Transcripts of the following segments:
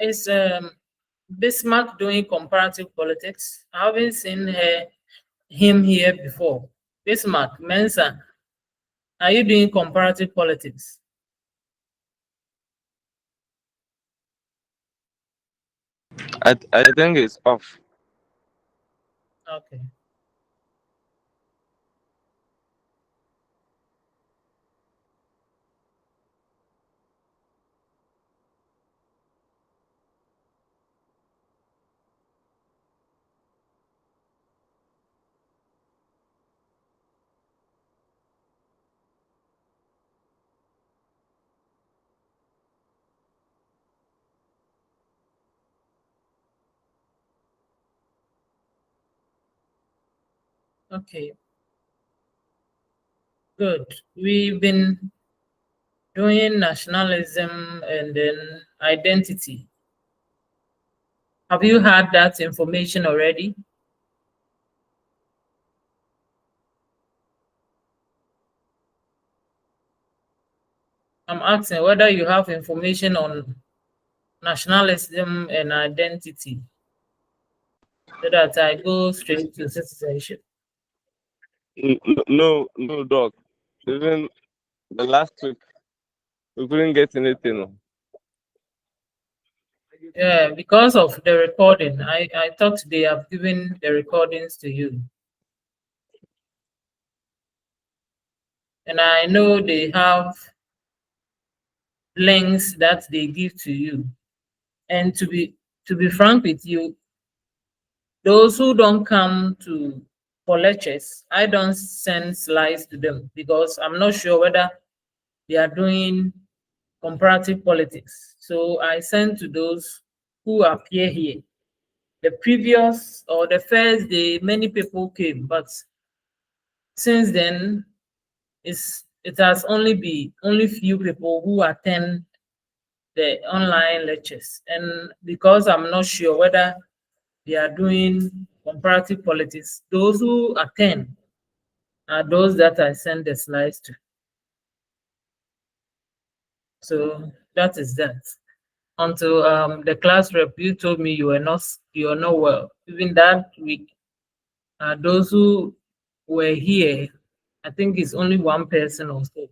Is Bismarck doing comparative politics? I haven't seen him here before. Bismarck, Mensa, are you doing comparative politics? I think it's off. Okay. Okay. Good. We've been doing nationalism and then identity. Have you had that information already? I'm asking whether you have information on nationalism and identity so that I go straight to citizenship. No, doc. Even the last week, we couldn't get anything. Yeah, because of the recording. I thought they have given the recordings to you. And I know they have links that they give to you. And to be frank with you, those who don't come to for lectures, I don't send slides to them because I'm not sure whether they are doing comparative politics. So I send to those who appear here. The previous or the first day, many people came, but since then, it has only few people who attend the online lectures. And because I'm not sure whether they are doing comparative politics, those who attend are those that I send the slides to. So that is that. Until the class rep, you told me you are not well. Even that week, those who were here, I think it's only one person or so.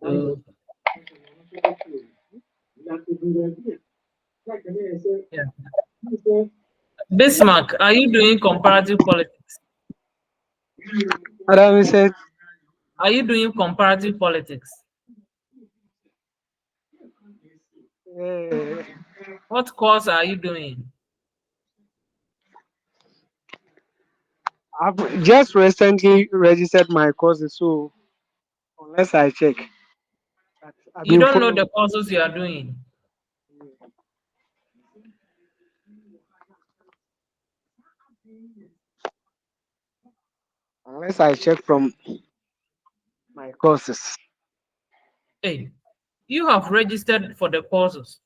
So yeah. Bismarck, are you doing comparative politics? Madam said, Are you doing comparative politics? eh, What course are you doing? I've just recently registered my courses, so unless I check, I've You been don't know following. the courses you are doing. Unless I check from my courses. Hey, you have registered for the courses.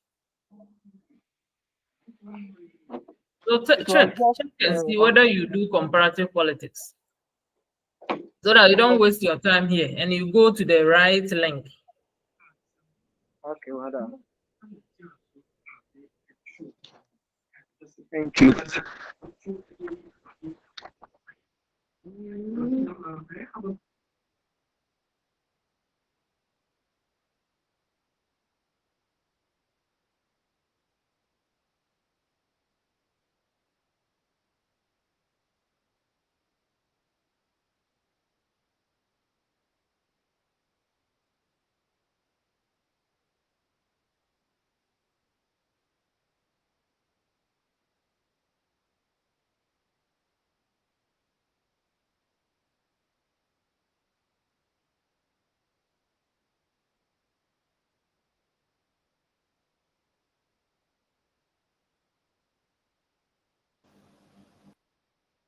So It was check and see whether you do comparative politics so that you don't waste your time here and you go to the right link. okay, madam. Thank you.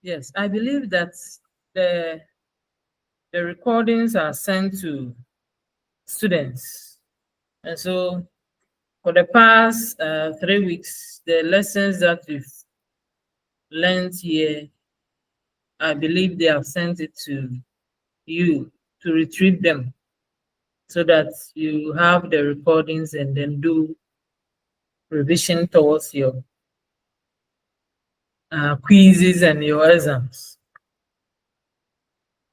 Yes, I believe that the the recordings are sent to students. And so for the past 3 weeks, the lessons that we've learned here, I believe they have sent it to you to retrieve them so that you have the recordings and then do revision towards your quizzes and your exams.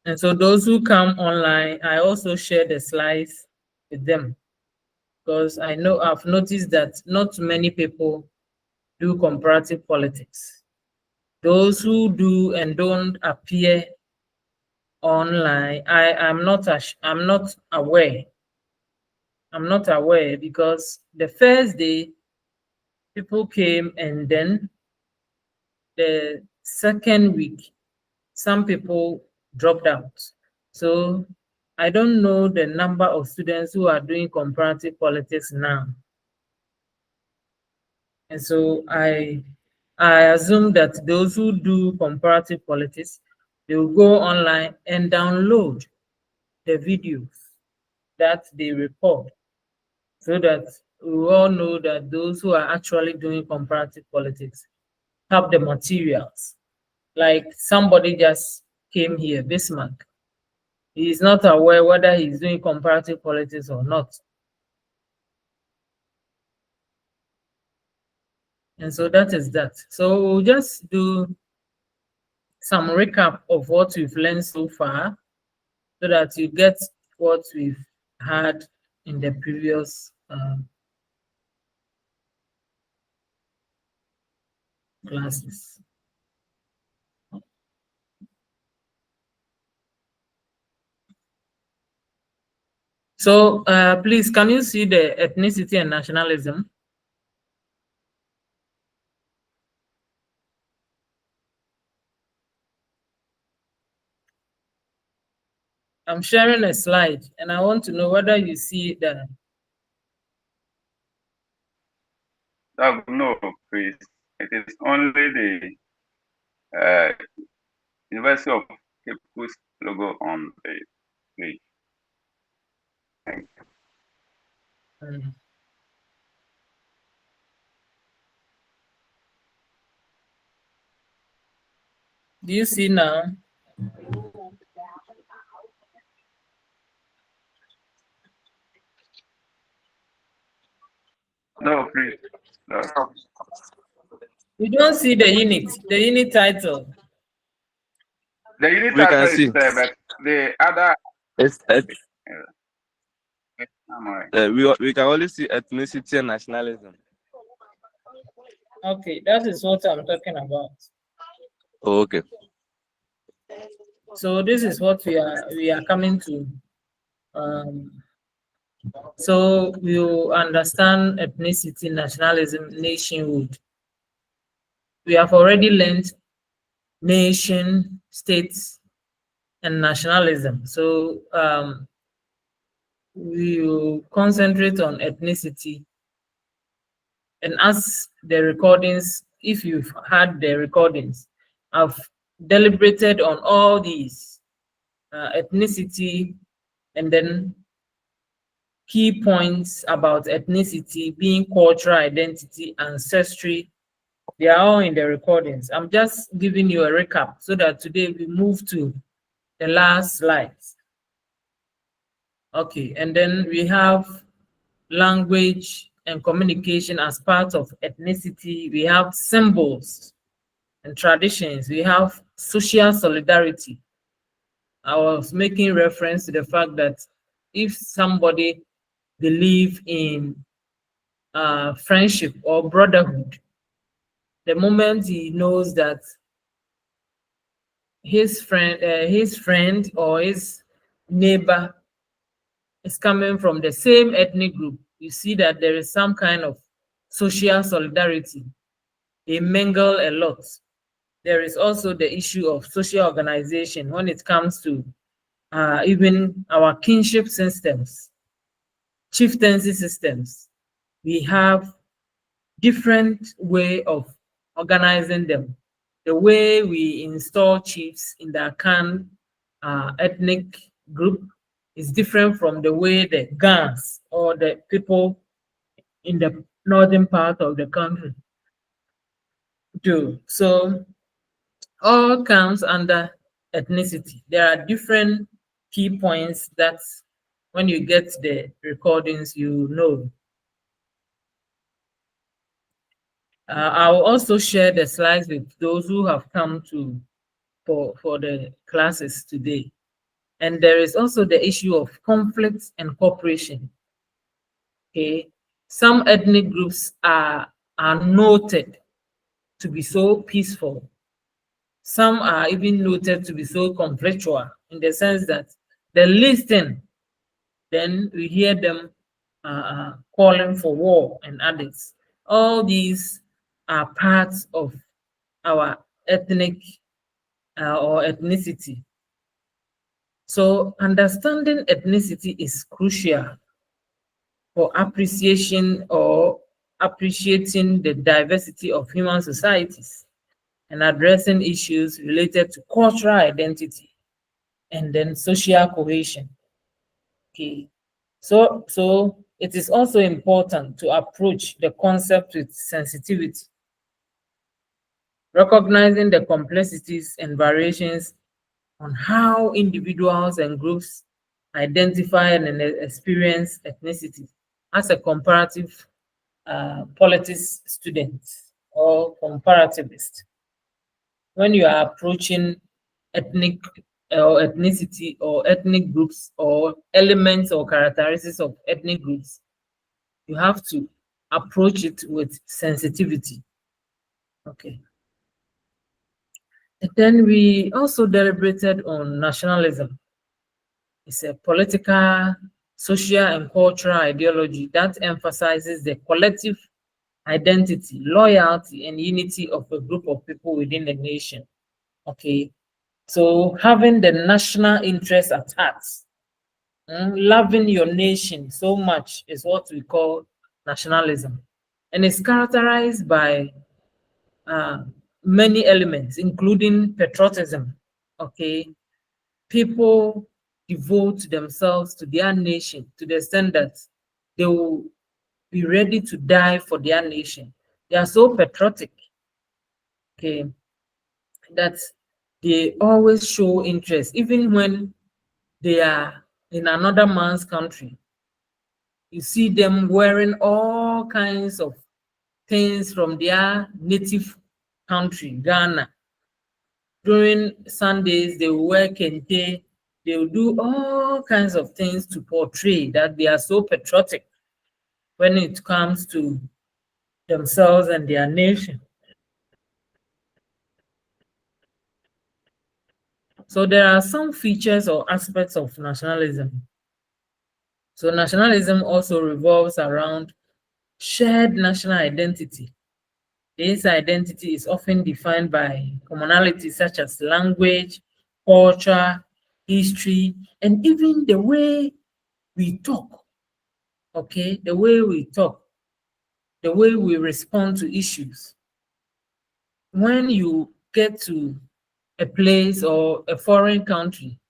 And so those who come online, I also share the slides with them, because I know I've noticed that not many people do comparative politics. Those who do and don't appear online, I'm not aware. I'm not aware, because the first day people came, and then the second week some people dropped out. So I don't know the number of students who are doing comparative politics now. And so I assume that those who do comparative politics, they will go online and download the videos that they record, so that we all know that those who are actually doing comparative politics have the materials. Like somebody just came here, Bismarck. He is not aware whether he's doing comparative politics or not. And so that is that. So we'll just do some recap of what we've learned so far, so that you get what we've had in the previous classes. So please, can you see the ethnicity and nationalism? I'm sharing a slide, and I want to know whether you see the. No, please. It is only the University of Cape Coast logo on the page. Thank you. Do you see now? No, please. No. You don't see the unit title. The unit We can title see. is there, but the other. It's I'm we can only see ethnicity and nationalism. Okay, that is what I'm talking about. Oh, okay. So this is what we are coming to. So you understand ethnicity, nationalism, nationhood. We have already learned nation, states, and nationalism. So we will concentrate on ethnicity. And as the recordings, if you've had the recordings, I've deliberated on all these ethnicity, and then key points about ethnicity being cultural identity, ancestry. They are all in the recordings. I'm just giving you a recap so that today we move to the last slides. Okay, and then we have language and communication as part of ethnicity. We have symbols and traditions. We have social solidarity. I was making reference to the fact that if somebody believes in friendship or brotherhood, the moment he knows that his friend or his neighbor is coming from the same ethnic group, you see that there is some kind of social solidarity. They mingle a lot. There is also the issue of social organization when it comes to even our kinship systems, chieftaincy systems. We have different way of organizing them. The way we install chiefs in the Akan ethnic group is different from the way the Gans or the people in the northern part of the country do. So all comes under ethnicity. There are different key points that when you get the recordings, you know. I will also share the slides with those who have come to for the classes today. And there is also the issue of conflict and cooperation. Okay, some ethnic groups are noted to be so peaceful. Some are even noted to be so conflictual in the sense that the least thing, then we hear them calling for war and others. All these are parts of our ethnic or ethnicity. So understanding ethnicity is crucial for appreciation or appreciating the diversity of human societies and addressing issues related to cultural identity and then social cohesion. Okay. So it is also important to approach the concept with sensitivity, recognizing the complexities and variations on how individuals and groups identify and experience ethnicity as a comparative politics student or comparativist. When you are approaching ethnic or ethnicity or ethnic groups or elements or characteristics of ethnic groups, you have to approach it with sensitivity. Okay. And then we also deliberated on nationalism. It's a political, social, and cultural ideology that emphasizes the collective identity, loyalty, and unity of a group of people within the nation. Okay. So having the national interest at heart, loving your nation so much is what we call nationalism. And it's characterized by many elements, including patriotism. Okay. People devote themselves to their nation to the extent that they will be ready to die for their nation. They are so patriotic, okay, that they always show interest, even when they are in another man's country. You see them wearing all kinds of things from their native country, Ghana. During Sundays, they will wear kente. They will do all kinds of things to portray that they are so patriotic when it comes to themselves and their nation. So there are some features or aspects of nationalism. So nationalism also revolves around shared national identity. This identity is often defined by commonalities such as language, culture, history, and even the way we talk. Okay, the way we talk, the way we respond to issues. When you get to a place or a foreign country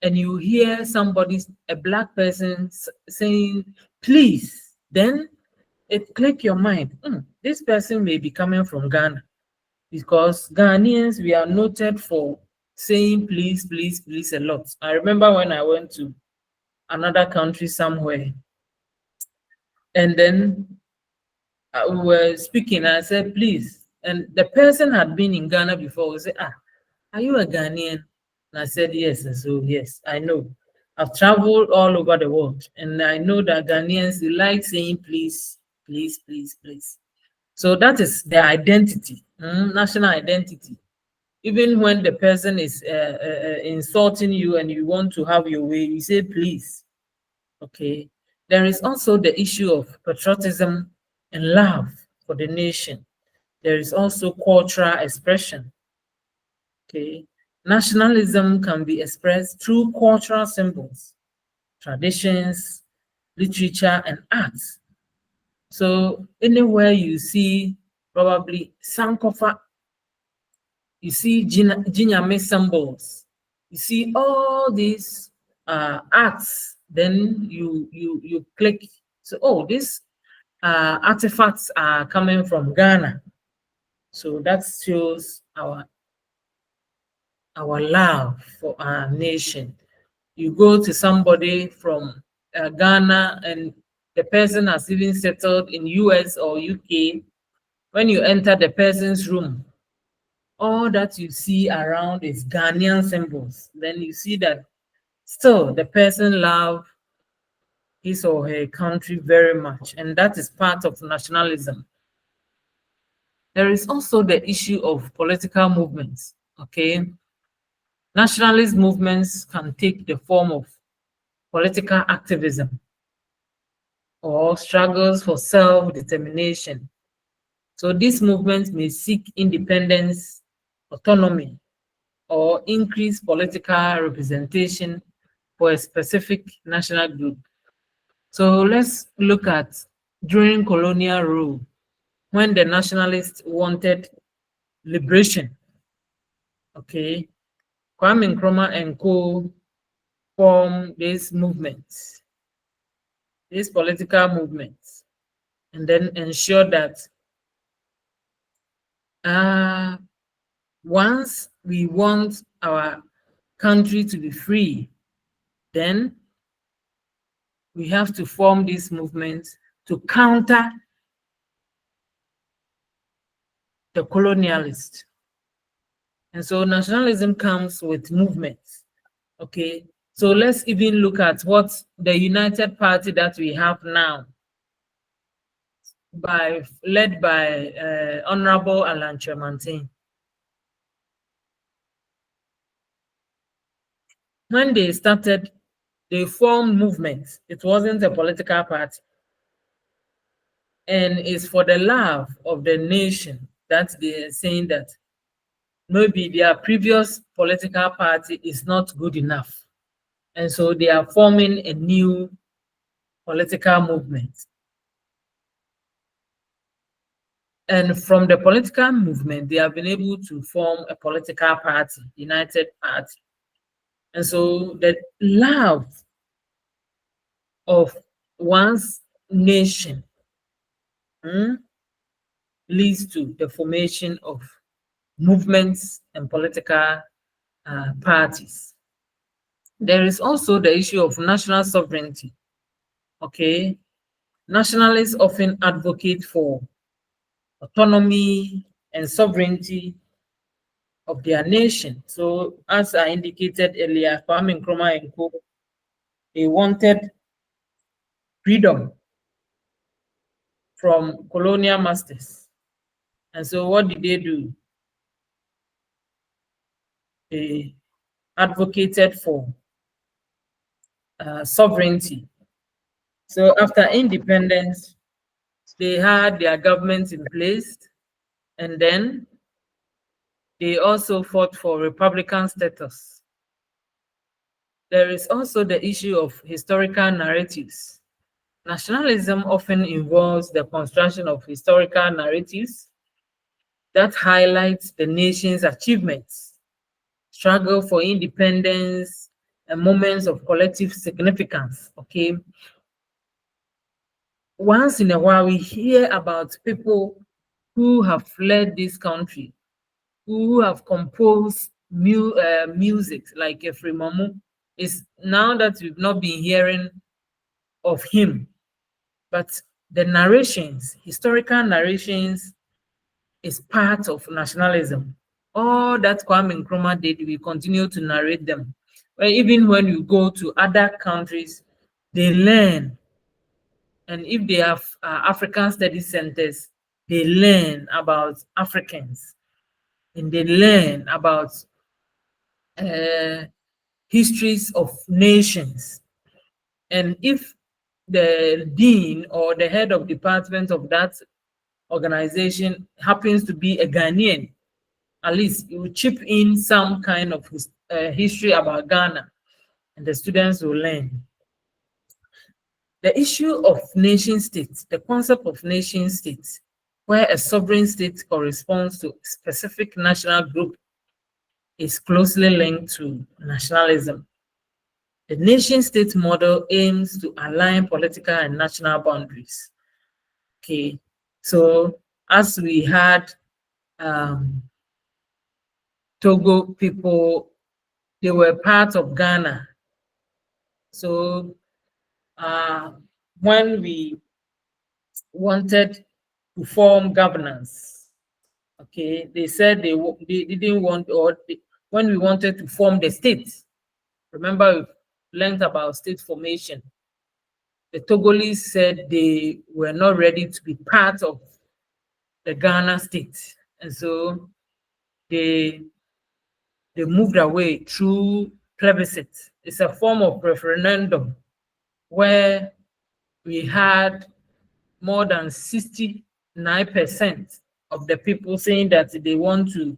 and you hear somebody, a black person saying, please, then it click your mind. This person may be coming from Ghana, because Ghanaians, we are noted for saying please, please, please a lot. I remember when I went to another country somewhere, and then we were speaking, I said, please. And the person had been in Ghana before. We said, are you a Ghanaian? And I said, yes. And so, yes, I know. I've traveled all over the world, and I know that Ghanaians, they like saying please, please, please, please. So that is the identity, national identity. Even when the person is insulting you and you want to have your way, you say please. Okay. There is also the issue of patriotism and love for the nation. There is also cultural expression. Okay. Nationalism can be expressed through cultural symbols, traditions, literature, and arts. So anywhere you see probably Sankofa, you see Jinyame symbols, you see all these arts, then you click. So, oh, these artifacts are coming from Ghana. So that shows our love for our nation. You go to somebody from Ghana and the person has even settled in US or UK. when you enter the person's room, all that you see around is Ghanaian symbols. Then you see that still the person loves his or her country very much, and that is part of nationalism. There is also the issue of political movements. Okay, nationalist movements can take the form of political activism or struggles for self-determination. So these movements may seek independence, autonomy, or increased political representation for a specific national group. So let's look at during colonial rule, when the nationalists wanted liberation. Okay, Kwame Nkrumah and co formed these movements, these political movements, and then ensure that once we want our country to be free, then we have to form these movements to counter the colonialists. And so nationalism comes with movements. Okay, so let's even look at what the United Party that we have now, led by Honorable Alan Chemantin. When they started, they formed movements. It wasn't a political party. And it's for the love of the nation that they are saying that maybe their previous political party is not good enough. And so they are forming a new political movement. And from the political movement, they have been able to form a political party, United Party. And so the love of one's nation leads to the formation of movements and political parties. There is also the issue of national sovereignty. Okay, nationalists often advocate for autonomy and sovereignty of their nation. So, as I indicated earlier, Kwame Nkrumah and co, they wanted freedom from colonial masters. And so, what did they do? They advocated for sovereignty. So, after independence, they had their government in place, and then they also fought for Republican status. There is also the issue of historical narratives. Nationalism often involves the construction of historical narratives that highlight the nation's achievements, struggle for independence, and moments of collective significance. Okay. Once in a while, we hear about people who have fled this country, who have composed music like Efrimomu. It's now that we've not been hearing of him, but the narrations, historical narrations, is part of nationalism. All that Kwame Nkrumah did, we continue to narrate them. Well, even when you go to other countries, they learn. And if they have African study centers, they learn about Africans, and they learn about histories of nations. And if the dean or the head of department of that organization happens to be a Ghanaian, at least you will chip in some kind of history about Ghana, and the students will learn. The issue of nation states, the concept of nation states, where a sovereign state corresponds to a specific national group, is closely linked to nationalism. The nation-state model aims to align political and national boundaries. Okay, so as we had Togo people, they were part of Ghana. So when we wanted to form governance. Okay, they said they didn't want, when we wanted to form the state, remember we learned about state formation. The Togolese said they were not ready to be part of the Ghana state, and so they moved away through plebiscite. It's a form of referendum where we had more than 69% of the people saying that they want to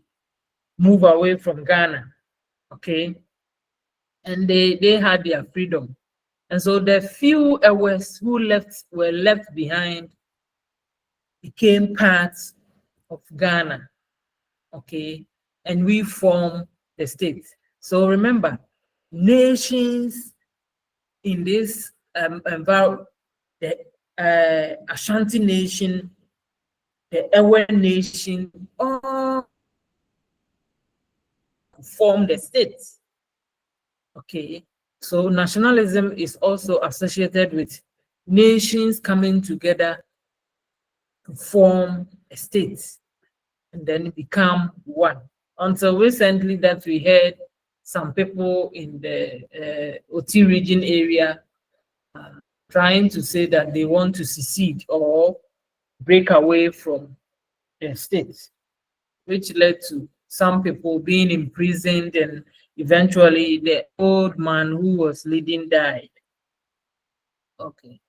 move away from Ghana. Okay, and they had their freedom, and so the few Ewes who were left behind became part of Ghana. Okay, and we form the state. So remember, nations in this environment, the Ashanti nation, the Ewe nation, all form the state. Okay, so nationalism is also associated with nations coming together to form a state and then become one. Until recently that we heard some people in the Oti region area trying to say that they want to secede or break away from the state, which led to some people being imprisoned, and eventually the old man who was leading died. Okay.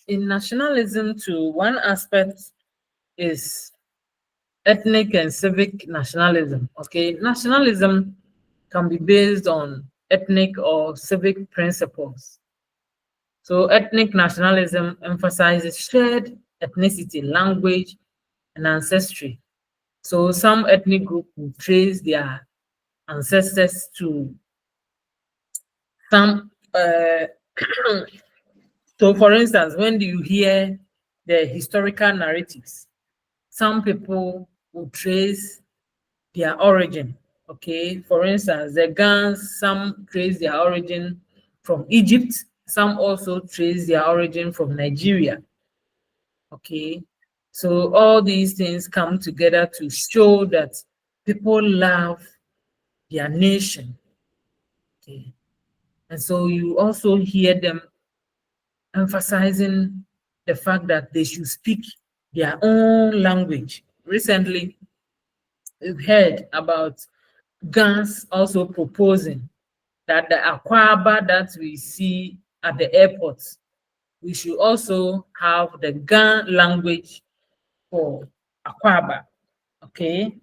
In nationalism too, one aspect is ethnic and civic nationalism. Okay, nationalism can be based on ethnic or civic principles. So ethnic nationalism emphasizes shared ethnicity, language, and ancestry. So some ethnic groups will trace their ancestors to some so for instance, when you hear the historical narratives, some people will trace their origin. Okay, for instance, the Gans, some trace their origin from Egypt, some also trace their origin from Nigeria. Okay, so all these things come together to show that people love their nation. Okay, and so you also hear them emphasizing the fact that they should speak their own language. Recently, we've heard about Gans also proposing that the Akwaba that we see at the airports, we should also have the Gan language for Akwaba. Okay,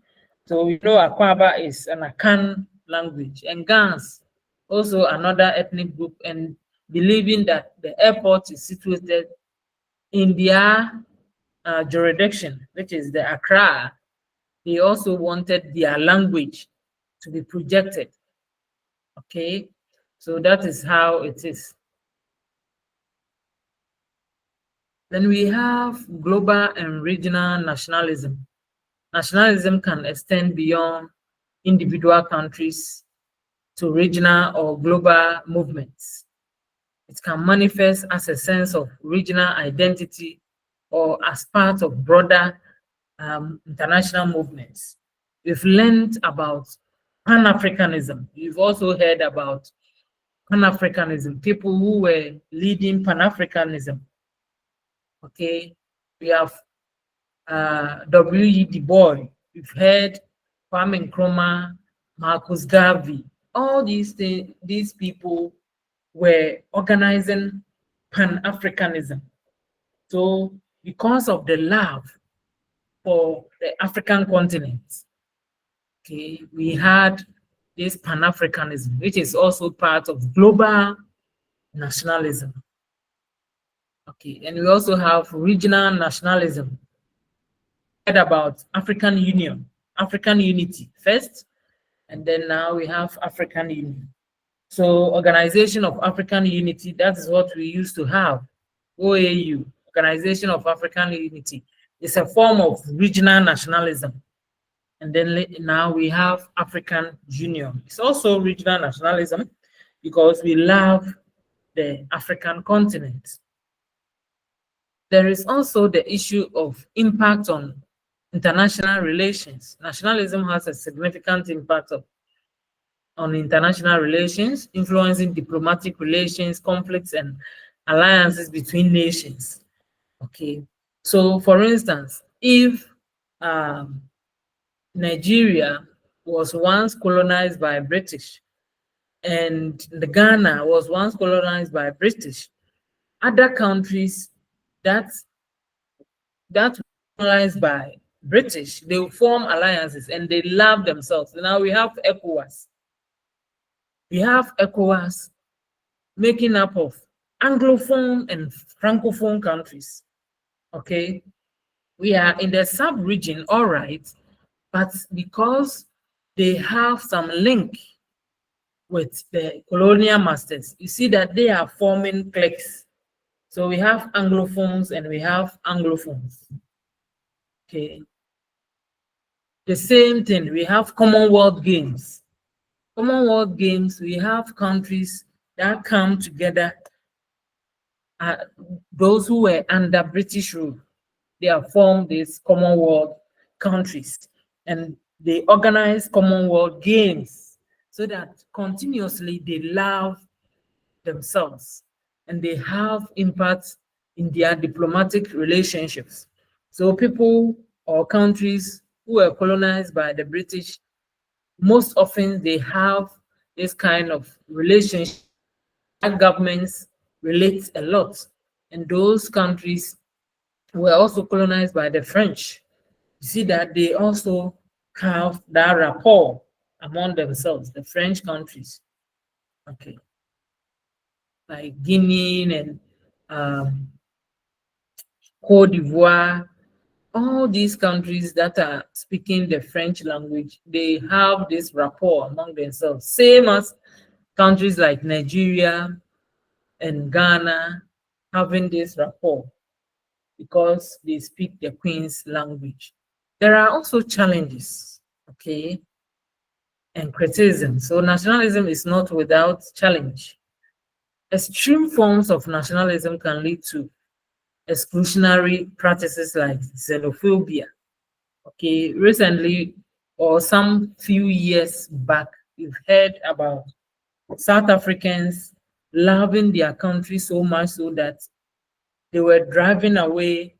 so we know Akwaba is an Akan language, and Gans also another ethnic group, and believing that the airport is situated in their jurisdiction, which is the Accra, they also wanted their language to be projected. Okay, so that is how it is. Then we have global and regional nationalism. Nationalism can extend beyond individual countries to regional or global movements. It can manifest as a sense of regional identity or as part of broader international movements. We've learned about Pan-Africanism. You've also heard about Pan-Africanism, people who were leading Pan-Africanism. Okay, we have W.E. Du Bois. We've heard Kwame Nkrumah, Marcus Garvey. All these things, these people were organizing Pan-Africanism. So because of the love for the African continent, okay, we had this Pan-Africanism, which is also part of global nationalism. Okay, and we also have regional nationalism. Heard about African Union, African unity. First, And then now we have African Union. So Organization of African Unity, that is what we used to have. OAU, Organization of African Unity. It's a form of regional nationalism. And then now we have African Union. It's also regional nationalism because we love the African continent. There is also the issue of impact on international relations. Nationalism has a significant impact on international relations, influencing diplomatic relations, conflicts, and alliances between nations. Okay, so for instance, if Nigeria was once colonized by British, and the Ghana was once colonized by British, other countries that colonized by British, they will form alliances and they love themselves. Now we have ECOWAS. We have ECOWAS making up of Anglophone and Francophone countries. Okay, we are in the sub-region, all right, but because they have some link with the colonial masters, you see that they are forming cliques. So we have Anglophones and we have Anglophones. Okay. The same thing, we have Commonwealth Games. Commonwealth Games, we have countries that come together. Those who were under British rule, they have formed these Commonwealth countries, and they organize Commonwealth Games so that continuously they love themselves and they have impact in their diplomatic relationships. So people or countries who were colonized by the British, most often they have this kind of relationship. Governments relate a lot, and those countries were also colonized by the French. You see that they also have that rapport among themselves, the French countries. Okay, like Guinea and Cote d'Ivoire, all these countries that are speaking the French language, they have this rapport among themselves, same as countries like Nigeria and Ghana having this rapport because they speak the Queen's language. There are also challenges, okay, and criticism. So nationalism is not without challenge. Extreme forms of nationalism can lead to exclusionary practices like xenophobia. Okay, recently or some few years back, we've heard about South Africans loving their country so much so that they were driving away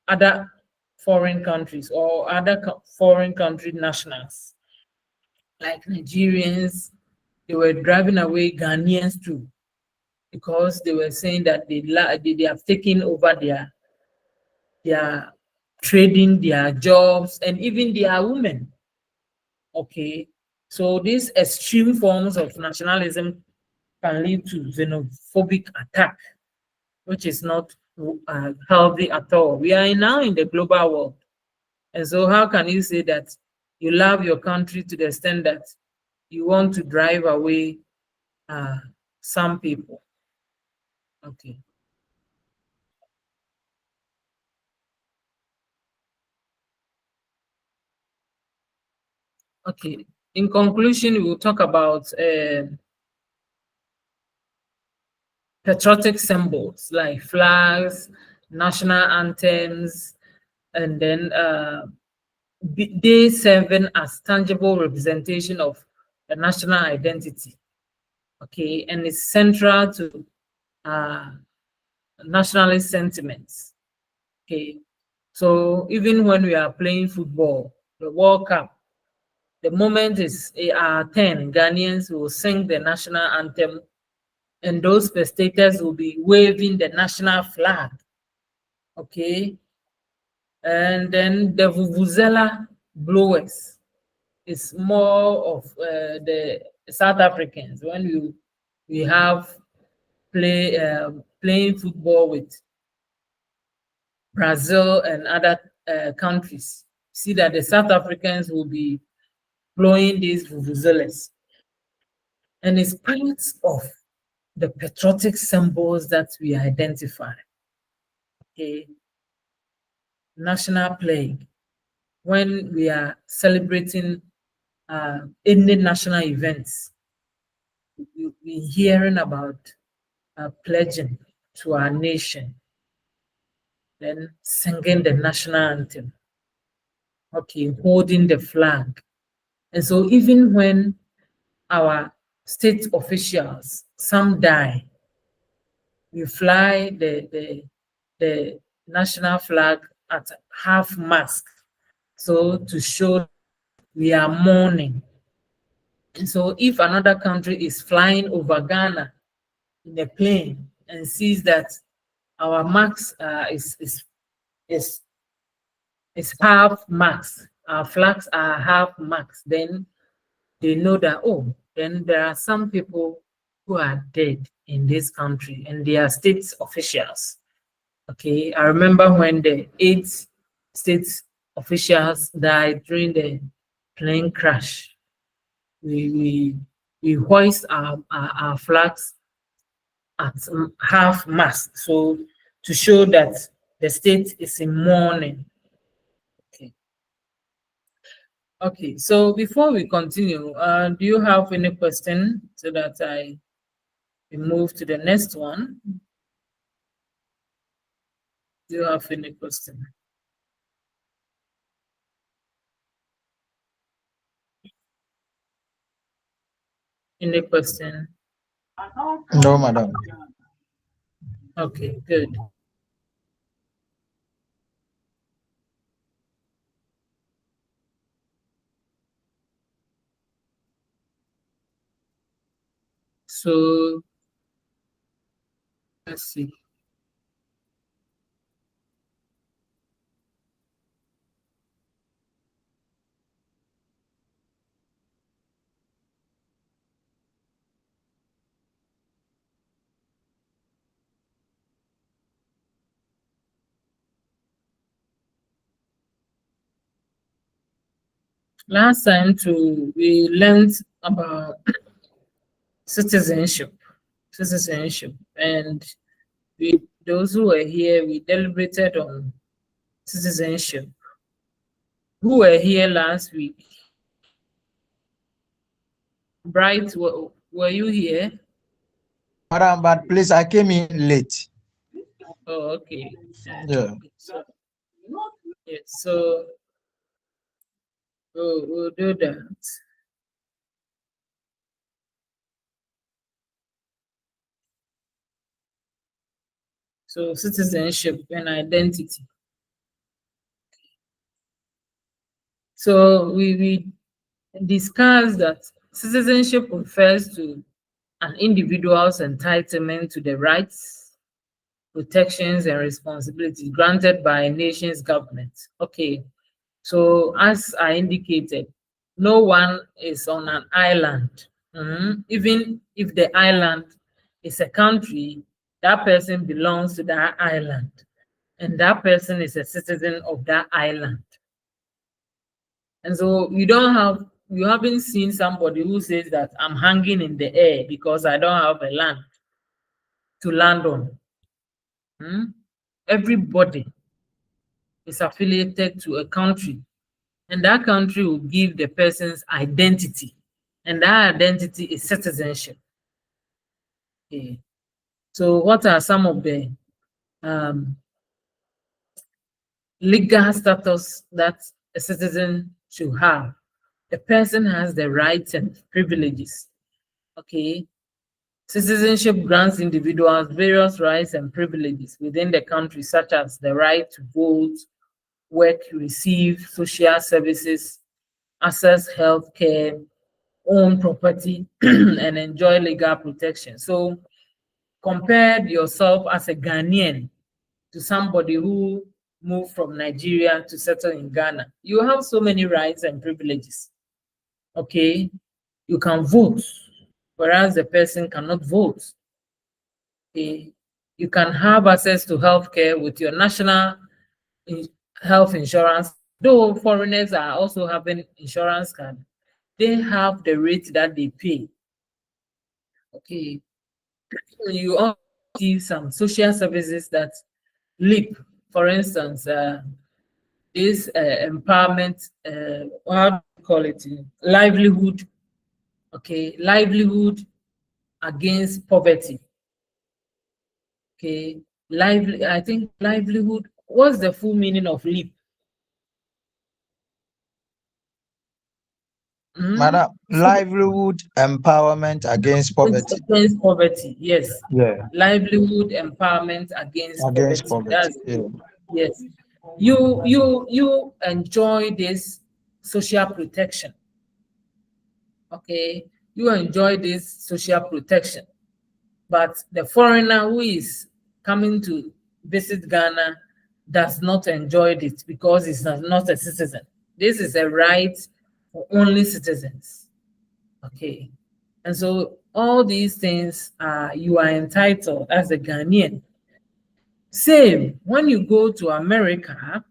other foreign countries or other foreign country nationals, like Nigerians. They were driving away Ghanaians too, because they were saying that they have taken over their trading, their jobs, and even their women. Okay, so these extreme forms of nationalism can lead to xenophobic attack, which is not healthy at all. We are now in the global world. And so how can you say that you love your country to the extent that you want to drive away some people? Okay. Okay. In conclusion, we will talk about patriotic symbols like flags, national anthems, and then they serving as tangible representation of the national identity. Okay, and it's central to nationalist sentiments. Okay, so even when we are playing football, the World Cup, the moment is 10, Ghanaians will sing the national anthem, and those spectators will be waving the national flag. Okay, and then the vuvuzela blowers is more of the South Africans. When we have playing football with Brazil and other countries, see that the South Africans will be blowing these vuvuzelas. And it's part of the patriotic symbols that we identify. Okay. National flag. When we are celebrating any national events, we're hearing about pledging to our nation, then singing the national anthem, okay, holding the flag. And so even when our state officials, some die, we fly the national flag at half mast, so to show we are mourning. And so if another country is flying over Ghana in a plane and sees that our max is half max, our flags are half max, then they know that, oh, then there are some people who are dead in this country and they are state officials. Okay, I remember when the 8 state officials died during the plane crash. We hoist our flags at half mast, so to show that the state is in mourning. Okay. Okay, so before we continue, do you have any question so that I move to the next one? Do you have any question? Any question? No, madam. Okay, good. So let's see. Last time we learned about citizenship, and those who were here, we deliberated on citizenship. Who were here last week? Bright, were you here? Madam, but please, I came in late. Oh, okay. Yeah. So we'll do that. So citizenship and identity. So we discussed that citizenship refers to an individual's entitlement to the rights, protections, and responsibilities granted by a nation's government. Okay, so as I indicated, no one is on an island. Even if the island is a country, that person belongs to that island, and that person is a citizen of that island. And so you haven't seen somebody who says that I'm hanging in the air because I don't have a land to land on. Everybody is affiliated to a country, and that country will give the person's identity, and that identity is citizenship. Okay. So what are some of the legal status that a citizen should have? The person has the rights and privileges. Okay. Citizenship grants individuals various rights and privileges within the country, such as the right to vote, work, receive social services, access health care, own property, and enjoy legal protection. So compare yourself as a Ghanaian to somebody who moved from Nigeria to settle in Ghana. You have so many rights and privileges. Okay, you can vote, whereas the person cannot vote. Okay, you can have access to healthcare with your national health insurance, though foreigners are also having insurance card. they have the rate that they pay. Okay. You also see some social services that leap, for instance, this empowerment, how do you call it? Livelihood. Okay, livelihood against poverty. Okay, I think livelihood. What's the full meaning of leap? Madam, livelihood empowerment against poverty. Against poverty, yes. Yeah. Livelihood empowerment against Against poverty. poverty. That's Yeah. yes. You enjoy this social protection. Okay, you enjoy this social protection, but the foreigner who is coming to visit Ghana does not enjoy it because he's not a citizen. This is a right for only citizens. Okay, and so all these things you are entitled as a Ghanaian. Same when you go to America,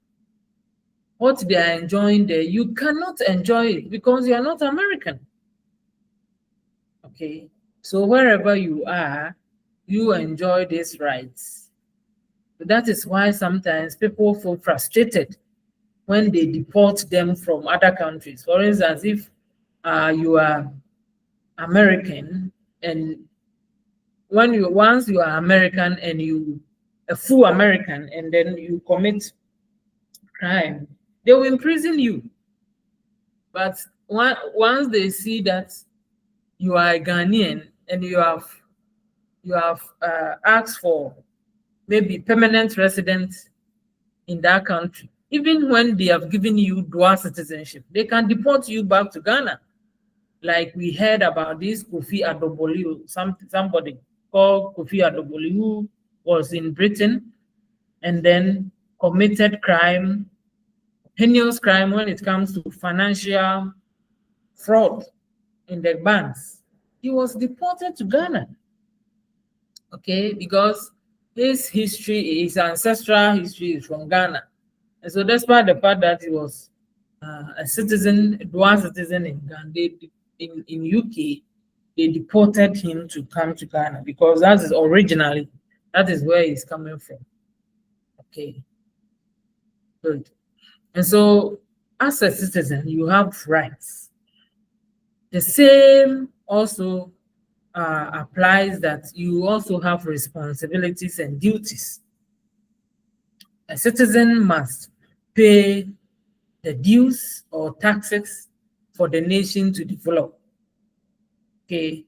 what they are enjoying there, you cannot enjoy it because you are not American. Okay, so wherever you are, you enjoy these rights. That is why sometimes people feel frustrated when they deport them from other countries. For instance, if you are American, and once you are American and you a full American, and then you commit crime, they will imprison you. But once they see that you are a Ghanaian and you have asked for maybe permanent residence in that country, even when they have given you dual citizenship, they can deport you back to Ghana. Like we heard about this Kofi Adoboli, somebody called Kofi Adoboli, who was in Britain and then committed crime, heinous crime when it comes to financial fraud in the banks. He was deported to Ghana. Okay, because his history, his ancestral history is from Ghana. And so despite the fact that he was a citizen, a dual citizen in Ghana, in UK, they deported him to come to Ghana because that is where he's coming from. Okay, good. And so as a citizen, you have rights. The same also applies that you also have responsibilities and duties. A citizen must pay the dues or taxes for the nation to develop. Okay,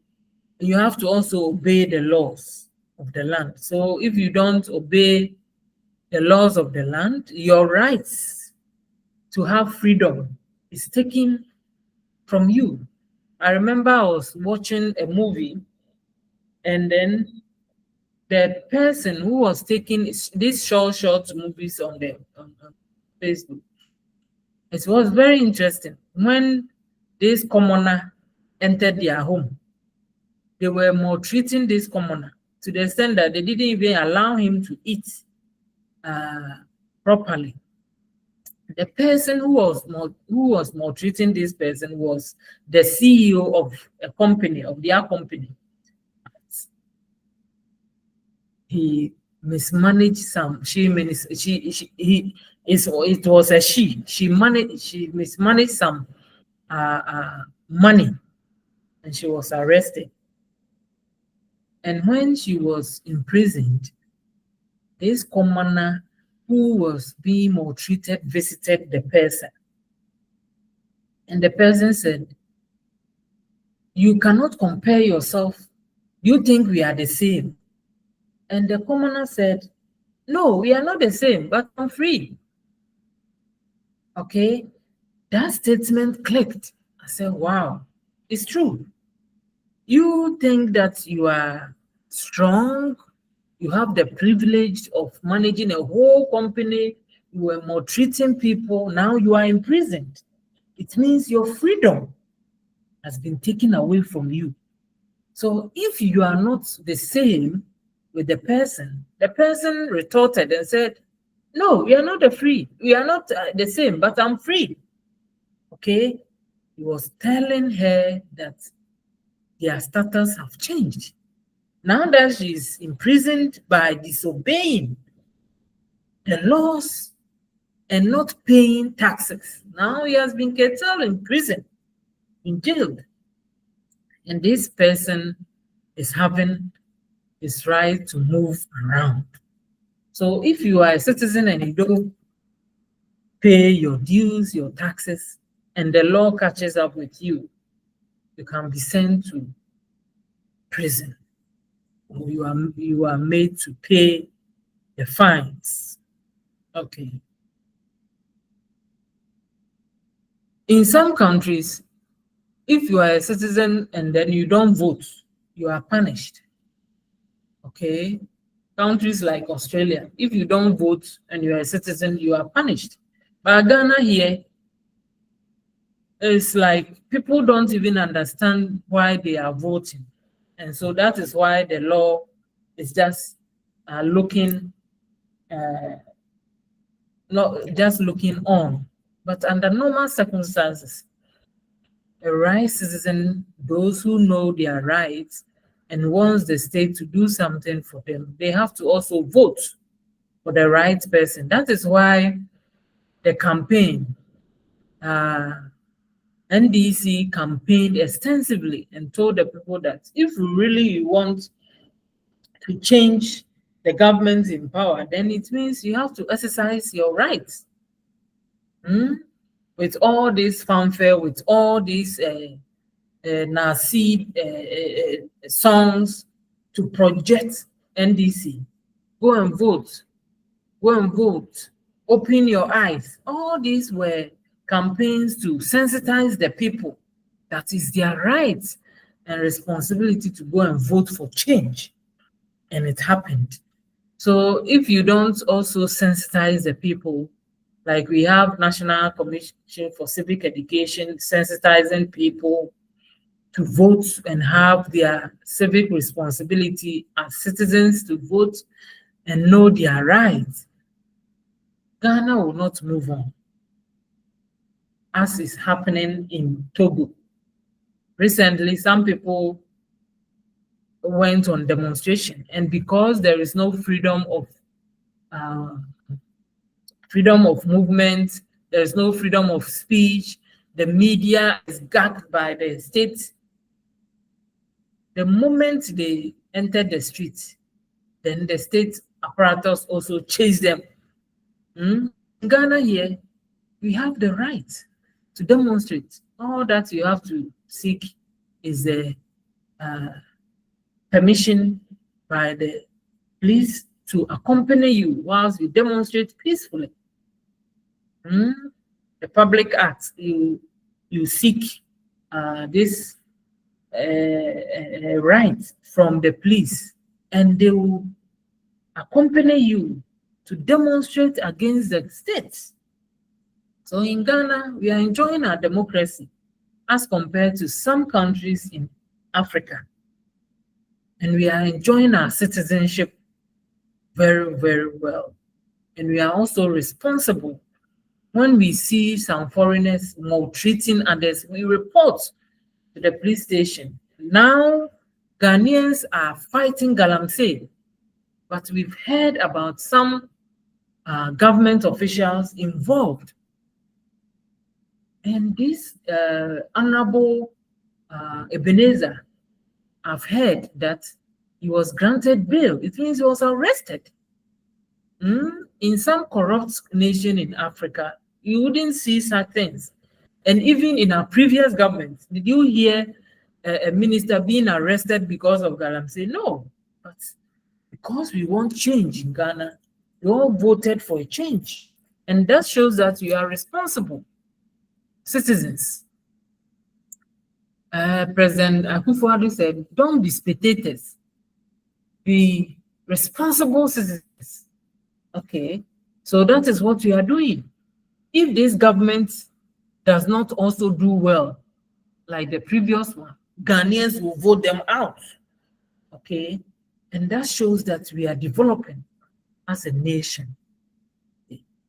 you have to also obey the laws of the land. So if you don't obey the laws of the land, your rights to have freedom is taken from you. I remember I was watching a movie, and then the person who was taking these short movies on Facebook, it was very interesting. When this commoner entered their home, they were maltreating this commoner to the extent that they didn't even allow him to eat properly. The person who was maltreating this person was the CEO of a company, of their company. He mismanaged some. It was a she. She mismanaged some money, and she was arrested. And when she was imprisoned, this commoner who was being maltreated visited the person. And the person said, "You cannot compare yourself. You think we are the same?" And the commoner said, "No, we are not the same, but I'm free." Okay, that statement clicked. I said, wow, it's true. You think that you are strong, you have the privilege of managing a whole company, you were maltreating people, now you are imprisoned. It means your freedom has been taken away from you. So if you are not the same with the person retorted and said, "No, we are not the same, but I'm free." Okay, he was telling her that their status have changed. Now that she's imprisoned by disobeying the laws and not paying taxes, now he has been curtailed in prison, in jail. And this person is having his right to move around. So if you are a citizen and you don't pay your dues, your taxes, and the law catches up with you, you can be sent to prison. Or you are made to pay the fines. Okay. In some countries, if you are a citizen and then you don't vote, you are punished. Okay. Countries like Australia, if you don't vote and you are a citizen, you are punished. But Ghana here, it's like people don't even understand why they are voting. And so that is why the law is just looking, not just looking on. But under normal circumstances, a right citizen, those who know their rights and wants the state to do something for them, they have to also vote for the right person. That is why the campaign, NDC campaigned extensively and told the people that if you really want to change the government in power, then it means you have to exercise your rights. With all this fanfare, with all these Nasi songs to project NDC. Go and vote. Go and vote. Open your eyes. All these were campaigns to sensitize the people that is their right and responsibility to go and vote for change. And it happened. So if you don't also sensitize the people, like we have National Commission for Civic Education, sensitizing people to vote and have their civic responsibility as citizens to vote and know their rights, Ghana will not move on, as is happening in Togo. Recently, some people went on demonstration, and because there is no freedom of movement, there is no freedom of speech, the media is gagged by the state. The moment they entered the street, then the state apparatus also chased them. In Ghana here, we have the right to demonstrate. All that you have to seek is a permission by the police to accompany you whilst you demonstrate peacefully. The Public Act, you seek this right from the police, and they will accompany you to demonstrate against the state. So in Ghana, we are enjoying our democracy as compared to some countries in Africa. And we are enjoying our citizenship very, very well. And we are also responsible. When we see some foreigners maltreating others, we report to the police station. Now, Ghanaians are fighting galamsey, but we've heard about some government officials involved. And this Honorable Ebenezer, I've heard that he was granted bail. It means he was arrested. In some corrupt nation in Africa, you wouldn't see such things. And even in our previous government, did you hear a minister being arrested because of galamsey? No, but because we want change in Ghana, we all voted for a change. And that shows that we are responsible citizens. President Akufo-Addo said, don't be spectators, be responsible citizens. Okay, so that is what we are doing. If this government does not also do well, like the previous one, Ghanaians will vote them out. Okay, and that shows that we are developing as a nation.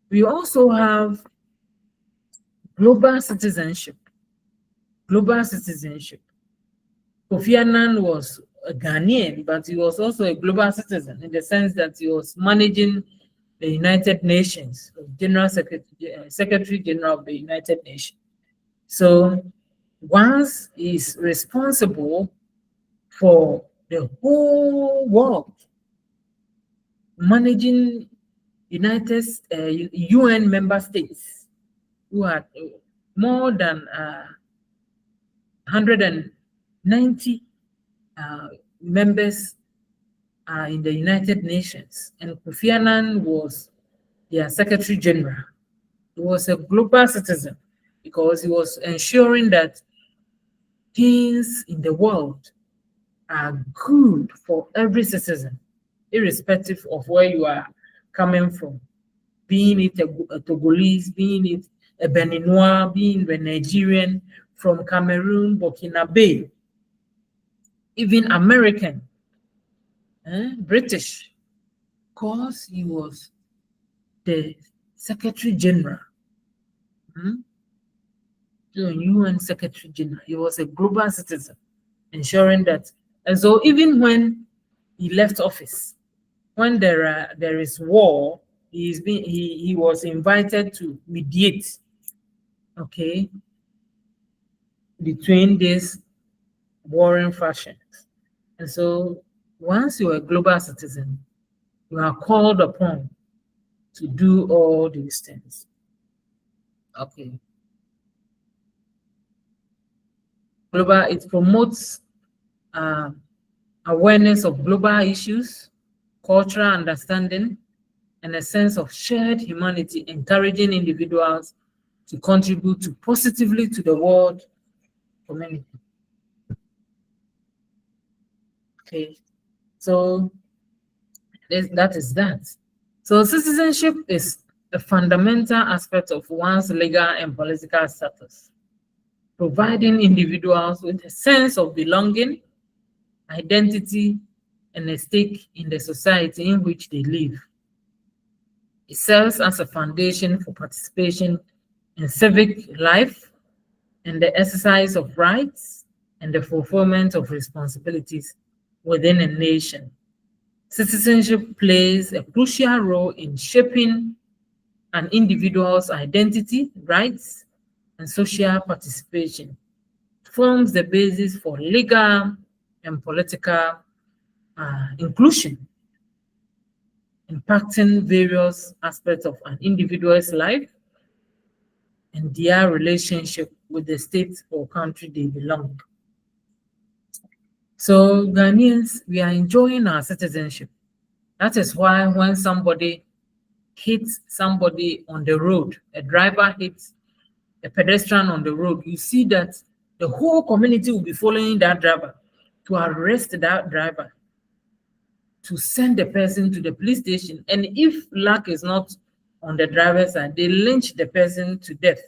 We also have global citizenship. global citizenship. Kofi Annan was a Ghanaian, but he was also a global citizen in the sense that he was managing the United Nations, General Secretary, Secretary General of the United Nations. So once he's responsible for the whole world, managing UN member states who had more than 190 members in the United Nations, and Kofi Annan was their Secretary General. He was a global citizen because he was ensuring that things in the world are good for every citizen, irrespective of where you are coming from, being it a Togolese, being it a Beninois, being a Nigerian, from Cameroon, Burkina Faso, even American, British, because he was the Secretary General, the UN Secretary General. He was a global citizen, ensuring that. And so even he left office, when there is war, he was invited to mediate, okay, between these warring factions. And so once you're a global citizen, you are called upon to do all these things. Okay. Global, it promotes awareness of global issues, cultural understanding, and a sense of shared humanity, encouraging individuals to contribute positively to the world community. Okay, so that is that. So citizenship is a fundamental aspect of one's legal and political status, providing individuals with a sense of belonging, identity, and a stake in the society in which they live. It serves as a foundation for participation in civic life and the exercise of rights and the fulfillment of responsibilities within a nation. Citizenship plays a crucial role in shaping an individual's identity, rights, and social participation. It forms the basis for legal and political inclusion, impacting various aspects of an individual's life and their relationship with the state or country they belong. So Ghanaians, we are enjoying our citizenship. That is why when somebody hits somebody on the road, a driver hits a pedestrian on the road, you see that the whole community will be following that driver to arrest that driver, to send the person to the police station. And if luck is not on the driver's side, they lynch the person to death.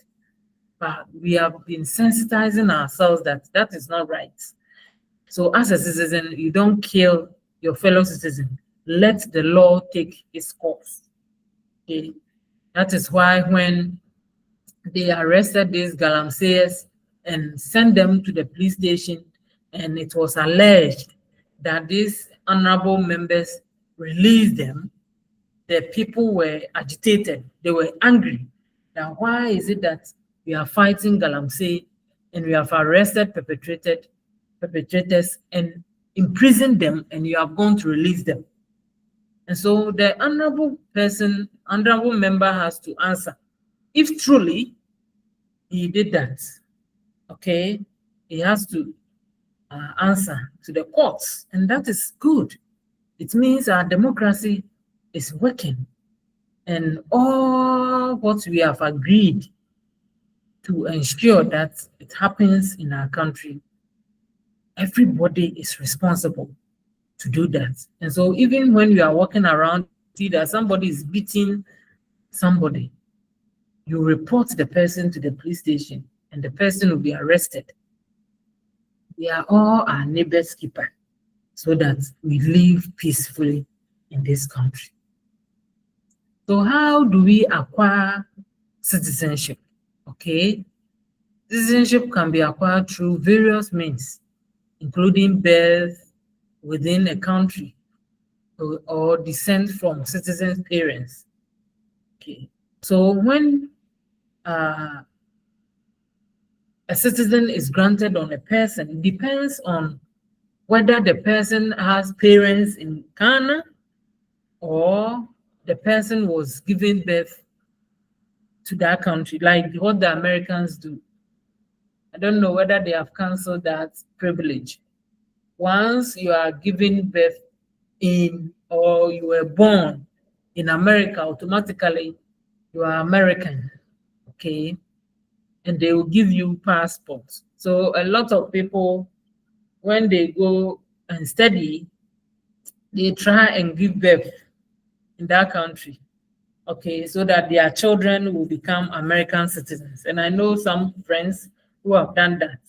But we have been sensitizing ourselves that that is not right. So as a citizen, you don't kill your fellow citizen. Let the law take its course. Okay? That is why when they arrested these galamseyers and sent them to the police station, and it was alleged that these honorable members released them, the people were agitated. They were angry. Now, why is it that we are fighting galamsey and we have arrested perpetrators and imprisoned them, and you are going to release them? And so the honorable member has to answer if truly he did that. Okay, he has to answer to the courts, and that is good. It means our democracy is working, and all what we have agreed to ensure that it happens in our country, everybody is responsible to do that. And so even when you are walking around, see that somebody is beating somebody, you report the person to the police station and the person will be arrested. We are all our neighbor's keeper so that we live peacefully in this country. So how do we acquire citizenship? Okay, Citizenship can be acquired through various means, including birth within a country or descent from citizen parents. Okay. So when a citizen is granted on a person, it depends on whether the person has parents in Ghana or the person was given birth to that country, like what the Americans do. I don't know whether they have canceled that privilege. Once you are given birth in or you were born in America, automatically you are American, okay? And they will give you passports. So a lot of people, when they go and study, they try and give birth in that country, okay, so that their children will become American citizens. And I know some friends who have done that.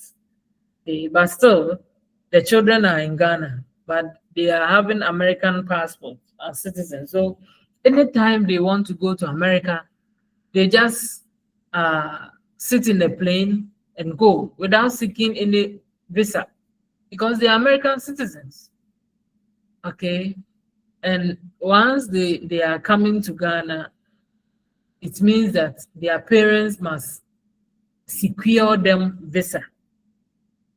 Okay, but still, the children are in Ghana, but they are having American passports as citizens. So anytime they want to go to America, they just sit in the plane and go without seeking any visa because they are American citizens. Okay. And once they are coming to Ghana, it means that their parents must secure them visa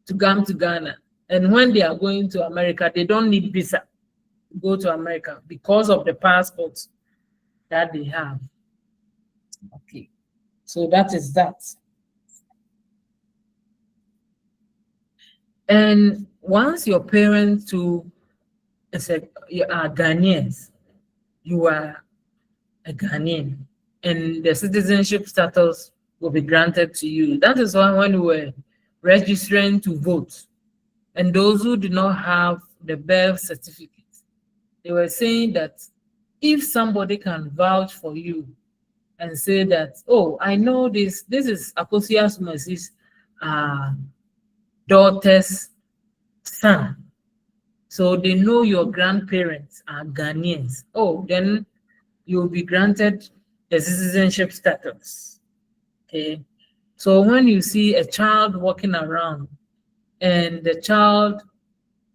to come to Ghana. And when they are going to America, they don't need visa to go to America because of the passports that they have. Okay, so that is that. And once your parents you are Ghanaians, you are a Ghanaian, and the citizenship status will be granted to you. That is why when we were registering to vote, and those who do not have the birth certificate, they were saying that if somebody can vouch for you and say that, oh, I know this is Akosia Sumasi's daughter's son, so they know your grandparents are Ghanaians, oh, then you'll be granted the citizenship status. Okay, so when you see a child walking around and the child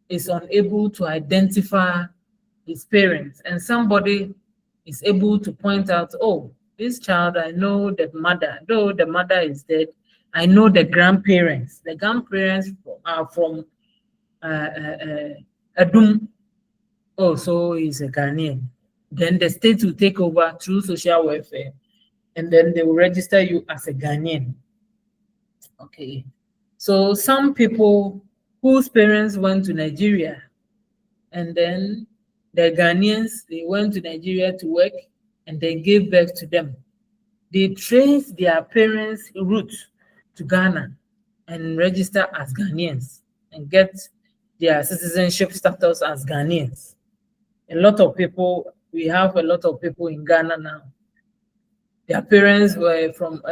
is unable to identify his parents, and somebody is able to point out, oh, this child, I know the mother, though the mother is dead, I know the grandparents. The grandparents are from Adum. Oh, so he's a Ghanaian. Then the state will take over through social welfare, and then they will register you as a Ghanaian. Okay. So some people whose parents went to Nigeria, and then the Ghanaians, they went to Nigeria to work and they gave birth to them. They trace their parents' roots to Ghana and register as Ghanaians and get their citizenship status as Ghanaians. A lot of people, we have a lot of people in Ghana now. Their parents were from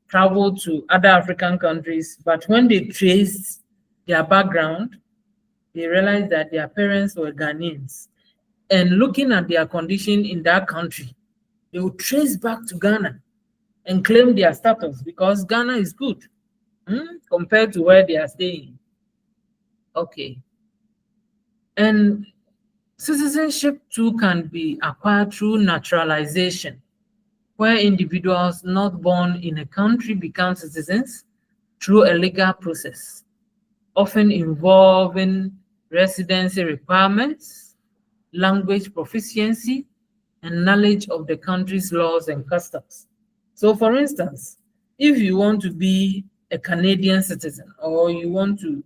traveled to other African countries, but when they traced their background, they realized that their parents were Ghanaians. And looking at their condition in that country, they would trace back to Ghana and claim their status because Ghana is good compared to where they are staying. Okay. And citizenship too can be acquired through naturalization, where individuals not born in a country become citizens through a legal process, often involving residency requirements, language proficiency, and knowledge of the country's laws and customs. So for instance, if you want to be a Canadian citizen or you want to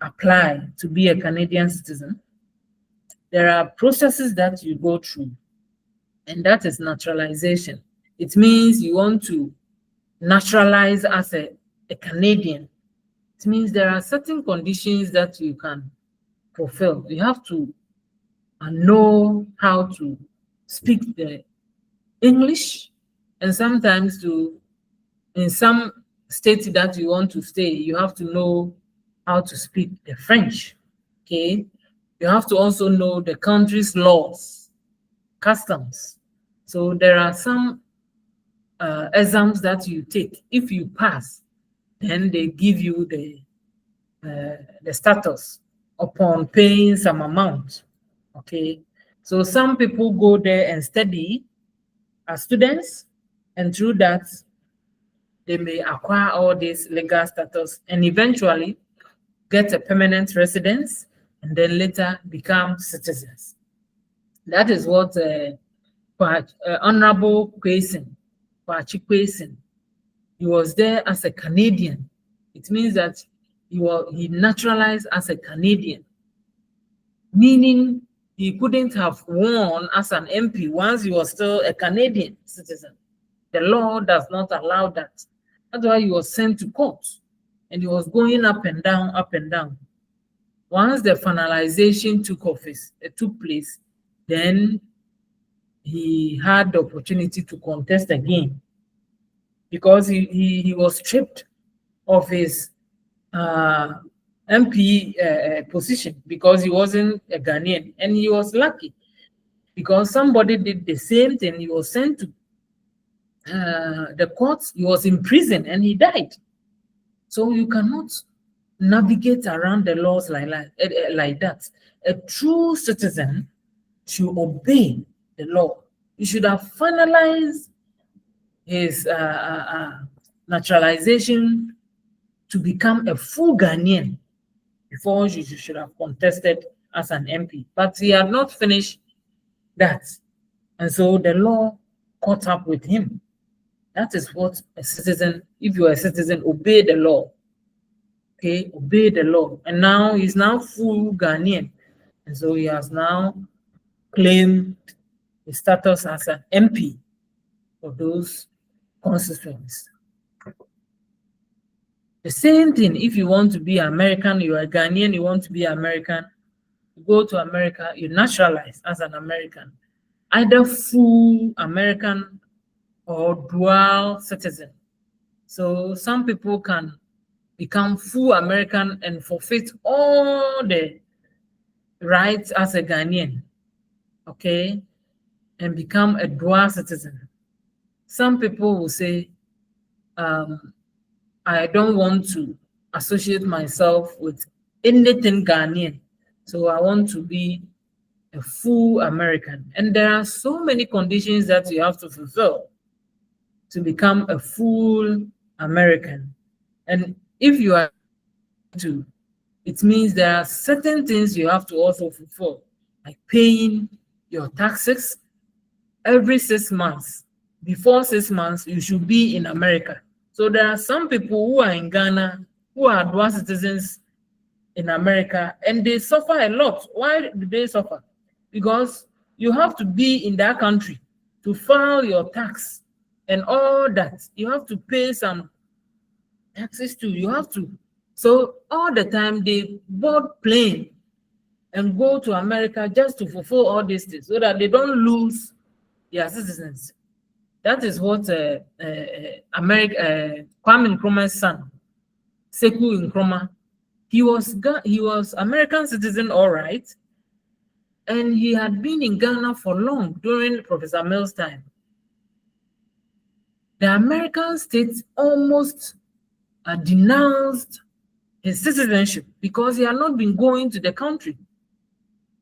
apply to be a Canadian citizen, there are processes that you go through, and that is naturalization. It means you want to naturalize as a Canadian. It means there are certain conditions that you can fulfill. You have to know how to speak the English, and sometimes in some states that you want to stay, you have to know how to speak the French. Okay, you have to also know the country's laws, customs. So there are some exams that you take. If you pass, then they give you the status upon paying some amount. Okay, so some people go there and study as students, and through that they may acquire all this legal status and eventually get a permanent residence and then later become citizens. That is what Honorable Kwesi, he was there as a Canadian. It means that he naturalized as a Canadian, meaning he couldn't have won as an MP once he was still a Canadian citizen. The law does not allow that. That's why he was sent to court and he was going up and down, up and down. Once the finalization took place, then he had the opportunity to contest again because he was stripped of his MP position because he wasn't a Ghanaian, and he was lucky because somebody did the same thing. He was sent to the courts, he was in prison, and he died. So you cannot navigate around the laws like that. A true citizen should obey the law. He should have finalized his naturalization to become a full Ghanaian before you should have contested as an MP. But he had not finished that. And so the law caught up with him. That is what a citizen, if you are a citizen, obey the law. Okay, obey the law. And now he's now full Ghanaian. And so he has now claimed his status as an MP for those constituents. The same thing, if you want to be American, you are a Ghanaian, you want to be American, you go to America, you naturalize as an American, either full American or dual citizen. So some people can become full American and forfeit all the rights as a Ghanaian, okay, and become a dual citizen. Some people will say, I don't want to associate myself with anything Ghanaian, so I want to be a full American. And there are so many conditions that you have to fulfill to become a full American. And if you are to, it means there are certain things you have to also fulfill, like paying your taxes every 6 months. Before 6 months, you should be in America. So there are some people who are in Ghana, who are dual citizens in America, and they suffer a lot. Why do they suffer? Because you have to be in that country to file your tax and all that. You have to pay some taxes too. You have to. So all the time they board plane and go to America just to fulfill all these things so that they don't lose their citizens. That is what Kwame Nkrumah's son, Sekou Nkrumah, he was American citizen, all right, and he had been in Ghana for long during Professor Mills' time. The American states almost denounced his citizenship because he had not been going to the country.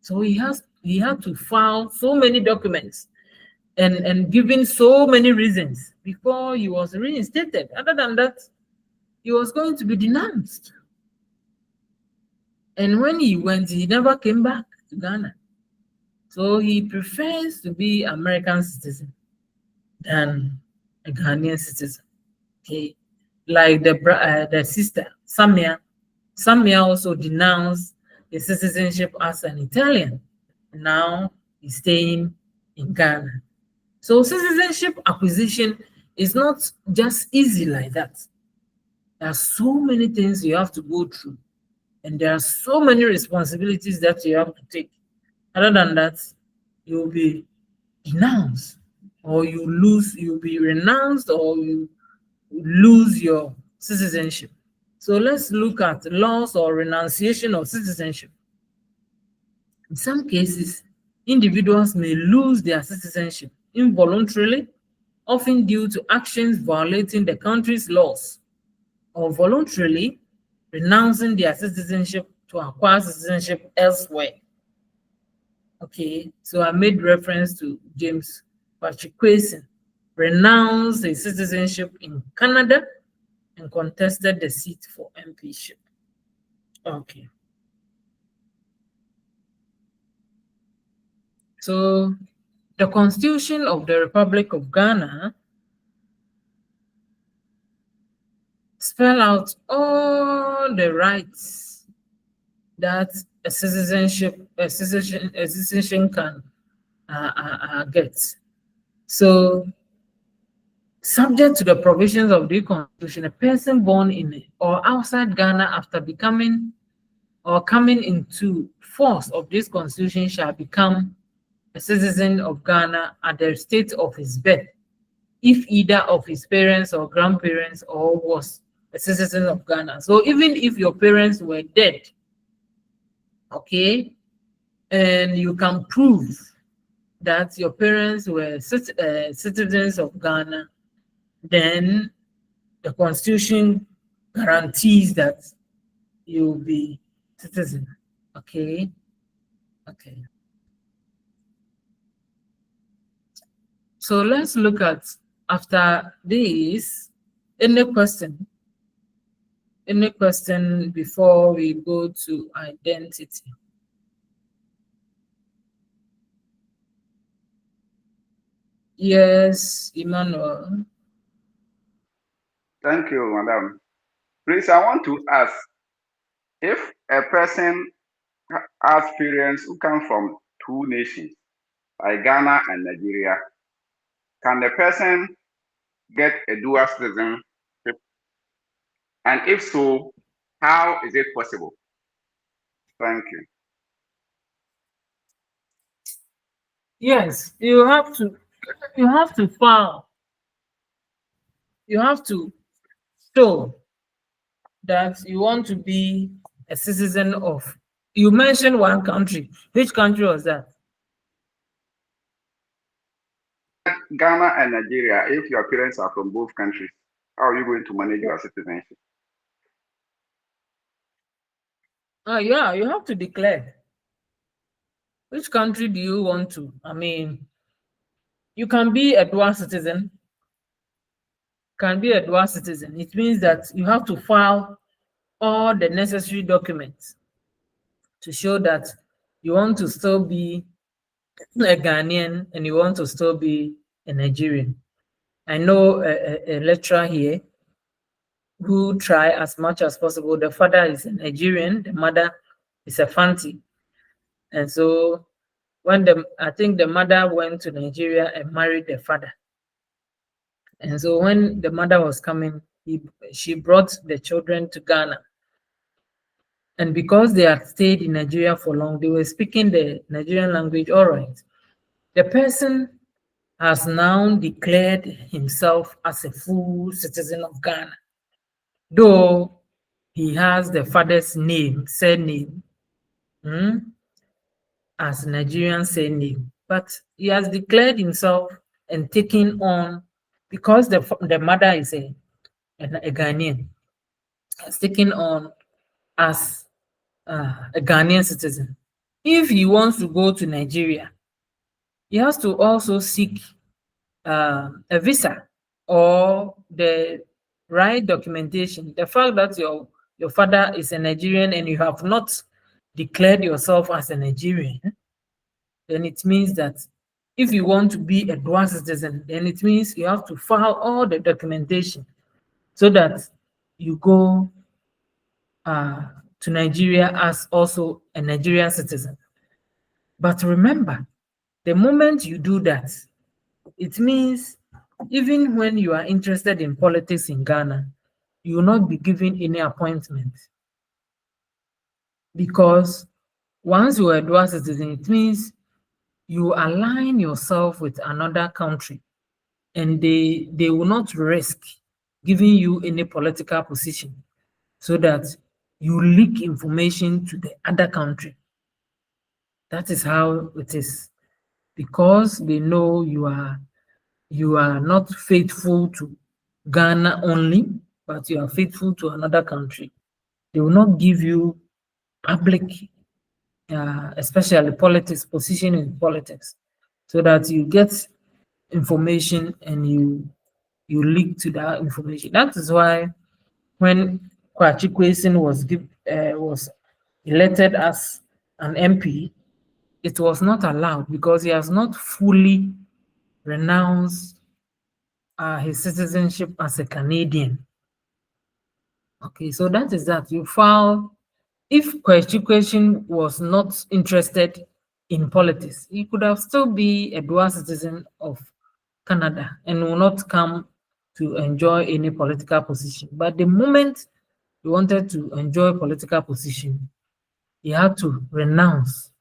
So he had to file so many documents and given so many reasons before he was reinstated. Other than that, he was going to be denounced. And when he went, he never came back to Ghana. So he prefers to be American citizen than a Ghanaian citizen. Okay, like the sister Samia. Samia also denounced his citizenship as an Italian. Now he's staying in Ghana. So citizenship acquisition is not just easy like that. There are so many things you have to go through, and there are so many responsibilities that you have to take. Other than that, you'll be denounced, or you'll be renounced, or you lose your citizenship. So let's look at loss or renunciation of citizenship. In some cases, individuals may lose their citizenship involuntarily often due to actions violating the country's laws, or voluntarily renouncing their citizenship to acquire citizenship elsewhere. Okay, so I made reference to James Patrick Quayson, renounced his citizenship in Canada and contested the seat for MPship. Okay. So the Constitution of the Republic of Ghana spell out all the rights that a citizen can get. So, subject to the provisions of the Constitution, a person born in or outside Ghana after becoming or coming into force of this Constitution shall become a citizen of Ghana at the state of his birth, if either of his parents or grandparents or was a citizen of Ghana. So even if your parents were dead, okay, and you can prove that your parents were citizens of Ghana, then the Constitution guarantees that you will be citizen. Okay. Okay. So let's look at, after this, any question? Any question before we go to identity? Yes, Emmanuel. Thank you, madam. Please, I want to ask, if a person has parents who come from two nations, like Ghana and Nigeria, can the person get a dual citizenship? And if so, how is it possible? Thank you. Yes, you have to file. You have to show that you want to be a citizen of. You mentioned one country. Which country was that? Ghana and Nigeria, if your parents are from both countries, how are you going to manage your citizenship? Yeah, you have to declare. Which country do you want to? I mean, you can be a dual citizen. It means that you have to file all the necessary documents to show that you want to still be a Ghanaian and you want to still be a Nigerian. I know a lecturer here who try as much as possible. The father is a Nigerian, the mother is a Fanti. And so when I think the mother went to Nigeria and married the father. And so when the mother was coming, she brought the children to Ghana. And because they had stayed in Nigeria for long, they were speaking the Nigerian language all right. The person has now declared himself as a full citizen of Ghana, though he has the father's surname, as Nigerian surname, but he has declared himself and taken on, because the mother is a Ghanaian, has taken on as a Ghanaian citizen. If he wants to go to Nigeria, he has to also seek a visa or the right documentation. The fact that your father is a Nigerian and you have not declared yourself as a Nigerian, then it means that if you want to be a dual citizen, then it means you have to file all the documentation so that you go to Nigeria as also a Nigerian citizen. But remember, the moment you do that, it means even when you are interested in politics in Ghana, you will not be given any appointment. Because once you are a dual citizen, it means you align yourself with another country and they will not risk giving you any political position so that you leak information to the other country. That is how it is. Because they know you you are not faithful to Ghana only, but you are faithful to another country, they will not give you public, especially politics, position in politics, so that you get information and you leak to that information. That is why when Kwachi Kwesin was elected as an MP, it was not allowed because he has not fully renounced his citizenship as a Canadian. Okay, so that is that. You file, if Kwachi Kwesin was not interested in politics, he could have still be a dual citizen of Canada and will not come to enjoy any political position. But the moment he wanted to enjoy political position, he had to renounce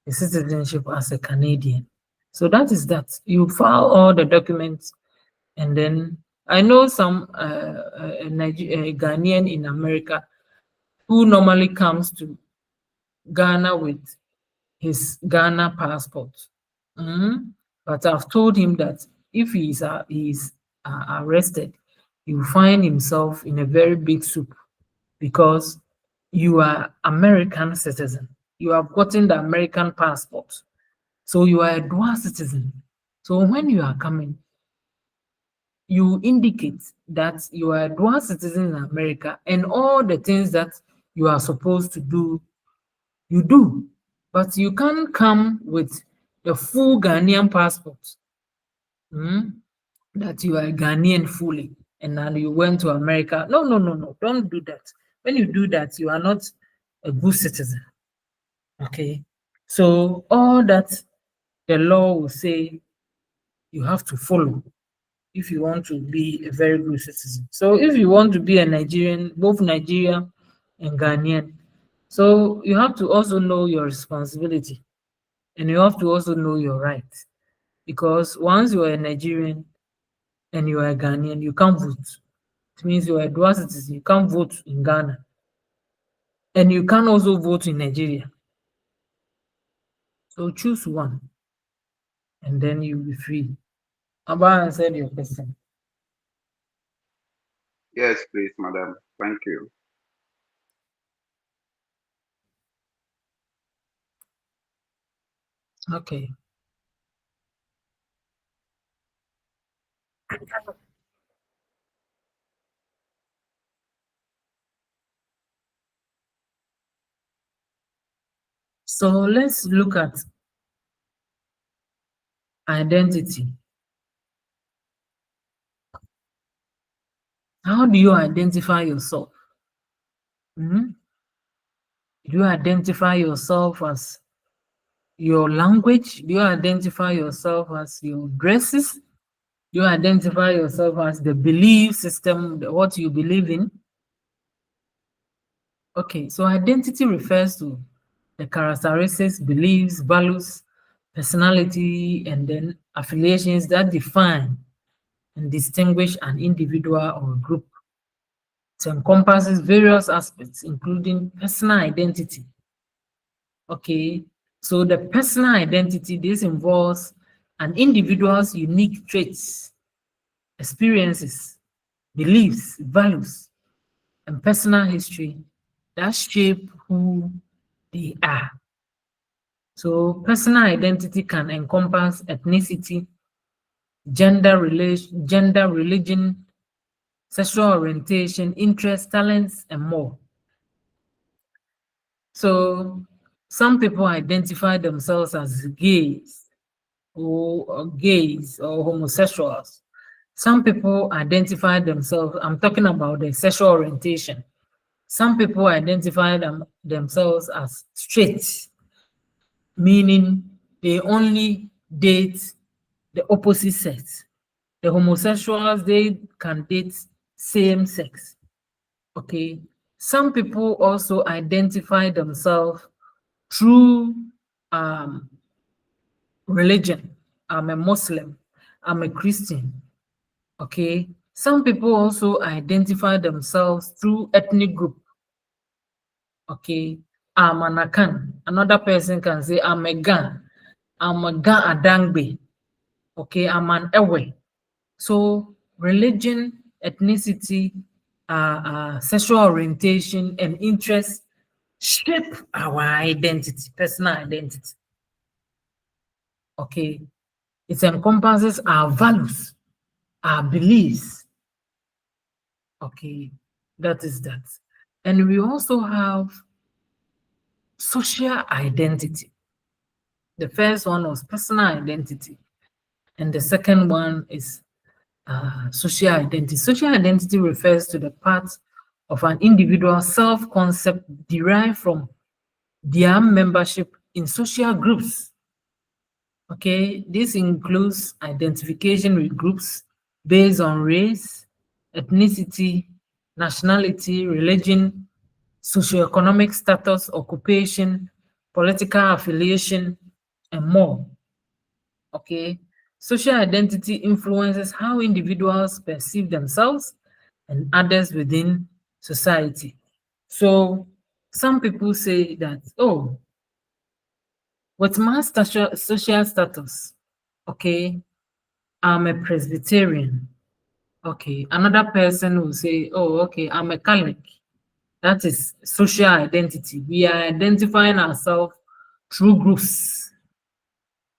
his citizenship as a Canadian. So that is that. You file all the documents, and then I know some Ghanaian in America who normally comes to Ghana with his Ghana passport. But I've told him that if he is arrested, he will find himself in a very big soup because you are American citizen. You have gotten the American passport. So you are a dual citizen. So when you are coming, you indicate that you are a dual citizen in America and all the things that you are supposed to do, you do. But you can't come with the full Ghanaian passport, that you are Ghanaian fully and then you went to America. No, no, no, no. Don't do that. When you do that, you are not a good citizen. Okay. So all that the law will say you have to follow if you want to be a very good citizen. So if you want to be a Nigerian, both Nigerian and Ghanaian, so you have to also know your responsibility and you have to also know your rights. Because once you are a Nigerian and you are a Ghanaian, you can't vote. It means you are a dual citizen. You can't vote in Ghana. And you can also vote in Nigeria. So choose one and then you'll be free. Abba answered your question. Yes, please, madam. Thank you. Okay. So let's look at identity. How do you identify yourself? Do you identify yourself as your language? Do you identify yourself as your dresses? Do you identify yourself as the belief system, what you believe in? Okay, so identity refers to the characteristics, beliefs, values, personality, and then affiliations that define and distinguish an individual or a group. It encompasses various aspects, including personal identity. Okay, so the personal identity, this involves an individual's unique traits, experiences, beliefs, values, and personal history that shape who they are. So personal identity can encompass ethnicity, gender, religion, sexual orientation, interests, talents, and more. So some people identify themselves as gays or homosexuals. Some people identify themselves, I'm talking about the sexual orientation. Some people identify themselves as straight, meaning they only date the opposite sex. The homosexuals, they can date same sex. Okay. Some people also identify themselves through religion. I'm a Muslim, I'm a Christian. Okay. Some people also identify themselves through ethnic group. Okay. I'm an Akan. Another person can say I'm a Gan. I'm a Gan Adangbe. Okay, I'm an Ewe. So religion, ethnicity, sexual orientation, and interest shape our identity, personal identity. Okay, it encompasses our values, our beliefs. Okay, that is that. And we also have social identity. The first one was personal identity, and the second one is social identity. Social identity refers to the part of an individual's self-concept derived from their membership in social groups. Okay, this includes identification with groups based on race, ethnicity, nationality, religion, socioeconomic status, occupation, political affiliation, and more. Okay, social identity influences how individuals perceive themselves and others within society. So some people say that, oh, with my social status, okay, I'm a Presbyterian. Okay, another person will say, oh, okay, I'm a Catholic. That is social identity. We are identifying ourselves through groups.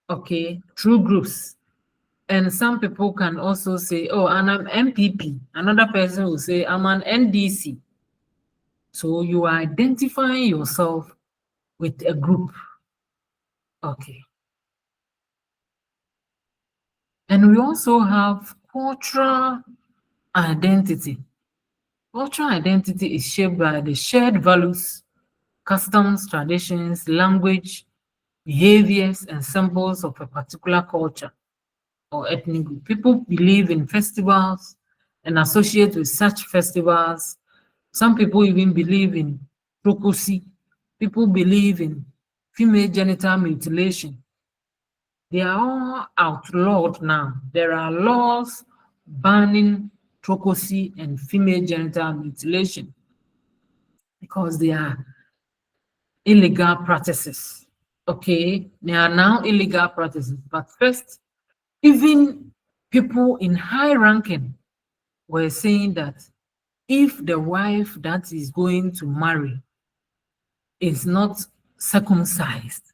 Okay, through groups. And some people can also say, oh, and I'm MPP. Another person will say, I'm an NDC. So you are identifying yourself with a group. Okay. And we also have cultural identity. Cultural identity is shaped by the shared values, customs, traditions, language, behaviors, and symbols of a particular culture or ethnic group. People believe in festivals and associate with such festivals. Some people even believe in trokosi. People believe in female genital mutilation. They are all outlawed now. There are laws banning trokosi and female genital mutilation because they are illegal practices. Okay, they are now illegal practices. But first, even people in high ranking were saying that if the wife that is going to marry is not circumcised,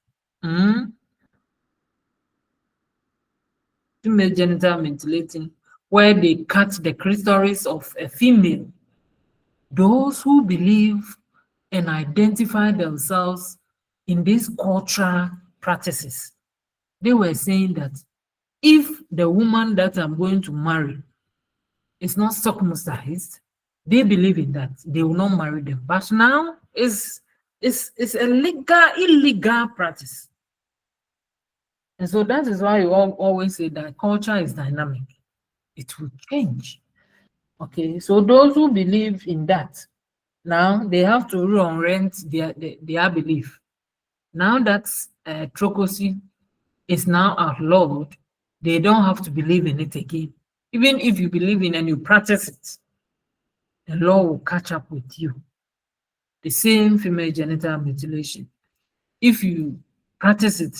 female genital mutilating, where they cut the clitoris of a female, those who believe and identify themselves in these cultural practices, they were saying that if the woman that I'm going to marry is not circumcised, they believe in that. They will not marry them. But now it's a illegal practice. And so that is why you always say that culture is dynamic. It will change. Okay, so those who believe in that, now they have to rent their belief. Now that trokosi is now outlawed, they don't have to believe in it again. Even if you believe in and you practice it, the law will catch up with you. The same female genital mutilation. If you practice it,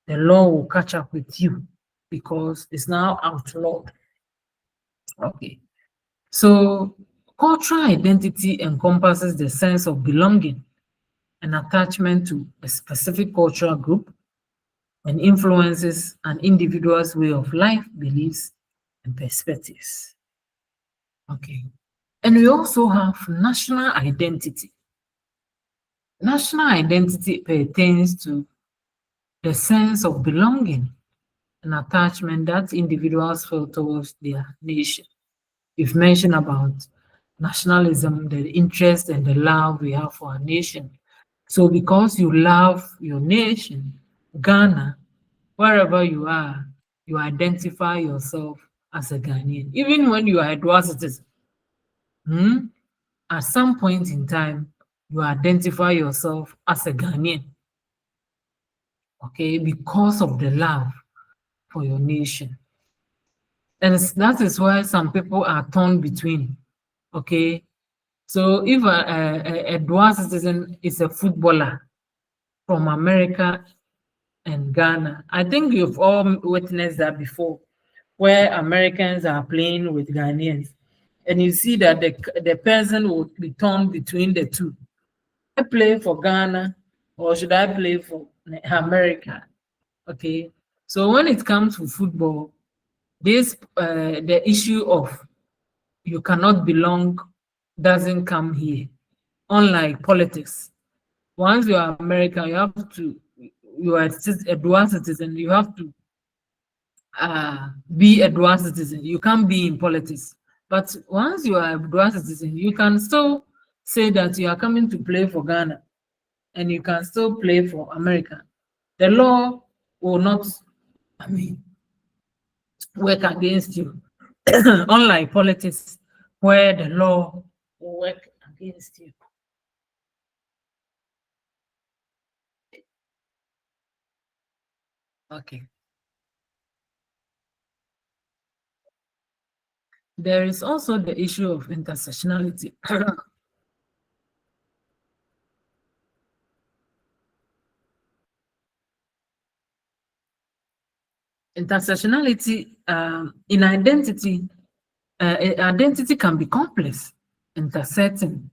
the law will catch up with you because it's now outlawed. Okay. So cultural identity encompasses the sense of belonging and attachment to a specific cultural group and influences an individual's way of life, beliefs, and perspectives. Okay. And we also have national identity. National identity pertains to the sense of belonging and attachment that individuals feel towards their nation. We've mentioned about nationalism, the interest and the love we have for our nation. So because you love your nation, Ghana, wherever you are, you identify yourself as a Ghanaian. Even when you are a dual citizen, at some point in time, you identify yourself as a Ghanaian. Okay, because of the love for your nation. And that is why some people are torn between. Okay, so if a dual citizen is a footballer from America and Ghana, I think you've all witnessed that before. where Americans are playing with Ghanaians, and you see that the person will be torn between the two. I play for Ghana or should I play for America? Okay. So when it comes to football, this the issue of you cannot belong doesn't come here. Unlike politics, once you are American, you are a dual citizen. You have to be a dual citizen. You can't be in politics. But once you are a dual citizen, you can still say that you are coming to play for Ghana, and you can still play for America. The law will not, I mean, work against you. Unlike politics, where the law will work against you. Okay. There is also the issue of intersectionality. Intersectionality in identity, identity can be complex, intersecting,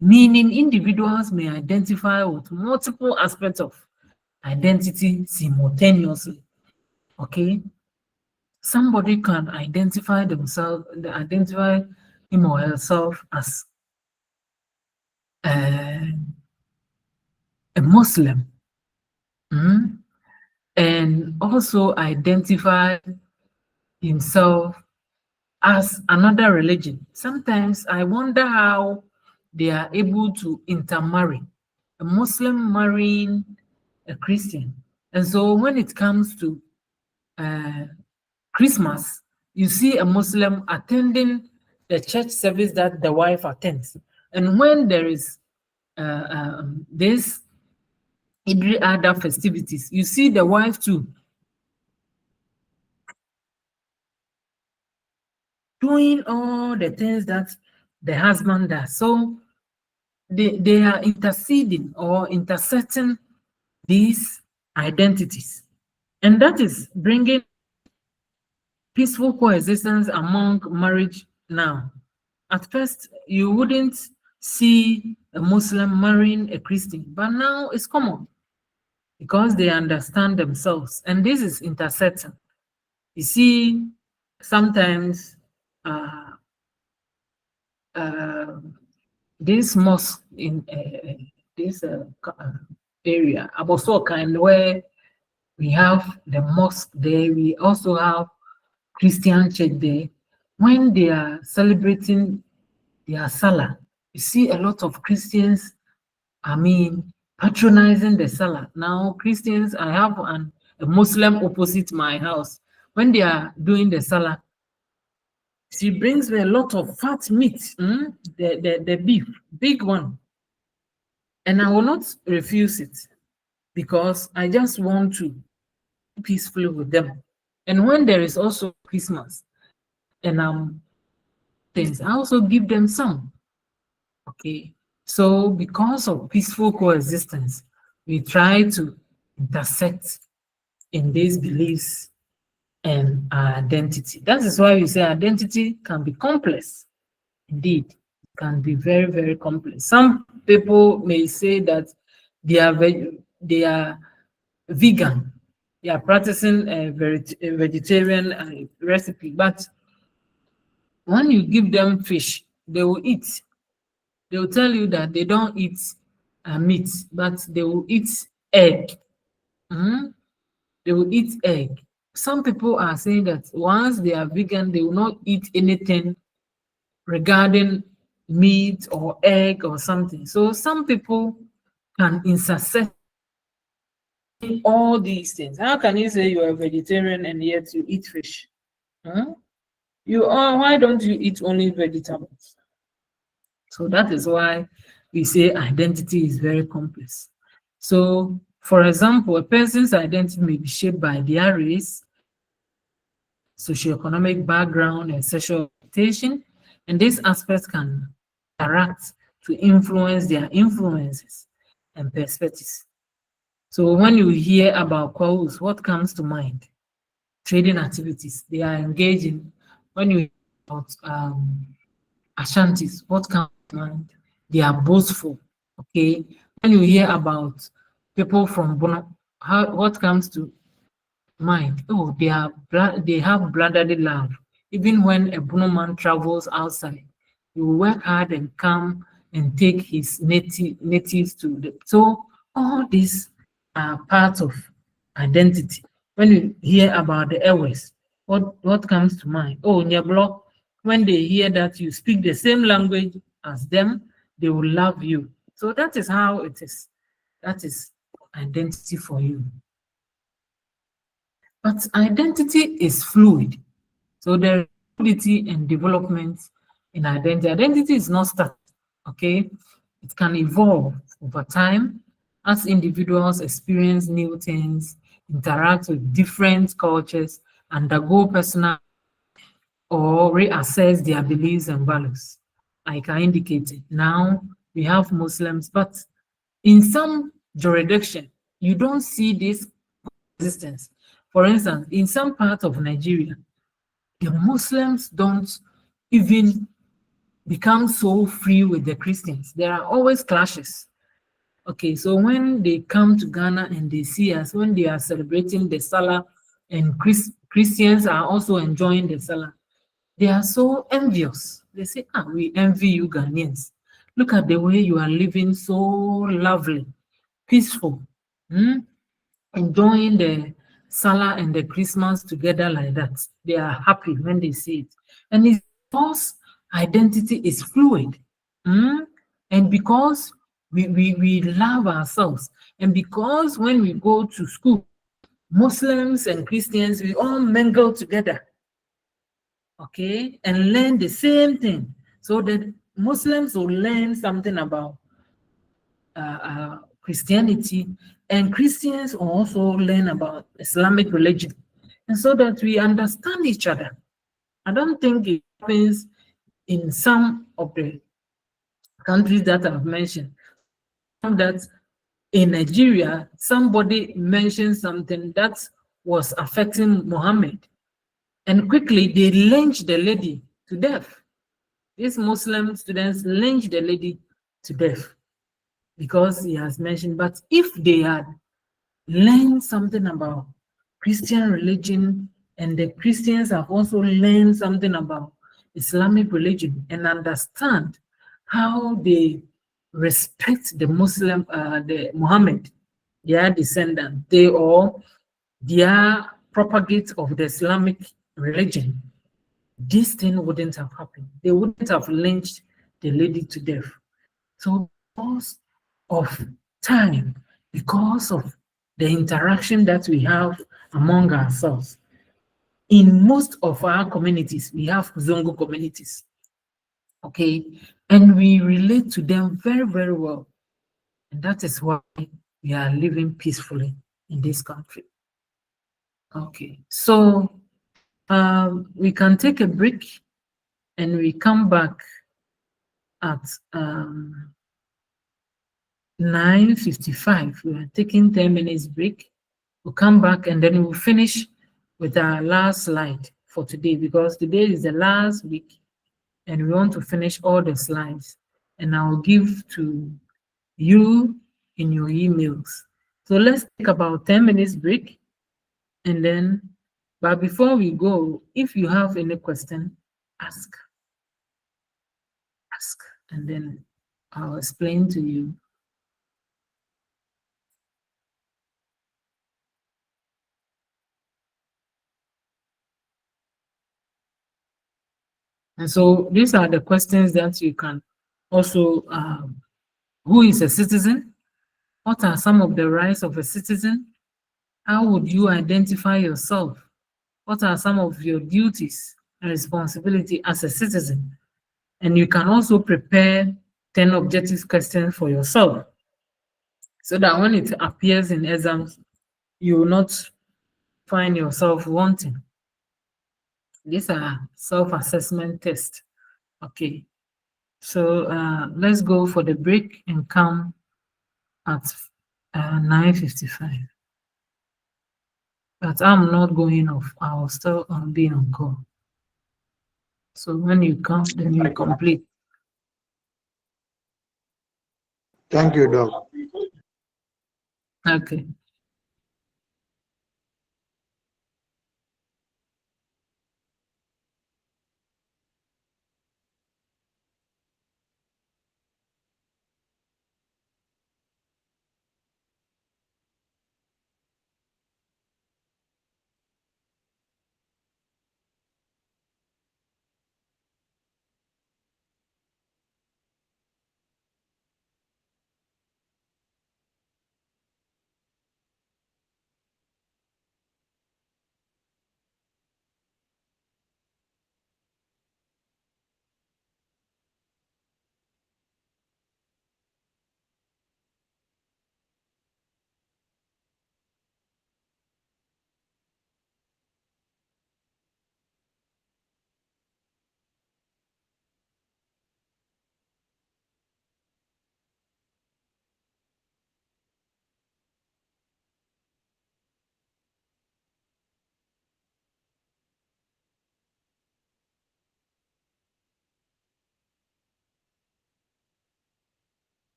meaning individuals may identify with multiple aspects of identity simultaneously. Okay, somebody can identify him or herself as a Muslim, and also identify himself as another religion. Sometimes I wonder how they are able to intermarry, a Muslim marrying a Christian. And so when it comes to Christmas, you see a Muslim attending the church service that the wife attends. And when there is this other festivities, you see the wife too doing all the things that the husband does. So they are interceding or intersecting these identities. And that is bringing peaceful coexistence among marriage now. At first, you wouldn't see a Muslim marrying a Christian, but now it's common because they understand themselves. And this is intersecting. You see, sometimes this mosque in this area, Abosokan, where we have the mosque there, we also have Christian church there. When they are celebrating their Salah, you see a lot of Christians, patronizing the Salah. Now, Christians, I have a Muslim opposite my house. When they are doing the Salah, she brings me a lot of fat meat, the beef, big one. And I will not refuse it because I just want to be peacefully with them. And when there is also Christmas and things, I also give them some. Okay. So because of peaceful coexistence, we try to intersect in these beliefs and our identity. That is why we say identity can be complex. Indeed, it can be very, very complex. Some people may say that they are vegan, they are practicing a vegetarian recipe, but when you give them fish, they will eat. They will tell you that they don't eat meat, but they will eat egg. They will eat egg. Some people are saying that once they are vegan, they will not eat anything regarding meat or egg or something. So some people can intersect all these things. How can you say you are a vegetarian and yet you eat fish? Why don't you eat only vegetables? So that is why we say identity is very complex. So, for example, a person's identity may be shaped by their race, socioeconomic background, and sexual orientation, and these aspects can interact to influence their influences and perspectives. So when you hear about Kwaus, what comes to mind? trading activities they are engaging. When you hear about Ashantis, what comes to mind? They are boastful. Okay. When you hear about people from Bono, what comes to mind? Oh, they have brotherly love. Even when a Bono man travels outside, he will work hard and come and take his natives to the. So all these are part of identity. When you hear about the airways, what comes to mind? Oh, Nyablo, when they hear that you speak the same language as them, they will love you. So that is how it is. That is identity for you. But identity is fluid. So there is fluidity and development in identity. Identity is not static, okay? It can evolve over time as individuals experience new things, interact with different cultures, undergo personal or reassess their beliefs and values. Like I indicated, now we have Muslims, but in some jurisdiction, you don't see this existence. For instance, in some parts of Nigeria, the Muslims don't even become so free with the Christians. There are always clashes. Okay, so when they come to Ghana and they see us, when they are celebrating the Salah and Christians are also enjoying the Salah, they are so envious. They say, we envy you Ghanaians. Look at the way you are living, so lovely, peaceful, enjoying the Salah and the Christmas together like that. They are happy when they see it. And it's because identity is fluid. And because we love ourselves. And because when we go to school, Muslims and Christians, we all mingle together. Okay, and learn the same thing. So that Muslims will learn something about Christianity, and Christians will also learn about Islamic religion, and so that we understand each other. I don't think it happens in some of the countries that I've mentioned. That in Nigeria, somebody mentioned something that was affecting Muhammad, and quickly they lynched the lady to death. These Muslim students lynched the lady to death because he has mentioned. But if they had learned something about Christian religion, and the Christians have also learned something about Islamic religion and understand how they respect the Muslim, the Muhammad, their descendant, they propagate of the Islamic religion, this thing wouldn't have happened. They wouldn't have lynched the lady to death. So because of time, because of the interaction that we have among ourselves, in most of our communities, we have Zongo communities, okay? And we relate to them very, very well. And that is why we are living peacefully in this country. Okay, so we can take a break and we come back at 9:55. We are taking 10 minutes break. We'll come back and then we'll finish with our last slide for today, because today is the last week and we want to finish all the slides, and I'll give to you in your emails. So let's take about 10 minutes break, and then, but before we go, if you have any question, ask, and then I'll explain to you. And so these are the questions that you can also, who is a citizen? What are some of the rights of a citizen? How would you identify yourself? What are some of your duties and responsibility as a citizen? And you can also prepare 10 objective questions for yourself, so that when it appears in exams, you will not find yourself wanting. These are self-assessment tests. Okay, so let's go for the break and come at 9:55. But I'm not going off. I'll still be on call. So when you come, then you complete. Thank you, Doc. Okay.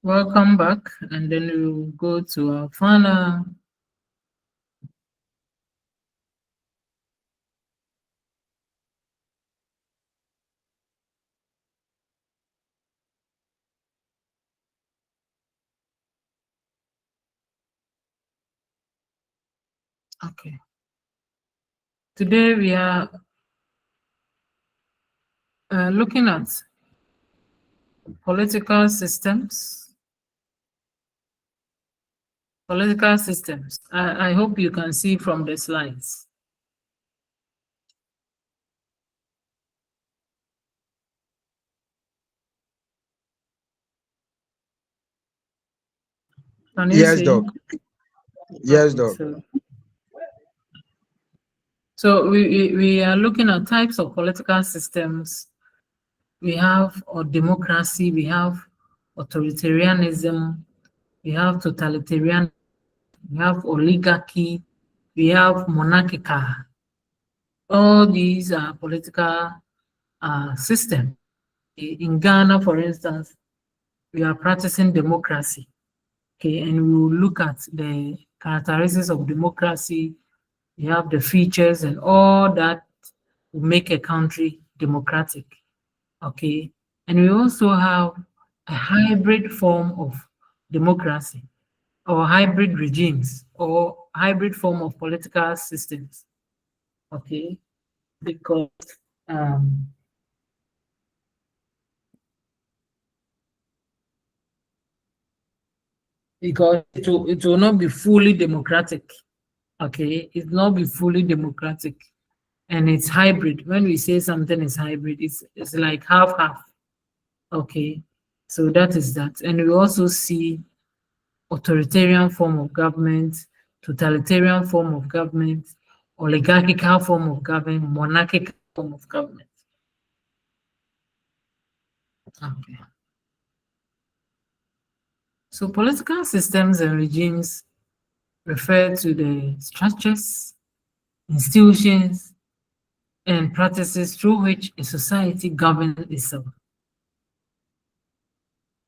Welcome back, and then we'll go to our final. Okay. Today we are looking at political systems. Political systems. I hope you can see from the slides. Can you Yes, see? Doc. Yes, Okay, Doc. So we are looking at types of political systems. We have democracy, we have authoritarianism, we have totalitarian, we have oligarchy, we have monarchical. All these are political systems. In Ghana, for instance, we are practicing democracy. Okay, and we will look at the characteristics of democracy. We have the features and all that will make a country democratic. Okay, and we also have a hybrid form of democracy or hybrid regimes or hybrid form of political systems. Okay, because um, it will not be fully democratic. Okay, it will not be fully democratic, and it's hybrid. When we say something is hybrid, it's like half. Okay, so that is that, and we also see authoritarian form of government, totalitarian form of government, oligarchical form of government, monarchical form of government. Okay. So political systems and regimes refer to the structures, institutions, and practices through which a society governs itself.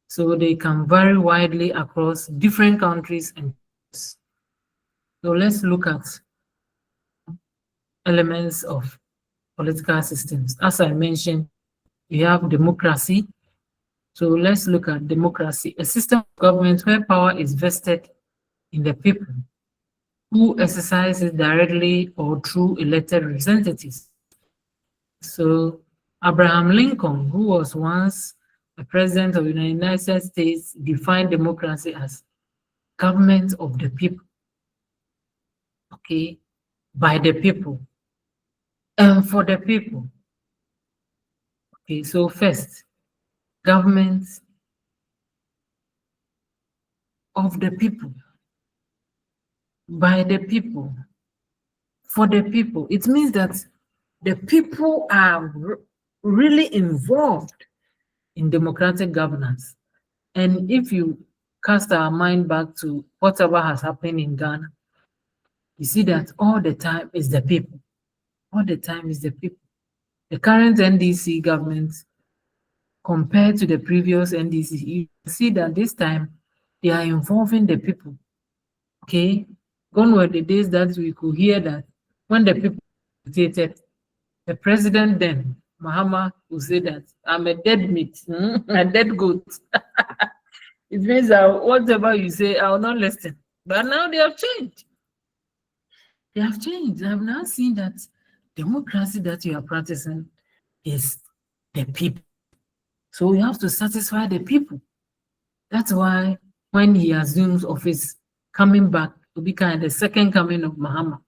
So they can vary widely across different countries and so let's look at elements of political systems. As I mentioned, we have democracy. So let's look at democracy, a system of government where power is vested in the people who exercise it directly or through elected representatives. So Abraham Lincoln, who was once a president of the United States, defined democracy as government of the people, okay, by the people and for the people. Okay, so first, government of the people, by the people, for the people. It means that the people are really involved in democratic governance. And if you cast our mind back to whatever has happened in Ghana, you see that all the time is the people. All the time is the people. The current NDC government, compared to the previous NDC, you see that this time they are involving the people. Okay, gone were the days that we could hear that when the people voted, the president then, Mahama, will say that I'm a dead meat, a dead goat. It means that whatever you say, I will not listen. But now they have changed. They have changed. I have now seen that democracy that you are practicing is the people. So you have to satisfy the people. That's why when he assumes office, coming back to be kind of the second coming of Mahama,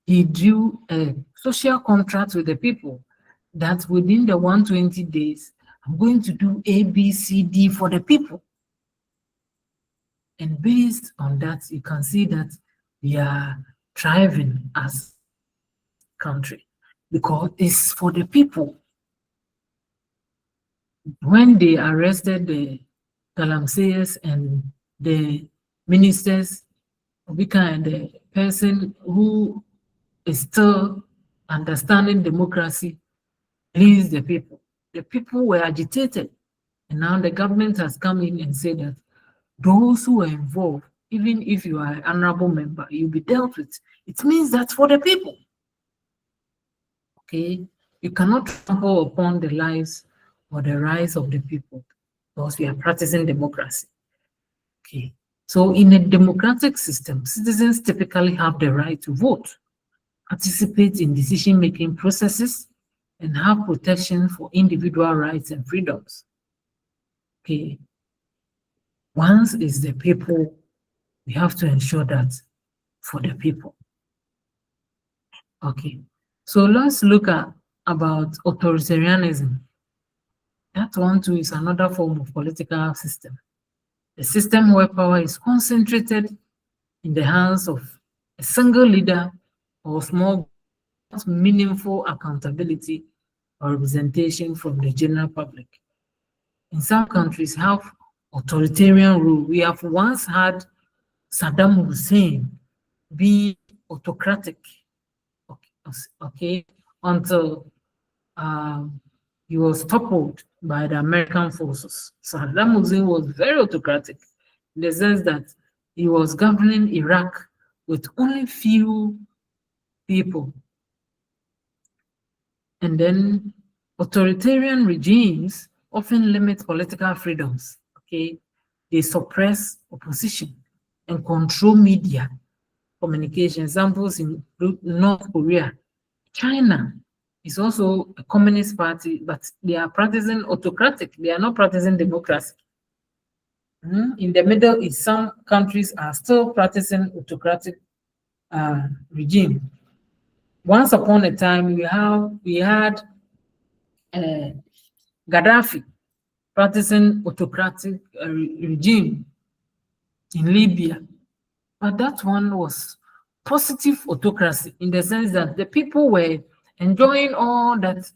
he drew a social contract with the people that within the 120 days, I'm going to do A, B, C, D for the people. And based on that, you can see that we are thriving as a country because it's for the people. When they arrested the galamseyers and the ministers, Obika and the person who is still understanding democracy leads the people. The people were agitated. And now the government has come in and said that those who are involved, even if you are an honorable member, you'll be dealt with. It means that's for the people. Okay? You cannot trample upon the lives or the rights of the people because we are practicing democracy. Okay. So in a democratic system, citizens typically have the right to vote, participate in decision-making processes, and have protection for individual rights and freedoms. Okay. Once it's the people, we have to ensure that for the people. Okay. So let's look at about authoritarianism. That one too is another form of political system. A system where power is concentrated in the hands of a single leader or small, meaningful accountability or representation from the general public. In some countries have authoritarian rule. We have once had Saddam Hussein be autocratic, okay, until he was toppled by the American forces. Saddam Hussein was very autocratic in the sense that he was governing Iraq with only few people. And then authoritarian regimes often limit political freedoms, okay? They suppress opposition and control media, communication. Examples include North Korea. China is also a communist party, but they are practicing autocratic. They are not practicing democracy. In the Middle East, some countries are still practicing autocratic regime. Once upon a time, we had Gaddafi practicing autocratic regime in Libya, but that one was positive autocracy in the sense that the people were enjoying all that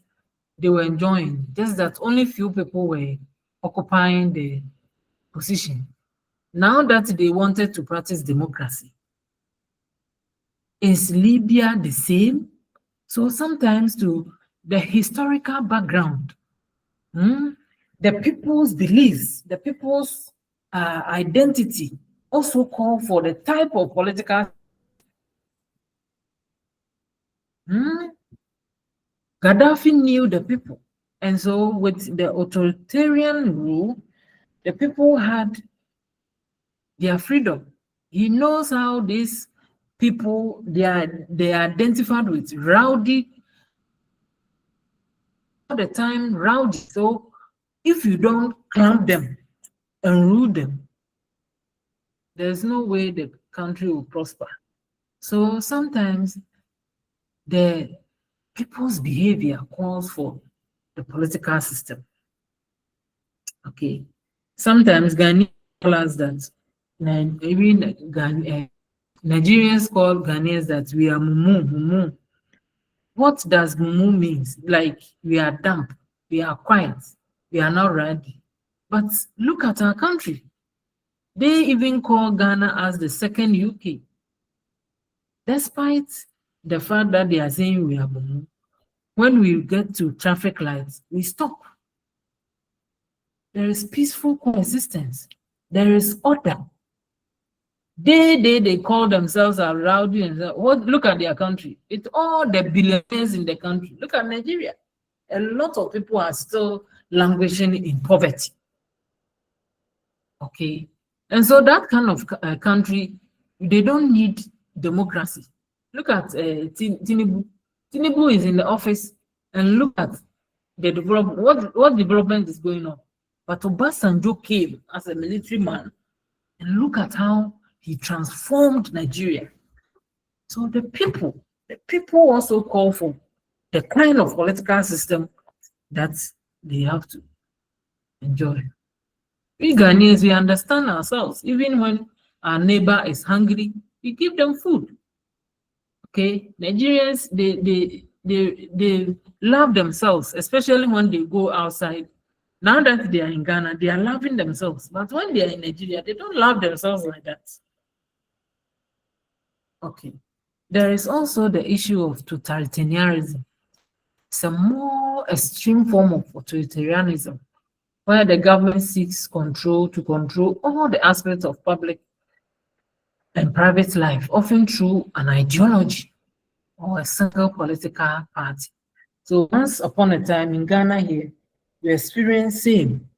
they were enjoying, just that only few people were occupying the position. Now that they wanted to practice democracy, is Libya the same? So sometimes to the historical background, the people's beliefs, the people's identity also call for the type of political. Gaddafi knew the people. And so with the authoritarian rule, the people had their freedom. He knows how these people, they are identified with rowdy, all the time rowdy. So if you don't clamp them and rule them, there's no way the country will prosper. So sometimes the people's behavior calls for the political system. Okay. Sometimes Ghanaians call us that, maybe Nigerians call Ghanaians that we are mumu. What does mumu means? Like we are damp, we are quiet, we are not ready. But look at our country. They even call Ghana as the second UK. Despite the fact that they are saying we are mumu, when we get to traffic lights, we stop. There is peaceful coexistence. There is order. They call themselves a rowdy and look at their country. It's all the billionaires in the country. Look at Nigeria. A lot of people are still languishing in poverty. Okay. And so that kind of country, they don't need democracy. Look at Tinubu. Tinubu is in the office and look at the development. What development is going on? But Obasanjo came as a military man and look at how he transformed Nigeria. So the people also call for the kind of political system that they have to enjoy. We Ghanaians, we understand ourselves. Even when our neighbor is hungry, we give them food. Okay, Nigerians, they love themselves, especially when they go outside. Now that they are in Ghana, they are loving themselves. But when they are in Nigeria, they don't love themselves like that. Okay. There is also the issue of totalitarianism. It's a more extreme form of authoritarianism, where the government seeks to control all the aspects of public and private life, often through an ideology or a single political party. So once upon a time in Ghana here, we experienced same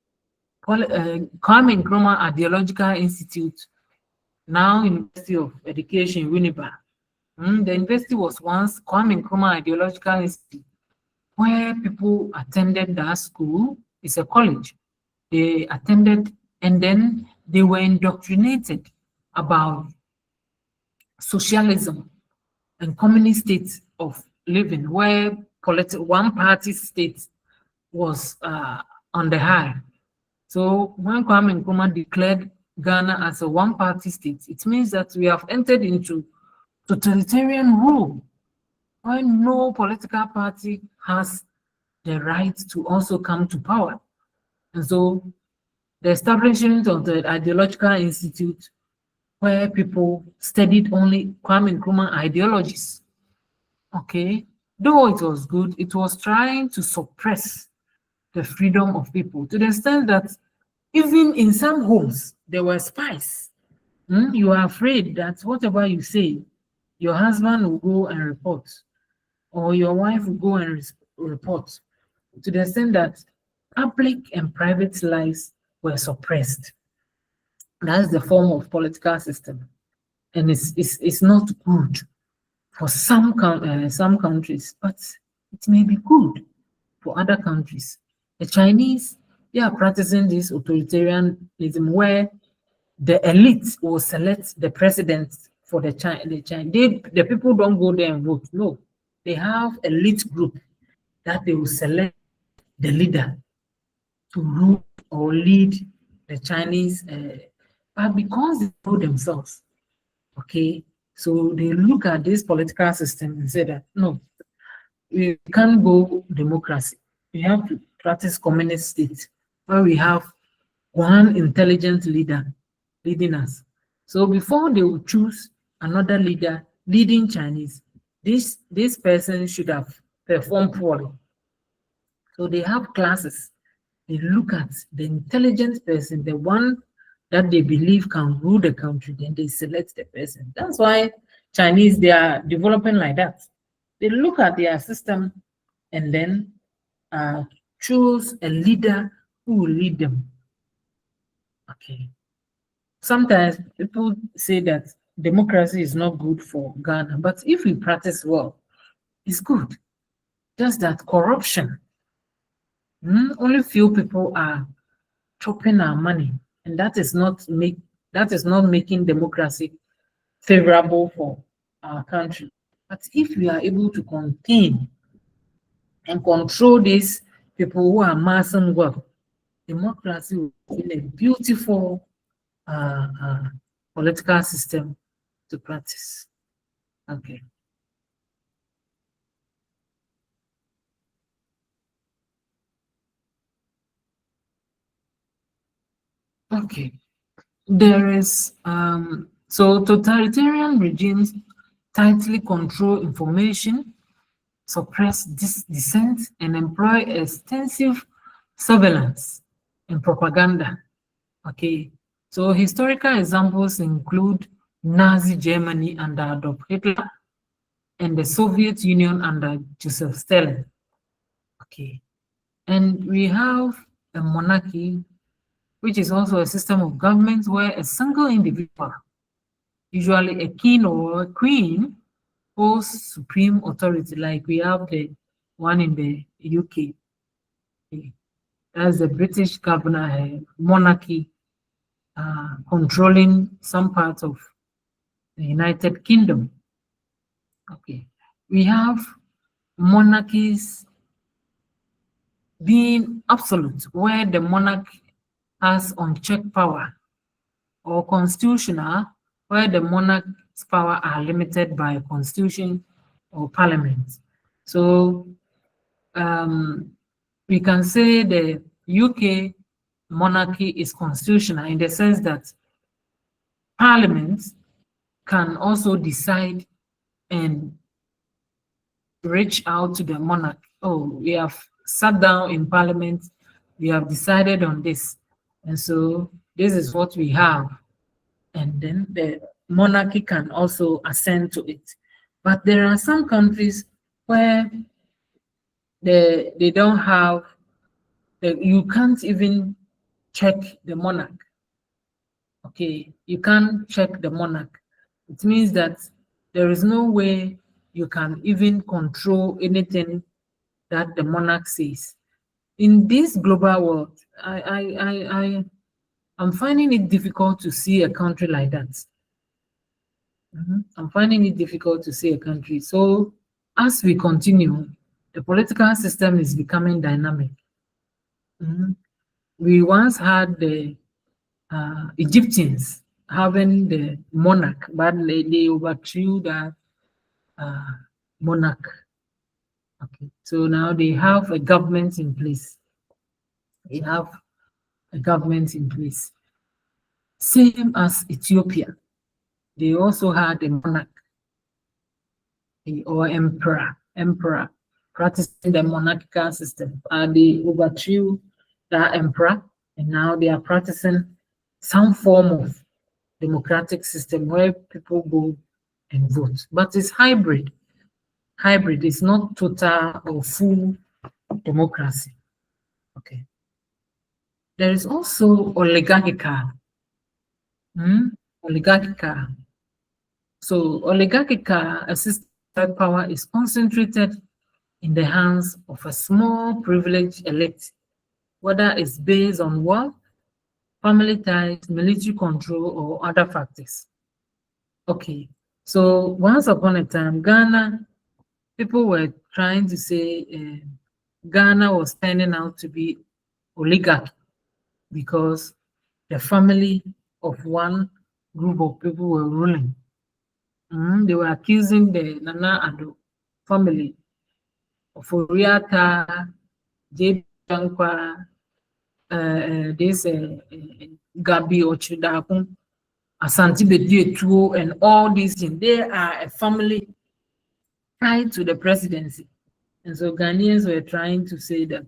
Kwame Nkrumah Ideological Institute, now University of Education, Winneba. The university was once Kwame Nkrumah Ideological Institute, where people attended that school. It's a college. They attended and then they were indoctrinated about socialism and communist state of living, where one party state was on the high. So when Kwame Nkrumah declared Ghana as a one-party state, it means that we have entered into totalitarian rule, where no political party has the right to also come to power. And so the establishment of the Ideological Institute, where people studied only Kwame Nkrumah ideologies, okay, though it was good, it was trying to suppress the freedom of people to the extent that even in some homes, there were spies. You are afraid that whatever you say, your husband will go and report, or your wife will go and report, to the extent that public and private lives were suppressed. That's the form of political system. And it's not good for some countries, but it may be good for other countries. The Chinese, they are practicing this authoritarianism where the elite will select the president for the people don't go there and vote. No, they have elite group that they will select the leader to rule or lead the Chinese, but because they know themselves, okay, so they look at this political system and say that no, we can't go democracy. We have to practice communist state where we have one intelligent leader leading us. So before they will choose another leader leading Chinese, this person should have performed poorly. So they have classes. They look at the intelligent person, the one that they believe can rule the country, then they select the person. That's why Chinese, they are developing like that. They look at their system and then choose a leader who will lead them. Okay. Sometimes people say that democracy is not good for Ghana, but if we practice well, it's good. Just that corruption, only few people are chopping our money, and that is not making democracy favorable for our country. But if we are able to contain and control these people who are amassing wealth, democracy will be a beautiful political system to practice. Okay. Okay. There is so totalitarian regimes tightly control information, suppress dissent, and employ extensive surveillance and propaganda. Okay, so historical examples include Nazi Germany under Adolf Hitler and the Soviet Union under Joseph Stalin. Okay, and we have a monarchy, which is also a system of government where a single individual, usually a king or a queen, holds supreme authority, like we have the one in the UK. That's the British governor, monarchy, controlling some parts of the United Kingdom. Okay, we have monarchies being absolute, where the monarch has unchecked power, or constitutional, where the monarch's power are limited by constitution or parliament. So we can say the UK monarchy is constitutional in the sense that parliament can also decide and reach out to the monarch oh, we have sat down in parliament, we have decided on this, and so this is what we have, and then the monarchy can also assent to it. But there are some countries where they don't have, you can't even check the monarch. Okay, you can't check the monarch. It means that there is no way you can even control anything that the monarch says. In this global world, I'm finding it difficult to see a country like that. I'm finding it difficult to see a country. So as we continue, the political system is becoming dynamic. We once had the Egyptians having the monarch, but they overthrew that monarch. Okay, so now they have a government in place. They have a government in place. Same as Ethiopia. They also had a monarch or emperor practicing the monarchical system. And they overthrew that emperor, and now they are practicing some form of democratic system where people go and vote. But it's hybrid. Hybrid is not total or full democracy. Okay. There is also oligarchical. Oligarchical. So oligarchical assisted power is concentrated in the hands of a small privileged elite, whether it's based on wealth, family ties, military control, or other factors. Okay, so once upon a time, Ghana, people were trying to say Ghana was turning out to be oligarchy because the family of one group of people were ruling. They were accusing the Nana Addo family of Oriata, J. Jankwa, this Gabi Ochudakun, Asante Bedietuo, and all these things. They are a family tied to the presidency. And so Ghanaians were trying to say that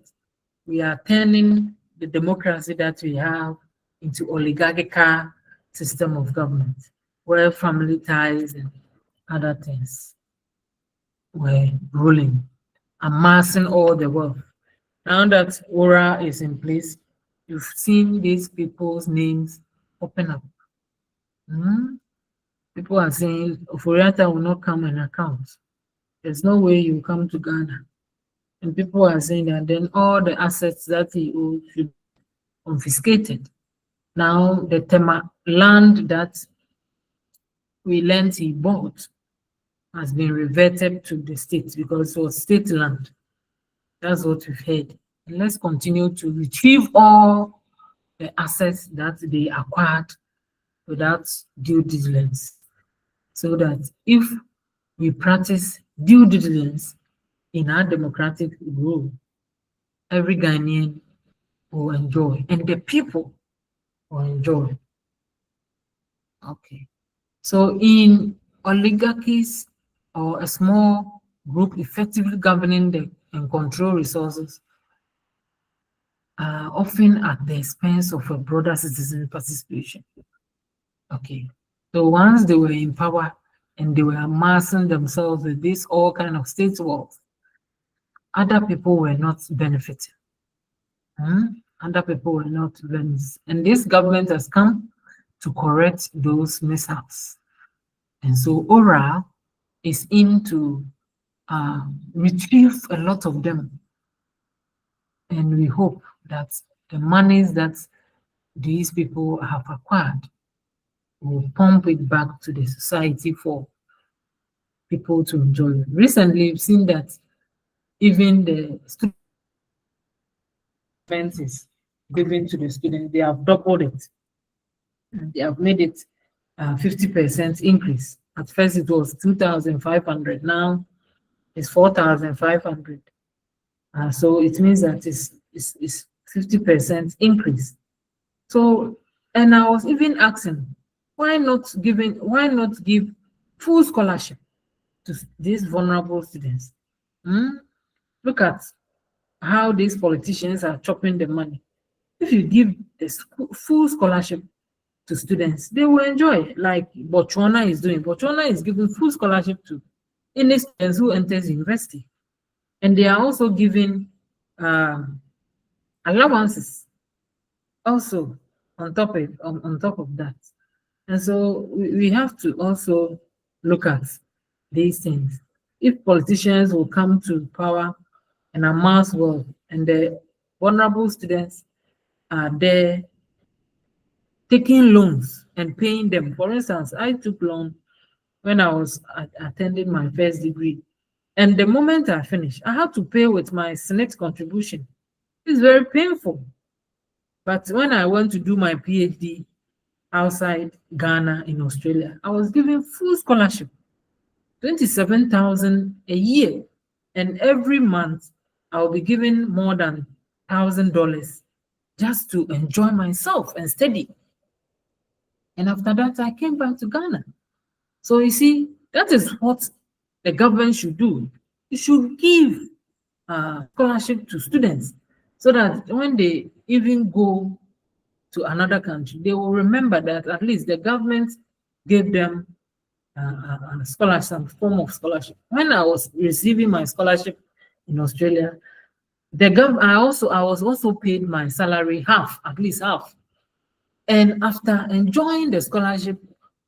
we are turning the democracy that we have into oligarchical system of government, where family ties and other things were ruling, amassing all the wealth. Now that Ora is in place, you've seen these people's names open up. People are saying Oforiata will not come and account. There's no way you come to Ghana. And people are saying that then all the assets that he owed should be confiscated. Now the Tema land that we learned he bought has been reverted to the state because it was state land. That's what we've heard. And let's continue to retrieve all the assets that they acquired without due diligence, so that if we practice due diligence in our democratic rule, every Ghanaian will enjoy, and the people will enjoy. Okay. So in oligarchies or a small group effectively governing and control resources, often at the expense of a broader citizen participation. Okay. So once they were in power and they were amassing themselves with this all kind of state wealth, other people were not benefiting. Other people were not benefiting. And this government has come to correct those mishaps. And so ORA is in to retrieve a lot of them. And we hope that the monies that these people have acquired will pump it back to the society for people to enjoy. Recently, we've seen that even the student expenses given to the students, they have doubled it. They have made it 50% increase. At first, it was 2,500. Now, it's 4,500. So it means that it's 50% increase. So, and I was even asking, why not give full scholarship to these vulnerable students? Look at how these politicians are chopping the money. If you give the full scholarship to students, they will enjoy, like Botswana is doing. Botswana is giving full scholarship to any students who enters university. And they are also giving allowances also on top of that. And so we have to also look at these things. If politicians will come to power and amass wealth, and the vulnerable students are there taking loans and paying them. For instance, I took loan when I was attending my first degree. And the moment I finished, I had to pay with my SNET contribution. It's very painful. But when I went to do my PhD outside Ghana in Australia, I was given full scholarship, 27,000 a year. And every month, I'll be given more than $1,000 just to enjoy myself and study. And after that, I came back to Ghana. So you see, that is what the government should do. It should give scholarship to students so that when they even go to another country, they will remember that at least the government gave them a scholarship, some form of scholarship. When I was receiving my scholarship in Australia, I was also paid my salary half, at least half. And after enjoying the scholarship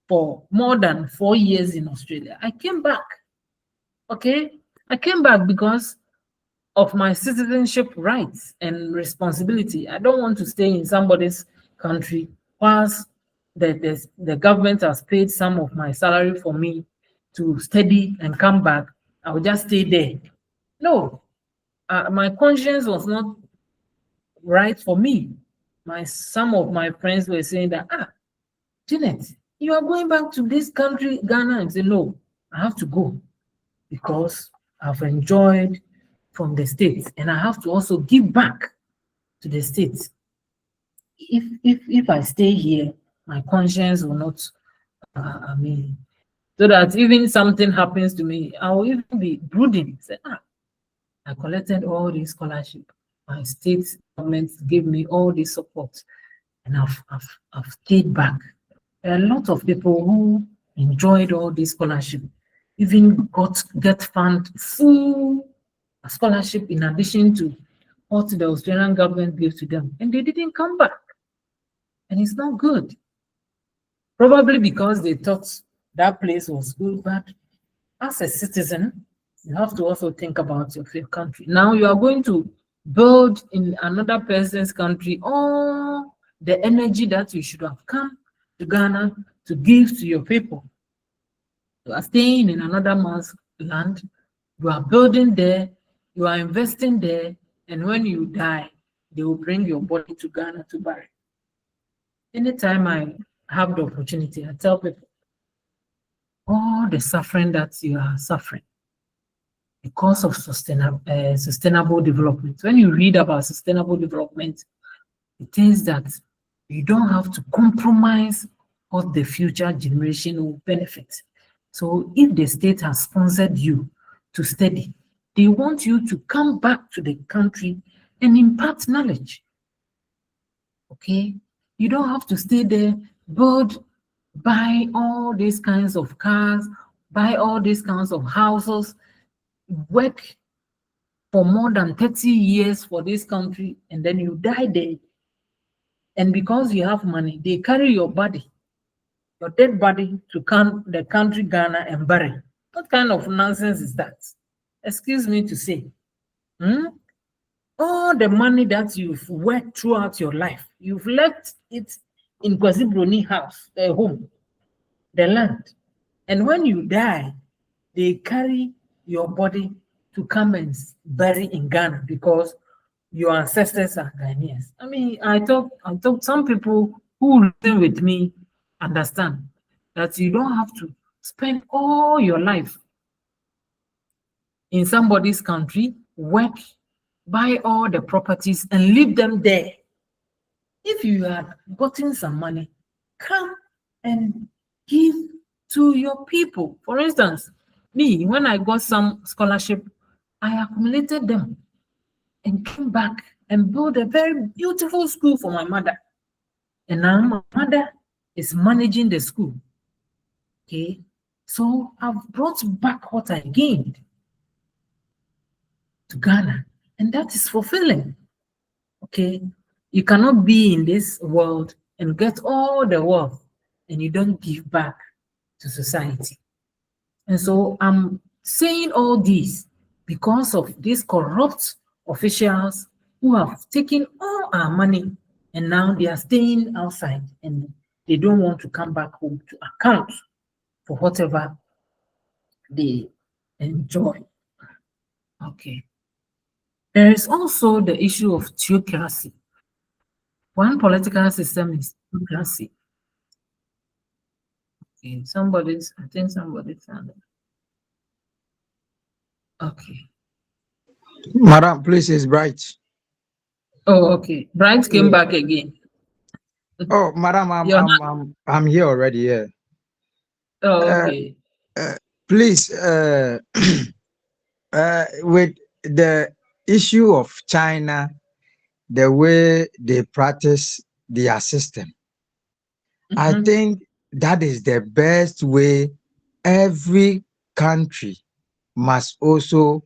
for more than 4 years in Australia, I came back. Okay, I came back because of my citizenship rights and responsibility. I don't want to stay in somebody's country whilst the government has paid some of my salary for me to study and come back. I will just stay there. No, my conscience was not right for me. Some of my friends were saying that, Janet, you are going back to this country, Ghana, and say, no, I have to go because I've enjoyed from the States and I have to also give back to the States. If I stay here, my conscience will not, so that even something happens to me, I will even be brooding. Say, I collected all this scholarship. My state government gave me all this support, and I've stayed back. There are a lot of people who enjoyed all this scholarship, even get fund full scholarship in addition to what the Australian government gave to them, and they didn't come back. And it's not good. Probably because they thought that place was good, but as a citizen, you have to also think about your country. Now you are going to build in another person's country all the energy that you should have come to Ghana to give to your people. You are staying in another man's land, you are building there, you are investing there, and when you die, they will bring your body to Ghana to bury. Anytime I have the opportunity, I tell people, all the suffering that you are suffering because of sustainable development. When you read about sustainable development, it is that you don't have to compromise what the future generation will benefit. So if the state has sponsored you to study, they want you to come back to the country and impart knowledge. Okay? You don't have to stay there, buy all these kinds of cars, buy all these kinds of houses, work for more than 30 years for this country, and then you die there. And because you have money, they carry your body, your dead body, to the country Ghana and bury. What kind of nonsense is that? Excuse me to say. All the money that you've worked throughout your life, you've left it in Kwasi house, their home, the land. And when you die, they carry your body to come and bury in Ghana because your ancestors are Ghanaians. I mean, I thought some people who listen with me understand that you don't have to spend all your life in somebody's country, work, buy all the properties and leave them there. If you have gotten some money, come and give to your people. For instance, me, when I got some scholarship I accumulated them and came back and built a very beautiful school for my mother. And now my mother is managing the school. Okay. So I've brought back what I gained to Ghana. And that is fulfilling. Okay. You cannot be in this world and get all the wealth and you don't give back to society. And so I'm saying all this because of these corrupt officials who have taken all our money and now they are staying outside and they don't want to come back home to account for whatever they enjoy. Okay. There is also the issue of theocracy. One political system is theocracy. Okay, I think somebody's found it. Okay. Madam, please, it's Bright. Oh, okay. Bright came back again. Oh, Madam, I'm here already. Yeah. Oh, okay. Please, with the issue of China, the way they practice their system, I think that is the best way every country must also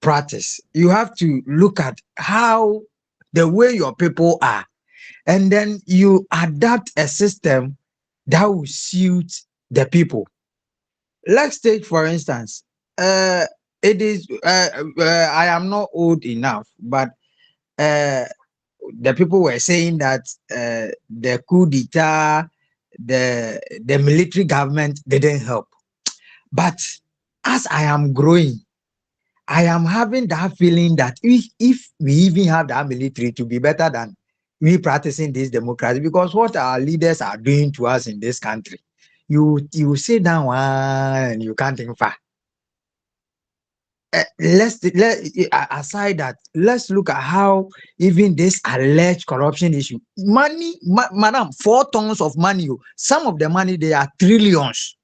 practice. You have to look at how the way your people are, and then you adapt a system that will suit the people. Let's take, for instance, it is I am not old enough, but the people were saying that the coup d'etat, the military government didn't help. But as I am growing, I am having that feeling that if we even have that military, to be better than we practicing this democracy, because what our leaders are doing to us in this country, you sit down and you can't think far. Aside that, let's look at how even this alleged corruption issue, money, madam, 4 tons of money. Some of the money, they are trillions.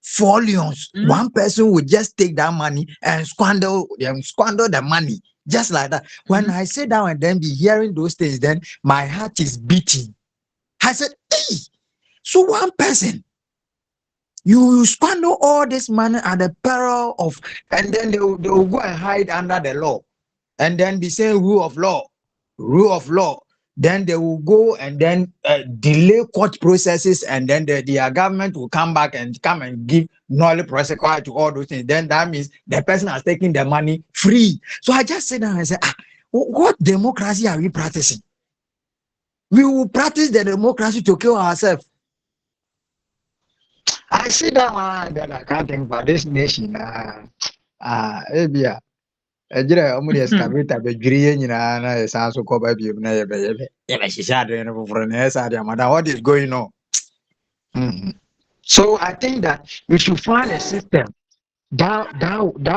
4 billions. One person would just take that money and squander the money just like that. When I sit down and then be hearing those things, then my heart is beating. I said, hey, so one person, you squander all this money at the peril of, and then they will go and hide under the law, and then be saying rule of law. Then they will go and then delay court processes, and then the government will come back and give null prosequi to all those things. Then that means the person has taken the money free. So I just sit down and say, what democracy are we practicing? We will practice the democracy to kill ourselves. I sit down and then I can't think about this nation. Ejira omu de excavator be dwiri nyina na yesa so ko ba biom na ye be shisha de no for na yesa de madam, what is going on? So I think that we should find a system that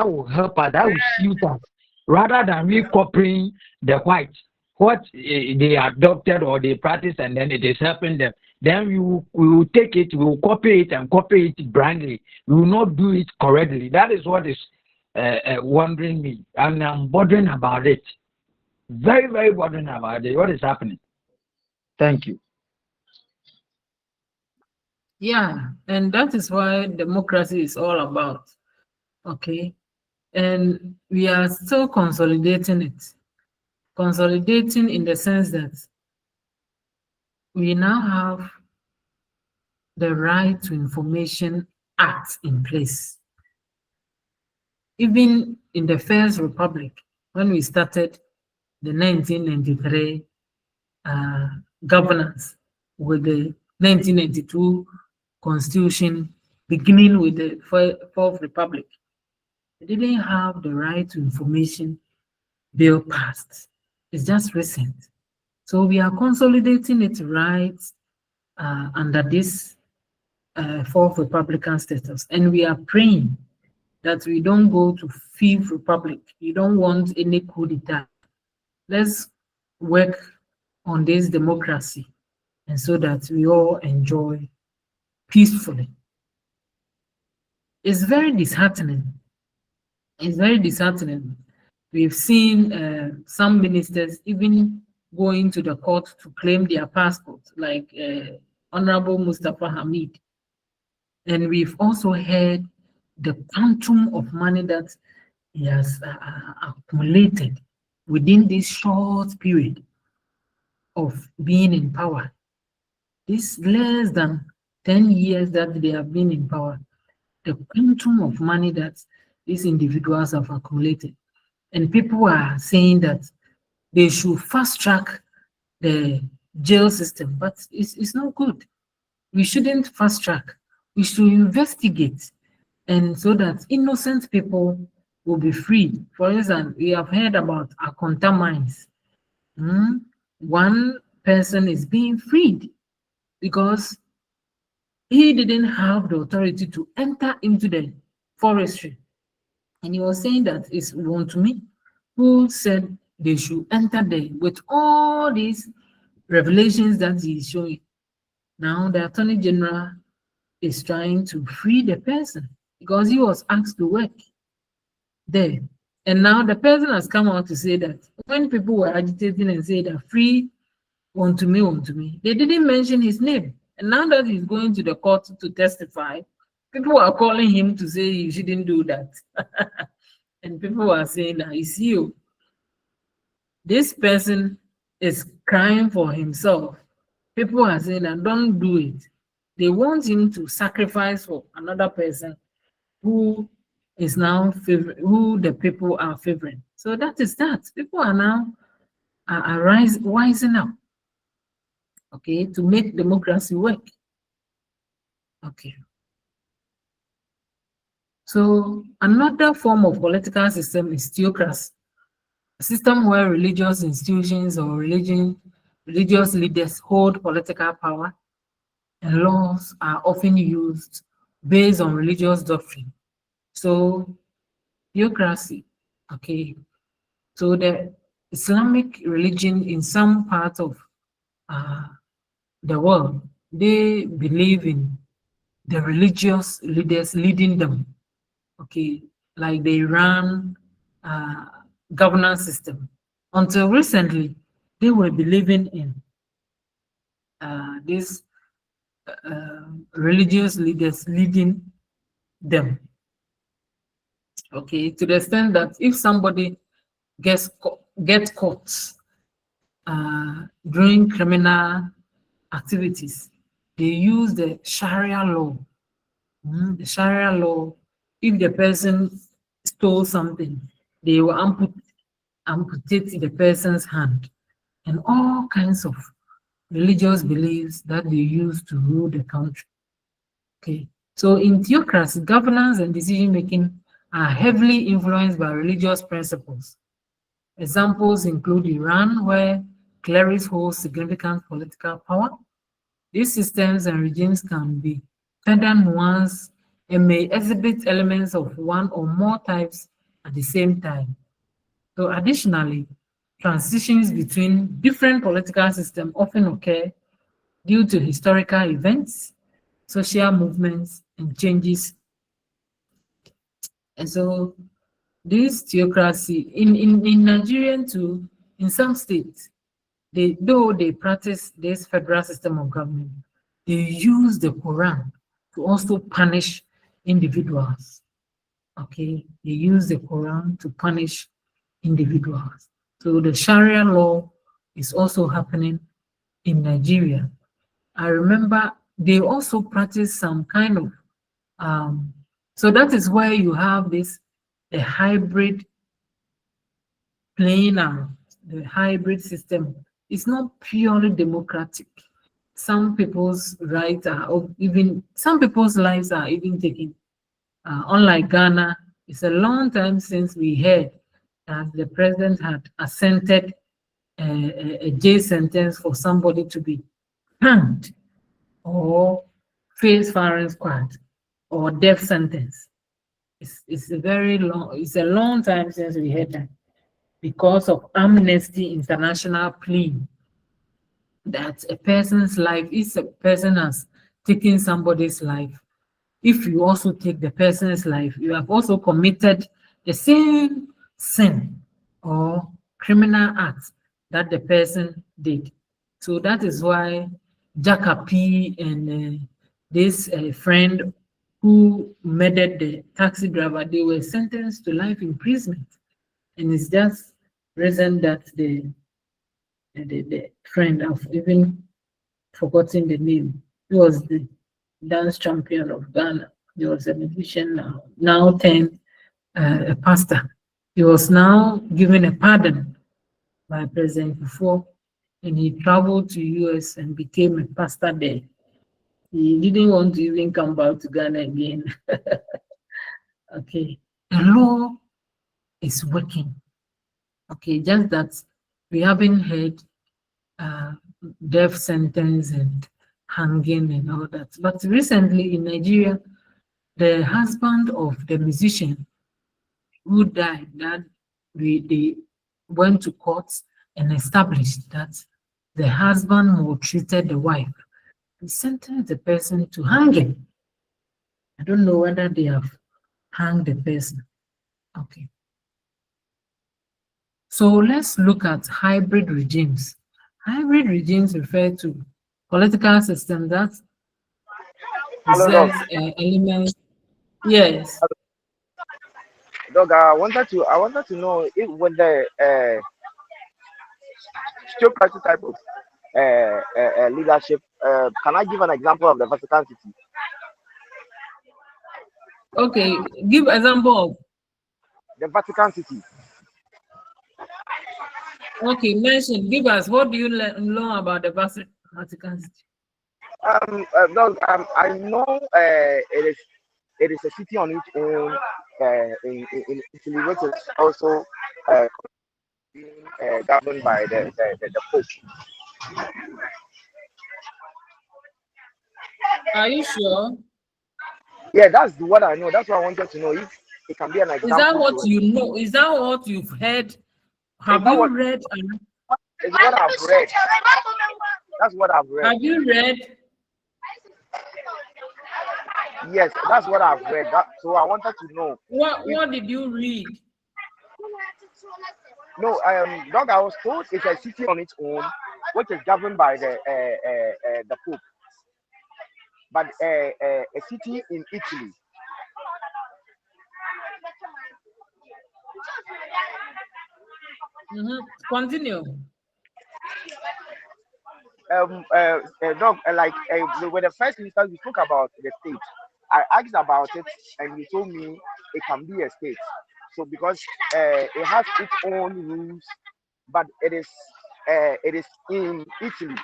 will help us, that will suit us, rather than we copying the white what they adopted or they practice, and then it is helping them. Then we will take it, we will copy it and copy it blindly. We will not do it correctly. That is what is wondering me, and I'm bothering about it. Very, very bothering about it. What is happening? Thank you. Yeah, and that is why democracy is all about. Okay, and we are still consolidating it. Consolidating in the sense that we now have the Right to Information Act in place. Even in the First Republic, when we started the 1993 governance with the 1992 Constitution, beginning with the Fourth Republic, we didn't have the Right to Information bill passed. It's just recent. So we are consolidating it right under this Fourth Republican status. And we are praying that we don't go to Fifth Republic. We don't want any coup d'etat. Let's work on this democracy, and so that we all enjoy peacefully. It's very disheartening It's very disheartening. We've seen some ministers even going to the court to claim their passport, like Honorable Mustafa Hamid. And we've also heard the quantum of money that he has accumulated within this short period of being in power. This less than 10 years that they have been in power, the quantum of money that these individuals have accumulated. And people are saying that they should fast track the jail system, but it's not good. We shouldn't fast track. We should investigate, and so that innocent people will be freed. For instance, we have heard about Akonta mines. One person is being freed because he didn't have the authority to enter into the forestry. And he was saying that it's Wontumi who said they should enter there with all these revelations that he is showing. Now the Attorney General is trying to free the person because he was asked to work there. And now the person has come out to say that when people were agitating and say that free Wontumi, they didn't mention his name. And now that he's going to the court to testify, people are calling him to say you shouldn't do that. And people are saying that it's you. This person is crying for himself. People are saying that don't do it. They want him to sacrifice for another person who is now who the people are favoring. So that is that. People are now rising up, okay, to make democracy work. Okay. So another form of political system is theocracy, a system where religious institutions or religious leaders hold political power, and laws are often used based on religious doctrine. So theocracy, okay. So the Islamic religion in some parts of the world, they believe in the religious leaders leading them, okay, like the Iran governance system. Until recently, they were believing in these religious leaders leading them, okay, to the extent that if somebody gets caught during criminal activities, they use the Sharia law. The Sharia law, if the person stole something, they will amputate the person's hand, and all kinds of religious beliefs that they use to rule the country. Okay, so in theocracy, governance and decision making are heavily influenced by religious principles. Examples include Iran, where clerics hold significant political power. These systems and regimes can be further nuanced and may exhibit elements of one or more types at the same time. So additionally, transitions between different political systems often occur due to historical events, social movements, and changes. And so this theocracy in Nigeria too, in some states, though they practice this federal system of government, they use the Quran to also punish individuals. Okay, they use the Quran to punish individuals. So the Sharia law is also happening in Nigeria. I remember they also practice some kind of so that is where you have this the hybrid playing out. The hybrid system is not purely democratic. Some people's rights are even some people's lives are even taken. Unlike Ghana, it's a long time since we heard that the president had assented a jail sentence for somebody to be hanged or face firing squad or death sentence. It's a long time since we heard that, because of Amnesty International plea that a person's life, if a person has taken somebody's life, if you also take the person's life, you have also committed the same sin or criminal act that the person did. So that is why Jacka P and this friend who murdered the taxi driver, they were sentenced to life imprisonment. And it's just reason that the friend, I've even forgotten the name, he was the dance champion of Ghana. He was a musician now turned a pastor. He was now given a pardon by President Kufuor, and he traveled to US and became a pastor there. He didn't want to even come back to Ghana again. Okay, the law is working. Okay, just that we haven't heard death sentence and hanging and all that. But recently in Nigeria, the husband of the musician who died, that they went to court and established that the husband maltreated the wife. They sentenced the person to hanging. I don't know whether they have hanged the person. Okay. So let's look at hybrid regimes. Hybrid regimes refer to political systems that possess elements. Yes. Dog, I wanted to know if with the theocracy type of leadership, can I give an example of the Vatican City? Okay, give example of The Vatican City. Okay, mention. Give us. What do you learn about the Vatican City? Dog, I know it is a city on its own in Italy, which is also being governed by the Pope. Are you sure? Yeah, that's what I know. That's what I wanted to know. If it can be an example. Is that what you know? Is that what you've heard? Have you read? It's what I've read. That's what I've read. Have you read? Yes, that's what I've read. So I wanted to know. What did you read? No, dog. I was told it's a city on its own, which is governed by the Pope, but a city in Italy. Continue. Dog, when the first instance we spoke about the state, I asked about it, and you told me it can be a state. So because it has its own rules, but it is in Italy,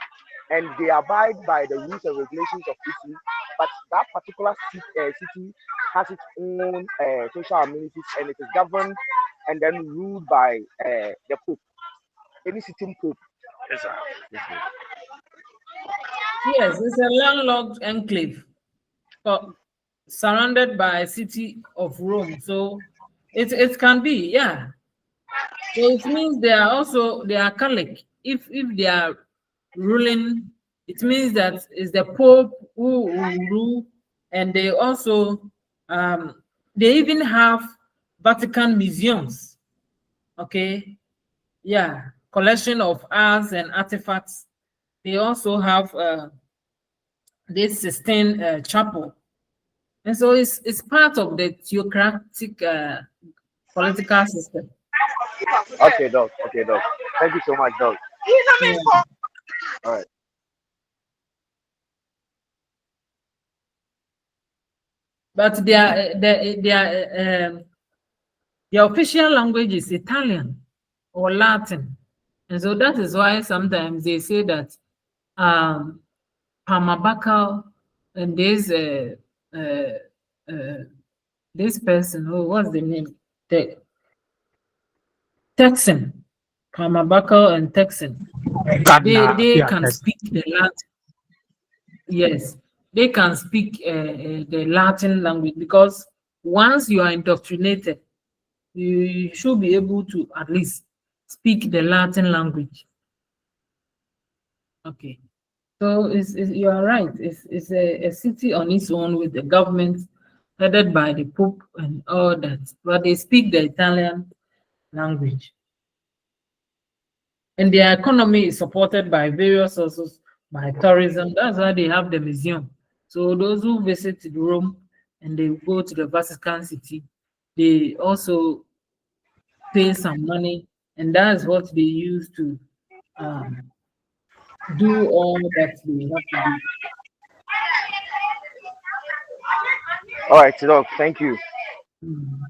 and they abide by the rules and regulations of Italy. But that particular city has its own social amenities, and it is governed and then ruled by the Pope, any sitting Pope. Yes, sir. Yes, it's a landlocked enclave surrounded by a city of Rome. So it can be, yeah. So it means they are Catholic. If they are ruling, it means that it's the Pope who rule, and they also they even have Vatican museums. Okay, yeah, collection of arts and artifacts. They also have this Sistine Chapel, and so it's part of the theocratic political system. Okay, dog. Thank you so much, dog. Yeah. All right. But their official language is Italian or Latin, and so that is why sometimes they say that Pamabakal and this person, what's the name? The Texan, Pamabakal and Texan, they can speak the Latin. Yes, they can speak the Latin language, because once you are indoctrinated, you should be able to at least speak the Latin language. Okay, so you are right. It's a city on its own with the government headed by the Pope and all that, but they speak the Italian language. And their economy is supported by various sources, by tourism. That's why they have the museum. So those who visit Rome and they go to the Vatican City, they also pay some money, and that's what they use to um, do all that they have to do. All right, Doc. Thank you. Mm.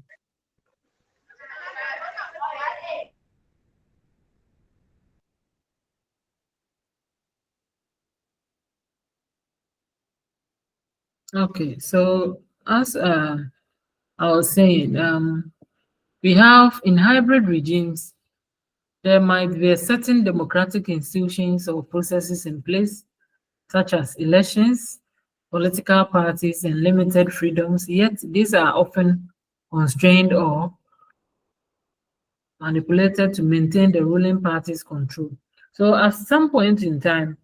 Okay, so as I was saying, we have in hybrid regimes, there might be a certain democratic institutions or processes in place, such as elections, political parties, and limited freedoms, yet these are often constrained or manipulated to maintain the ruling party's control. So at some point in time,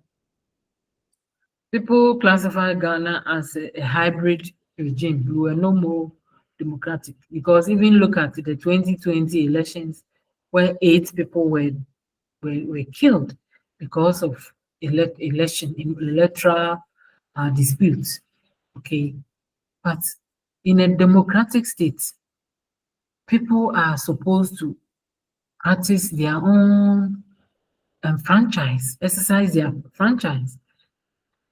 people classify Ghana as a hybrid regime. We were no more democratic because even look at the 2020 elections where 8 people were killed because of electoral disputes. Okay, but in a democratic state, people are supposed to practice their own franchise, exercise their franchise.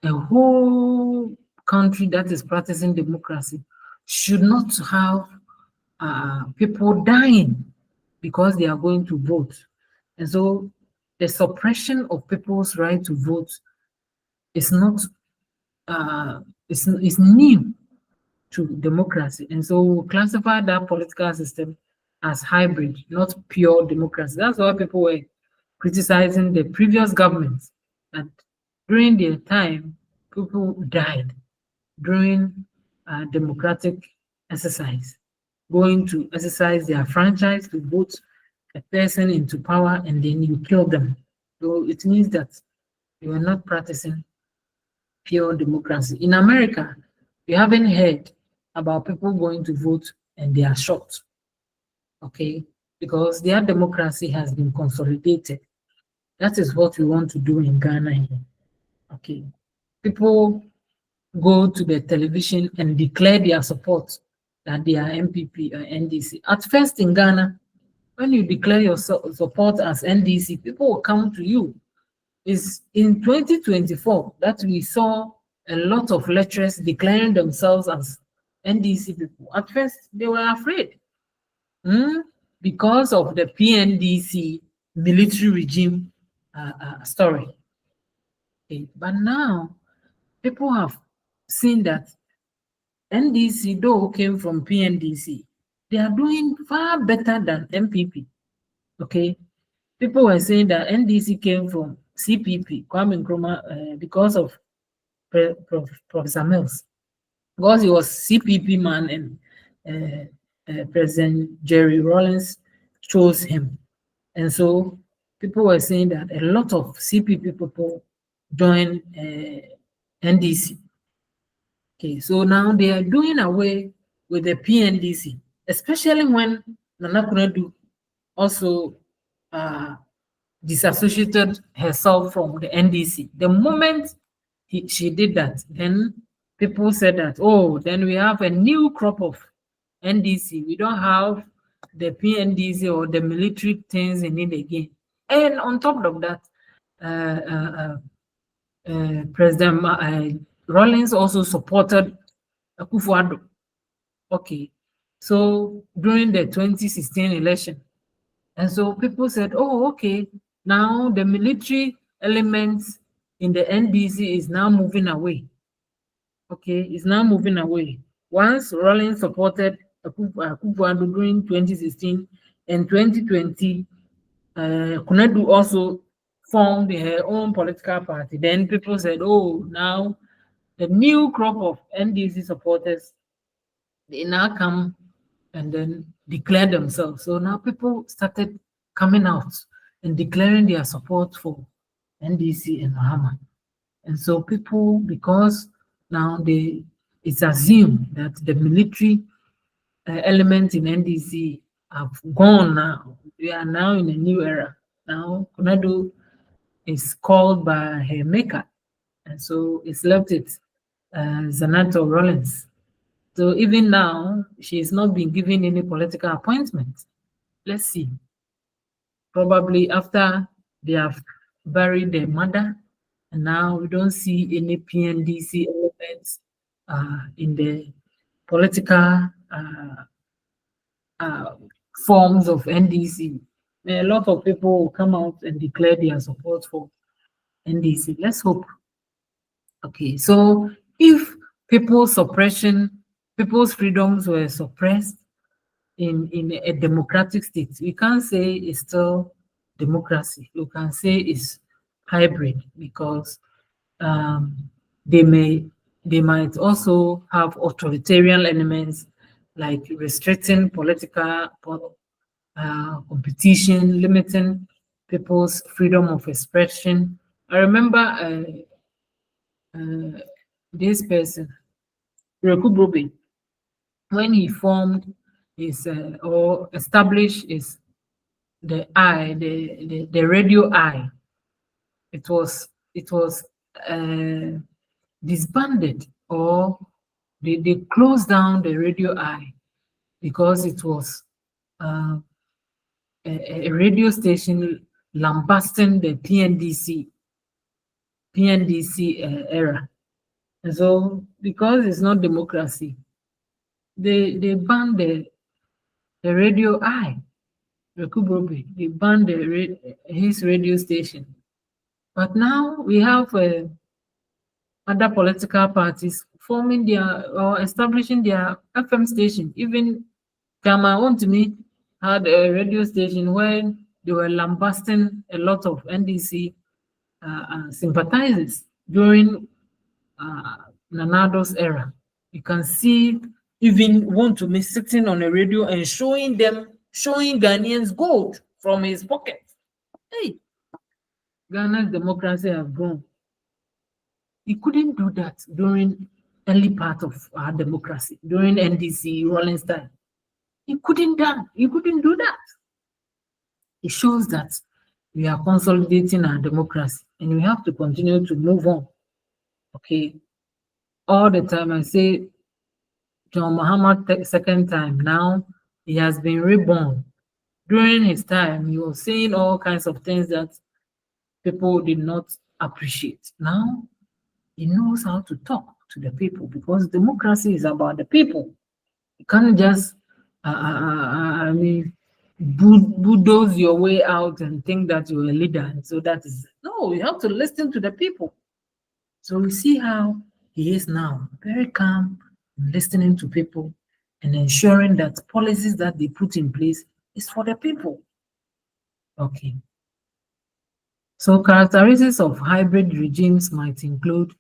A whole country that is practicing democracy should not have people dying because they are going to vote. And so the suppression of people's right to vote is not is new to democracy. And so we classify that political system as hybrid, not pure democracy. That's why people were criticizing the previous government, that during their time, people died during democratic exercise, going to exercise their franchise to vote a person into power, and then you kill them. So it means that you are not practicing pure democracy. In America, we haven't heard about people going to vote and they are shot, okay? Because their democracy has been consolidated. That is what we want to do in Ghana here, okay? People go to the television and declare their support that they are MPP or NDC. At first in Ghana, when you declare your support as NDC, people will come to you. It's in 2024 that we saw a lot of lecturers declaring themselves as NDC people. At first, they were afraid because of the PNDC military regime story. Okay. But now, people have seen that NDC, though came from PNDC, they are doing far better than MPP. Okay. People were saying that NDC came from CPP, Kwame Nkrumah, because of Professor Mills, because he was CPP man and President Jerry Rawlings chose him. And so people were saying that a lot of CPP people joined NDC. Okay, so now they are doing away with the PNDC, especially when Nana Kunedu also disassociated herself from the NDC. The moment she did that, then people said that, oh, then we have a new crop of NDC. We don't have the PNDC or the military things in it again. And on top of that, President Rawlings also supported Akufo-Addo. Okay, so during the 2016 election, and so people said, oh, okay, now the military elements in the NDC is now moving away. Okay, it's now moving away. Once Rawlings supported Akufo-Addo during 2016 and 2020, Kunedu also formed her own political party. Then people said, oh, now the new crop of NDC supporters, they now come and then declare themselves. So now people started coming out and declaring their support for NDC and Mahama. And so people, because now it's assumed that the military element in NDC have gone now. We are now in a new era. Now, Konadu is called by her maker, and so it's left it Zanato Rollins. So even now, she is not being given any political appointment. Let's see. Probably after they have buried their mother, and now we don't see any PNDC elements in the political forms of NDC. A lot of people will come out and declare their support for NDC. Let's hope. Okay, so if people's freedoms were suppressed in a democratic state, we can't say it's still democracy. We can say it's hybrid, because they might also have authoritarian elements, like restricting political competition, limiting people's freedom of expression. I remember this person, Rekubrobe, when he formed his or established his the radio eye, it was disbanded, or they closed down the radio eye because it was a radio station lambasting the PNDC era. And so, because it's not democracy, they banned the radio eye. Rekubrobe, they banned his radio station. But now we have other political parties forming their or establishing their FM station. Even Kama Wontumi had a radio station where they were lambasting a lot of NDC sympathizers during Nanado's era. You can see even Wontumi sitting on a radio and showing Ghanaians gold from his pocket. Hey, Ghana's democracy has grown. He couldn't do that during early part of our democracy, during NDC, Rollins time. He couldn't do that. It shows that we are consolidating our democracy, and we have to continue to move on. Okay. All the time I say John Muhammad second time, now he has been reborn. During his time, he was saying all kinds of things that people did not appreciate. Now he knows how to talk to the people, because democracy is about the people. You can't just bulldoze your way out and think that you're a leader. And so that is no, you have to listen to the people. So we see how he is now, very calm, listening to people and ensuring that policies that they put in place is for the people. Okay. So characteristics of hybrid regimes might include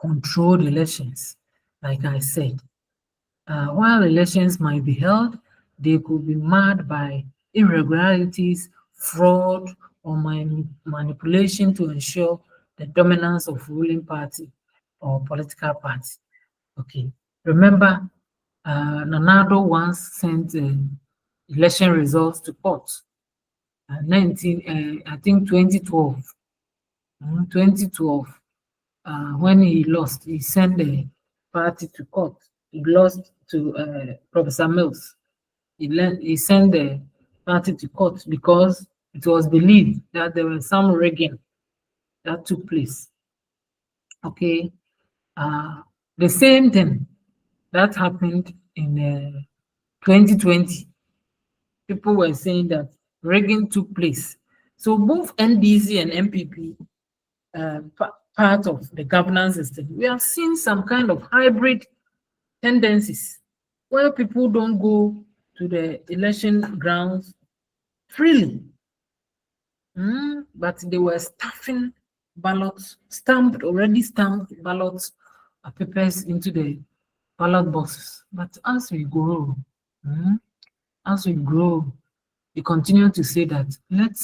controlled elections. Like I said, while elections might be held, they could be marred by irregularities, fraud, or manipulation to ensure the dominance of ruling party or political party. Okay. Remember, Nanado once sent election results to court. I think 2012. 2012, when he lost, he sent the party to court. He lost to Professor Mills. He sent the party to court because it was believed that there was some rigging that took place. Okay, the same thing that happened in 2020. People were saying that rigging took place. So both NDC and MPP, part of the governance system, we have seen some kind of hybrid tendencies where people don't go to the election grounds freely, but they were stuffing ballots, already stamped ballots, papers into the ballot boxes. But as we grow, we continue to say that let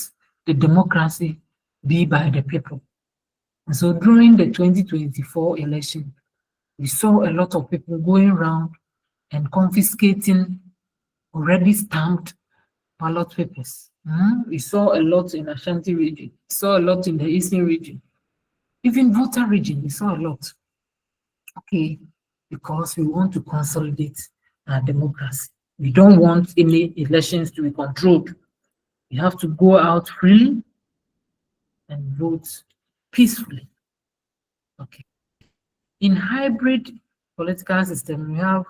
the democracy be by the people. And so during the 2024 election, We saw a lot of people going around and confiscating already stamped ballot papers. We saw a lot in Ashanti region. We saw a lot in the Eastern region. Even Volta region, we saw a lot. Okay, because we want to consolidate our democracy. We don't want any elections to be controlled. We have to go out freely and vote peacefully. Okay. In hybrid political system, we have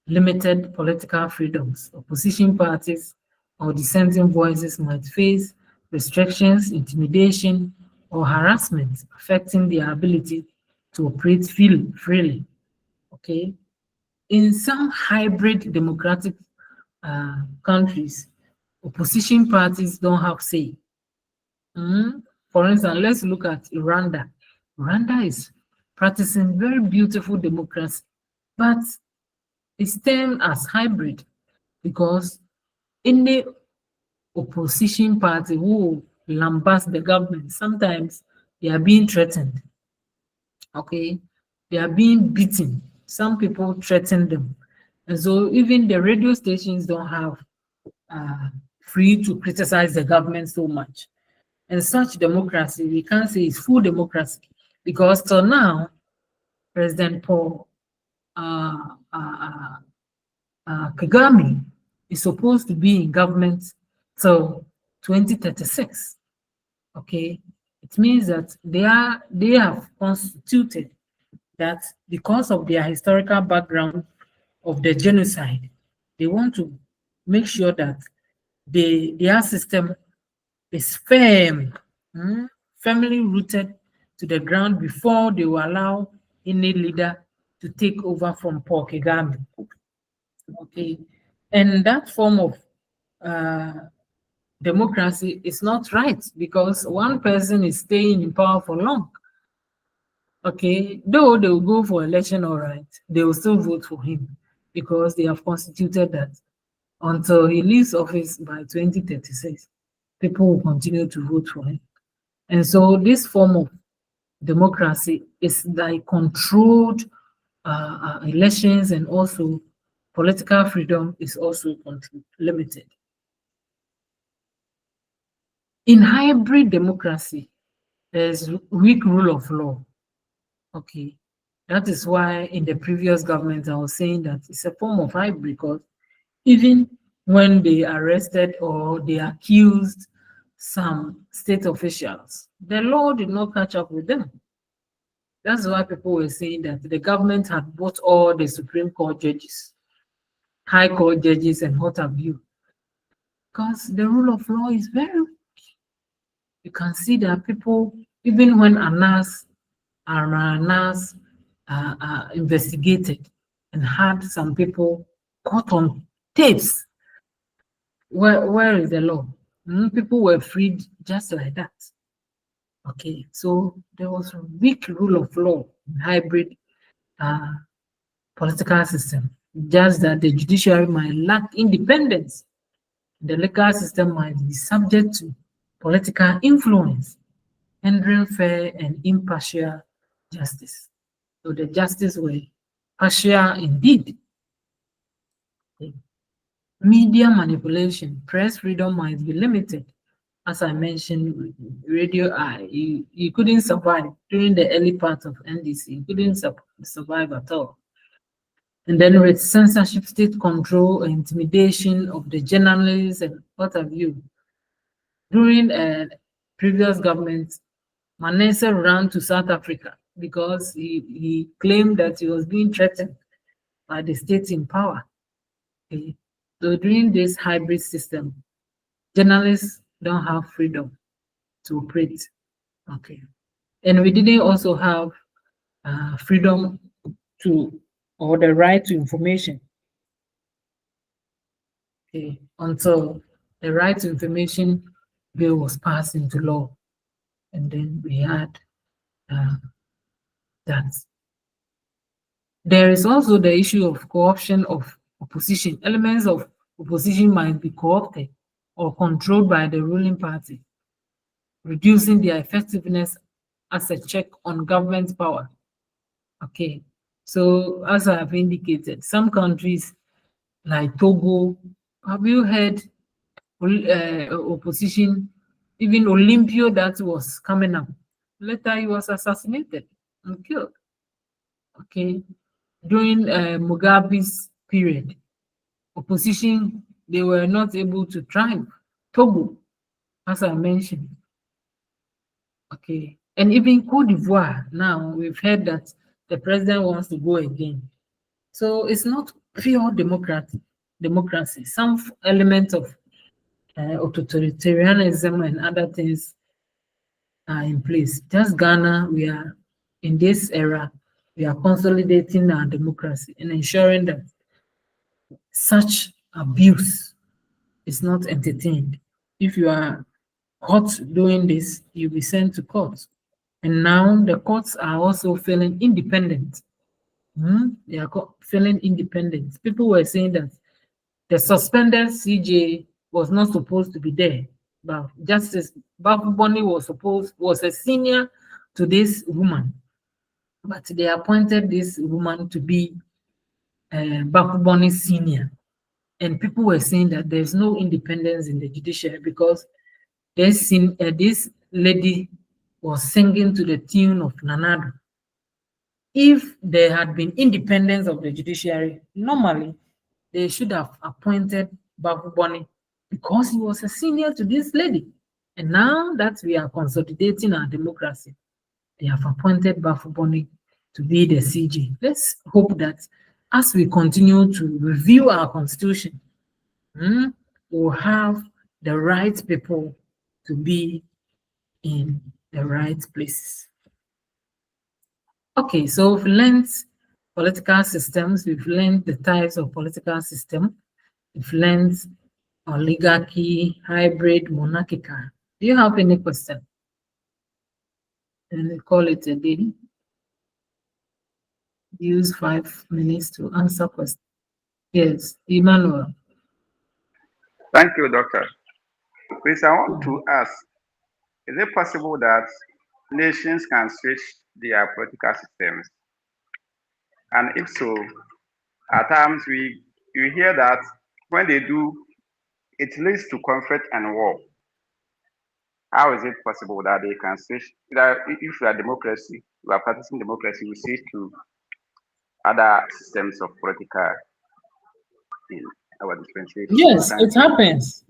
limited political freedoms. Opposition parties or dissenting voices might face restrictions, intimidation, or harassment, affecting their ability to operate freely. Okay. In some hybrid democratic countries, opposition parties don't have say. For instance, let's look at Rwanda. Rwanda is practicing very beautiful democracy, but it's termed as hybrid because any opposition party who lambast the government, sometimes they are being threatened. Okay, they are being beaten. Some people threaten them, and so even the radio stations don't have free to criticize the government so much. And such democracy, we can't say it's full democracy because till now, President Paul Kagame is supposed to be in government till 2036. Okay, it means that they have constituted that because of their historical background of the genocide, they want to make sure that their system is firmly rooted to the ground before they will allow any leader to take over from Paul Kagame. Okay, and that form of democracy is not right because one person is staying in power for long. Okay, though they will go for election, all right, they will still vote for him because they have constituted that until he leaves office by 2036, people will continue to vote for him. And so this form of democracy is like controlled elections, and also political freedom is also limited. In hybrid democracy, there's weak rule of law. Okay, that is why in the previous government I was saying that it's a form of hybrid because even when they arrested or they accused some state officials, the law did not catch up with them. That's why people were saying that the government had bought all the Supreme Court judges, High Court judges, and what have you. Because the rule of law is very weak. You can see that people, even when Anas investigated and had some people caught on tapes, where is the law? People were freed just like that. Okay, so there was a weak rule of law in hybrid political system. Just that the judiciary might lack independence. The legal system might be subject to political influence, hindering fair and impartial justice. So the justice were partial indeed. Okay. Media manipulation, press freedom might be limited. As I mentioned, radio, you couldn't survive during the early part of NDC. You couldn't survive at all. And then with censorship, state control, intimidation of the journalists, and what have you. During previous government, Manese ran to South Africa because he claimed that he was being threatened by the state in power. Okay. So during this hybrid system, journalists don't have freedom to operate. Okay. And we didn't also have freedom to, or the right to information. Okay. Until the right to information bill was passed into law. And then we had that. There is also the issue of co-option of opposition. Elements of opposition might be co-opted or controlled by the ruling party, reducing their effectiveness as a check on government power. Okay, So, as I have indicated, some countries like Togo, have you heard opposition, even Olympio that was coming up? Later, he was assassinated and killed. Okay, during Mugabe's period, opposition, they were not able to thrive. Togo, as I mentioned. Okay, and even Cote d'Ivoire, now we've heard that the president wants to go again. So it's not pure democracy. Some element of authoritarianism and other things are in place. Just Ghana, we are in this era, we are consolidating our democracy and ensuring that such abuse is not entertained. If you are caught doing this, you'll be sent to court. And now the courts are also feeling independent. They are feeling independent. People were saying that the suspended CJ was not supposed to be there, but Justice Bafuboni was a senior to this woman, but they appointed this woman to be Bafuboni's senior. And people were saying that there's no independence in the judiciary because this lady was singing to the tune of Nanado. If there had been independence of the judiciary, normally they should have appointed Bafuboni because he was a senior to this lady. And now that we are consolidating our democracy, they have appointed Bafuboni to be the CJ. Let's hope that as we continue to review our constitution, we'll have the right people to be in the right places. Okay, so we've learned political systems, we've learned the types of political system, we've learned oligarchy, hybrid, monarchical. Do you have any question? And we call it a day. Use 5 minutes to answer questions. Yes, Emmanuel. Thank you, Doctor. Please, I want to ask, is it possible that nations can switch their political systems? And if so, at times you hear that when they do, it leads to conflict and war. How is it possible that they can switch? That if you are democracy, you are practicing democracy, you switch to other systems of political in our dispensation. Yes, it happens.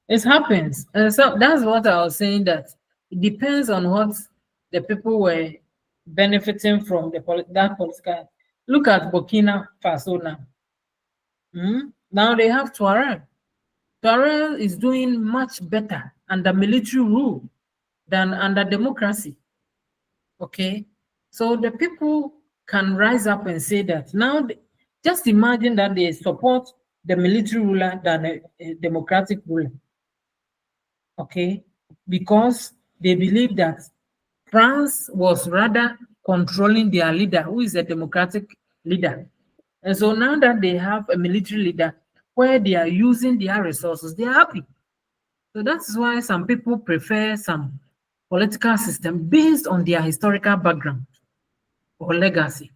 It happens. And so that's what I was saying, that it depends on what the people were benefiting from that political. Look at Burkina Faso now. Now they have Tuareg. Tuareg is doing much better under military rule than under democracy. Okay, so the people can rise up and say that now. Just imagine that they support the military ruler than a democratic ruler. Okay, because they believe that France was rather controlling their leader, who is a democratic leader. And so now that they have a military leader where they are using their resources, they are happy. So that's why some people prefer some political system based on their historical background or legacy.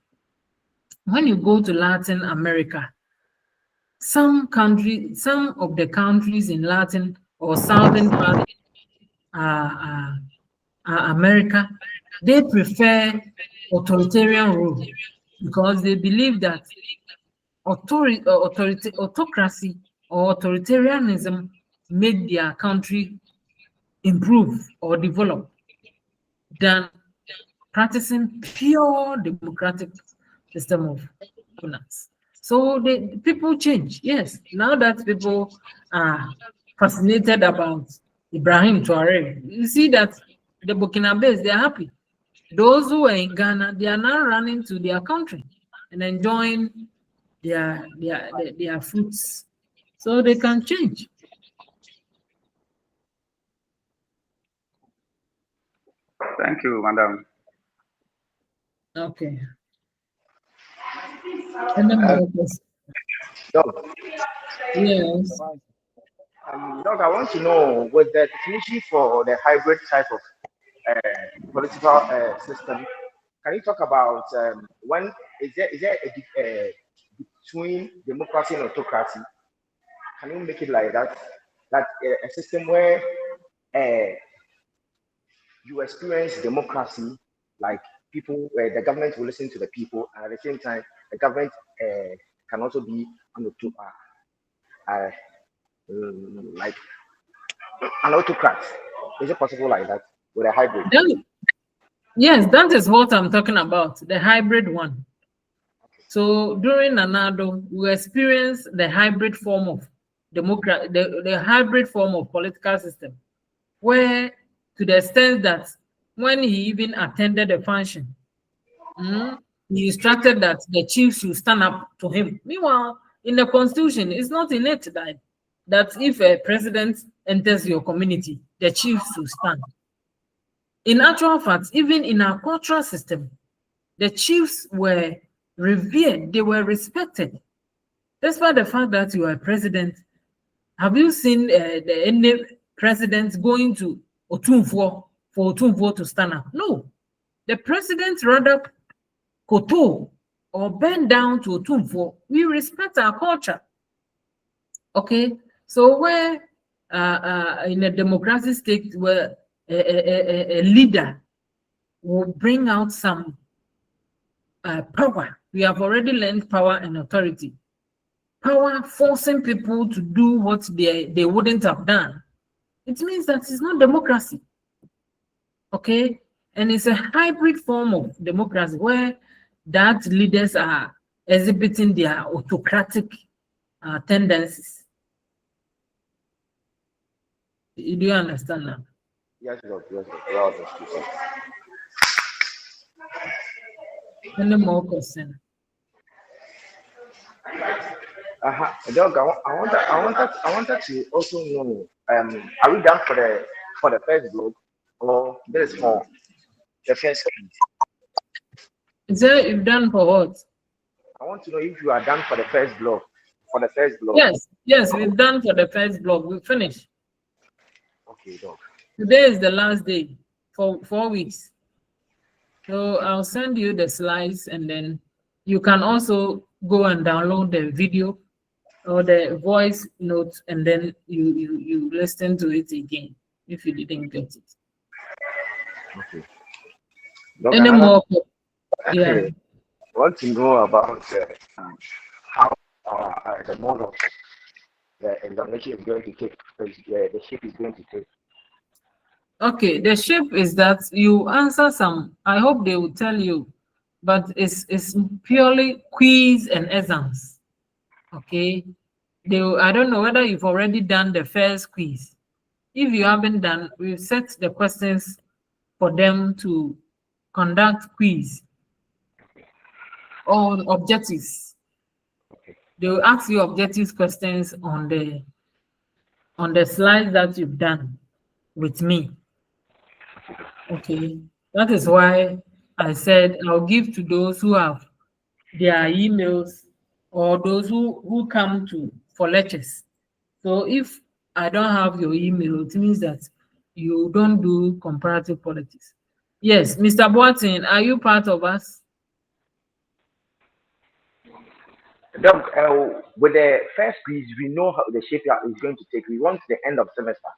When you go to Latin America, some of the countries in Latin or southern part America, they prefer authoritarian rule because they believe that autocracy or authoritarianism make their country improve or develop than practicing pure democratic system of governance. So the people change. Yes, now that people are fascinated about Ibrahim Traore, you see that the Burkinabés, they're happy. Those who are in Ghana, they are now running to their country and enjoying their fruits. So they can change. Thank you, Madam. Okay. And then Doc, yes. Doc, I want to know with the definition for the hybrid type of political system, can you talk about when is there a between democracy and autocracy? Can you make it like that? That a system where you experience democracy, like people, where the government will listen to the people, and at the same time, the government can also be like an autocrat. Is it possible like that with a hybrid? Yes, that is what I'm talking about, the hybrid one. So during Nanado, we experienced the hybrid form of the hybrid form of political system, where to the extent that when he even attended a function, he instructed that the chief should stand up to him. Meanwhile, in the constitution, it's not in it that if a president enters your community, the chief should stand. In actual fact, even in our cultural system, the chiefs were revered, they were respected. Despite the fact that you are president, have you seen any president going to Otumfuo for Otumfuo to stand up? No. The president rather koto or bend down to Otumfuo. We respect our culture. Okay, so where in a democratic state where a leader will bring out some power. We have already learned power and authority. Power forcing people to do what they wouldn't have done. It means that it's not democracy. Okay? And it's a hybrid form of democracy where that leaders are exhibiting their autocratic tendencies. Do you understand now? Yes, Lord. Yes, Lord. Any more question? Dog, I wanted to also know, are we done for the first block, or there is more? The first piece. Is that you've done for what? I want to know if you are done for the first block. For the first block. Yes, we've done for the first block. We finished. Okay, dog. Today is the last day for 4 weeks. So I'll send you the slides, and then you can also go and download the video or the voice note, and then you listen to it again if you didn't get it. Okay. Dog, Any more? Yeah. I want to know about how the mode of the examination is going to take, the shape is going to take. Okay, the shape is that you answer some, I hope they will tell you, but it's purely quiz and exams. Okay, I don't know whether you've already done the first quiz. If you haven't done, we've set the questions for them to conduct quiz on objectives. They will ask you objectives questions on the slides that you've done with me. Okay, that is why I said I'll give to those who have their emails or those who come for lectures. So if I don't have your email, it means that you don't do comparative politics. Yes, Mr. Boateng, are you part of us? Doug, with the first quiz, we know how the shape is going to take. We want the end of semester.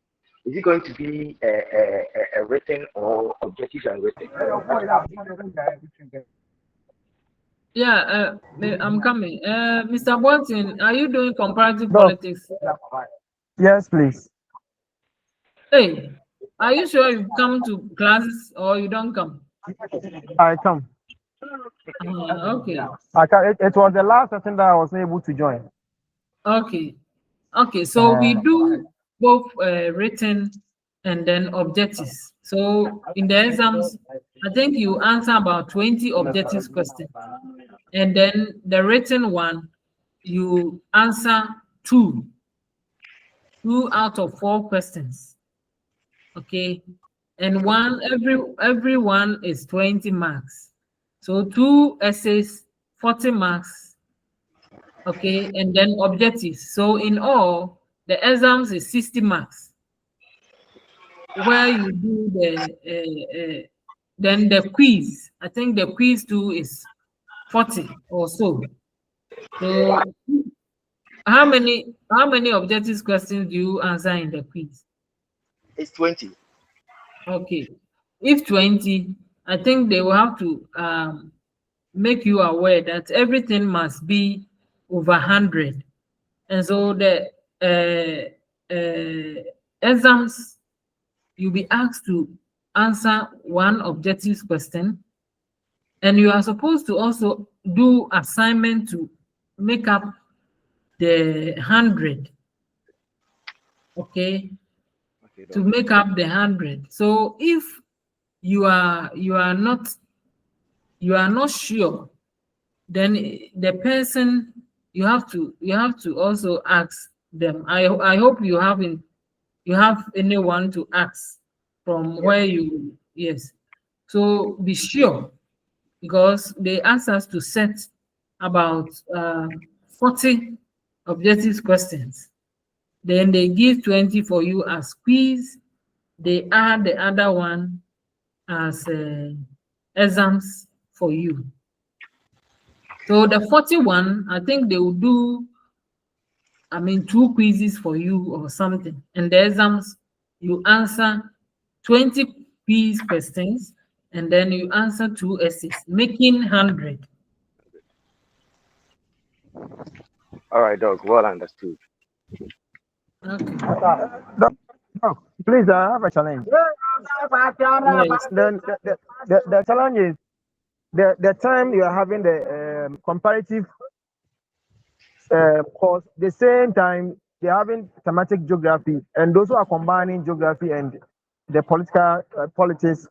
Is it going to be a written or objectives and written? Yeah, I'm coming. Mr. Boateng, are you doing comparative politics? Yes, please. Hey, are you sure you come to classes or you don't come? I come. Okay. I can. It was the last session that I was able to join. Okay. Okay, so we do both written and then objectives. So in the exams, I think you answer about 20 objectives questions. And then the written one, you answer two out of 4 questions. Okay. And every one is 20 marks. So 2 essays, 40 marks. Okay, and then objectives. So in all, the exams is 60 marks. Where you do then the quiz. I think the quiz too is 40 or so. So how many objective questions do you answer in the quiz? It's 20. Okay. If 20, I think they will have to make you aware that everything must be over 100. And so the exams, you'll be asked to answer one objective question, and you are supposed to also do assignment to make up the 100. Okay, Okay, to Doc. make up the 100. So if you are not sure, then the person you have to also ask them. I hope you have anyone to ask from where you, yes. So be sure, because they ask us to set about 40 objective questions. Then they give 20 for you as quiz. They add the other one as exams for you. So the 41, I think they will do, 2 quizzes for you or something. And the exams, you answer 20 quiz questions, and then you answer 2 essays, making 100. All right, Doc. Well understood. Okay. Doc, please, I have a challenge. Yes. The challenge is the time you are having the comparative course, the same time they're having thematic geography, and those who are combining geography and the politics,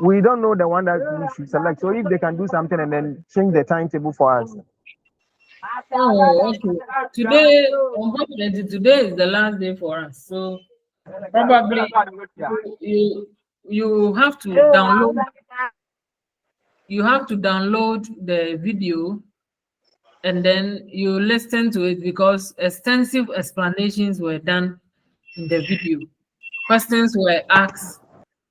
we don't know the one that we should select. So if they can do something and then change the timetable for us. Oh, okay. Today, unfortunately, today is the last day for us. So probably you have to download the video, and then you listen to it, because extensive explanations were done in the video. Questions were asked,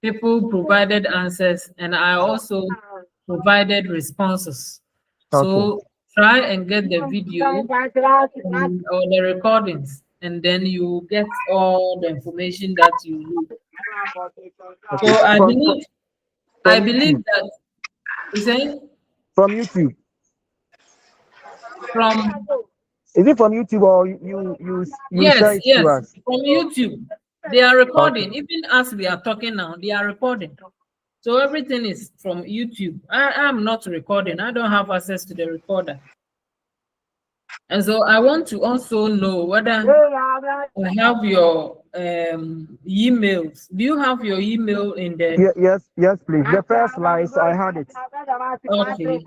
people provided answers, and I also provided responses. Okay. So try and get the video or the recordings, and then you get all the information that you need. Okay. So I From believe YouTube. that, you say, From YouTube. from, Is it from YouTube or you share it to us? from YouTube. They are recording. Even as we are talking now, they are recording. So everything is from YouTube. I'm not recording. I don't have access to the recorder. And so I want to also know whether I have your emails. Do you have your email in the? Yes, please. The first slice, I had it. Okay.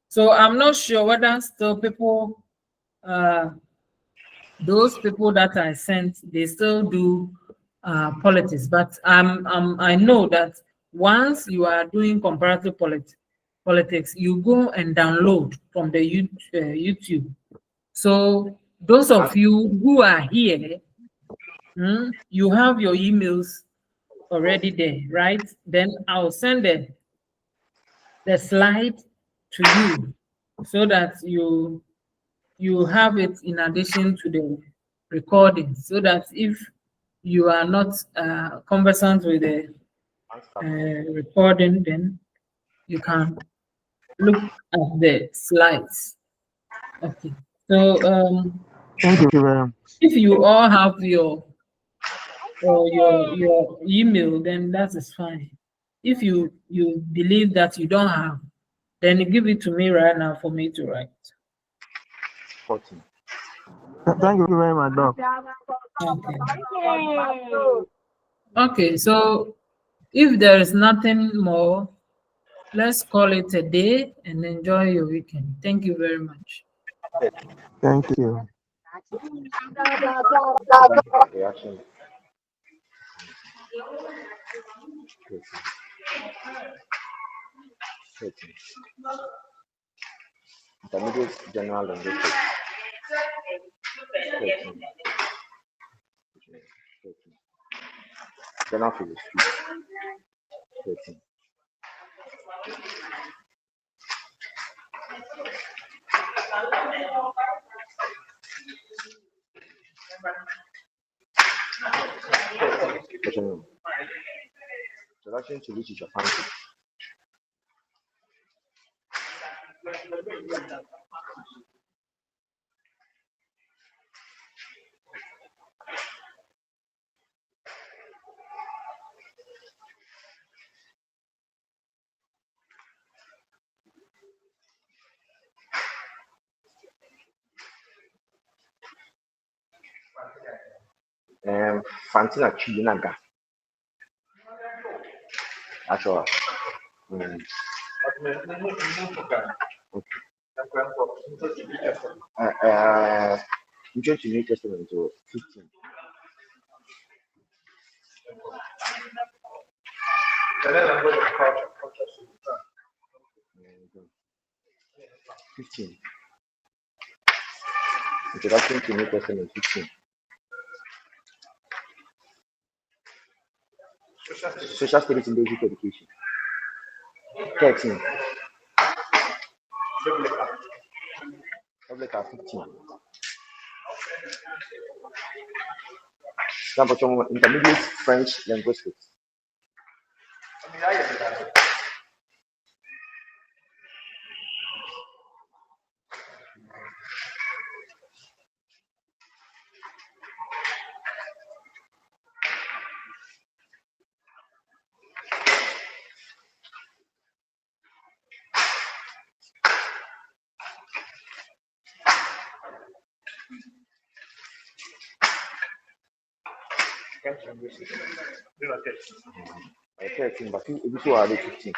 So I'm not sure whether still people, those people that I sent, they still do politics. But I know that once you are doing comparative politics, you go and download from the YouTube. So those of you who are here, you have your emails already there, right? Then I'll send the slide to you, so that you have it in addition to the recording, so that if you are not conversant with the recording, then you can look at the slides. Okay. So Thank you very much. if you all have your email, then that is fine. If you believe that you don't have, then give it to me right now for me to write. 14. Thank you very much, Doc. Okay. Okay, so if there is nothing more, let's call it a day and enjoy your weekend. Thank you very much. Thank you. Reaction. 13. Intermediate general linguistics. 13. 13. General physics. 13. question to which is your fancy. Fantina Chinaga. Actually. You change the New Testament to 15. Introduction to New Testament 15. Social studies in basic education. 13. Public 15. Number some intermediate French linguistics. I 13, but you two are 15.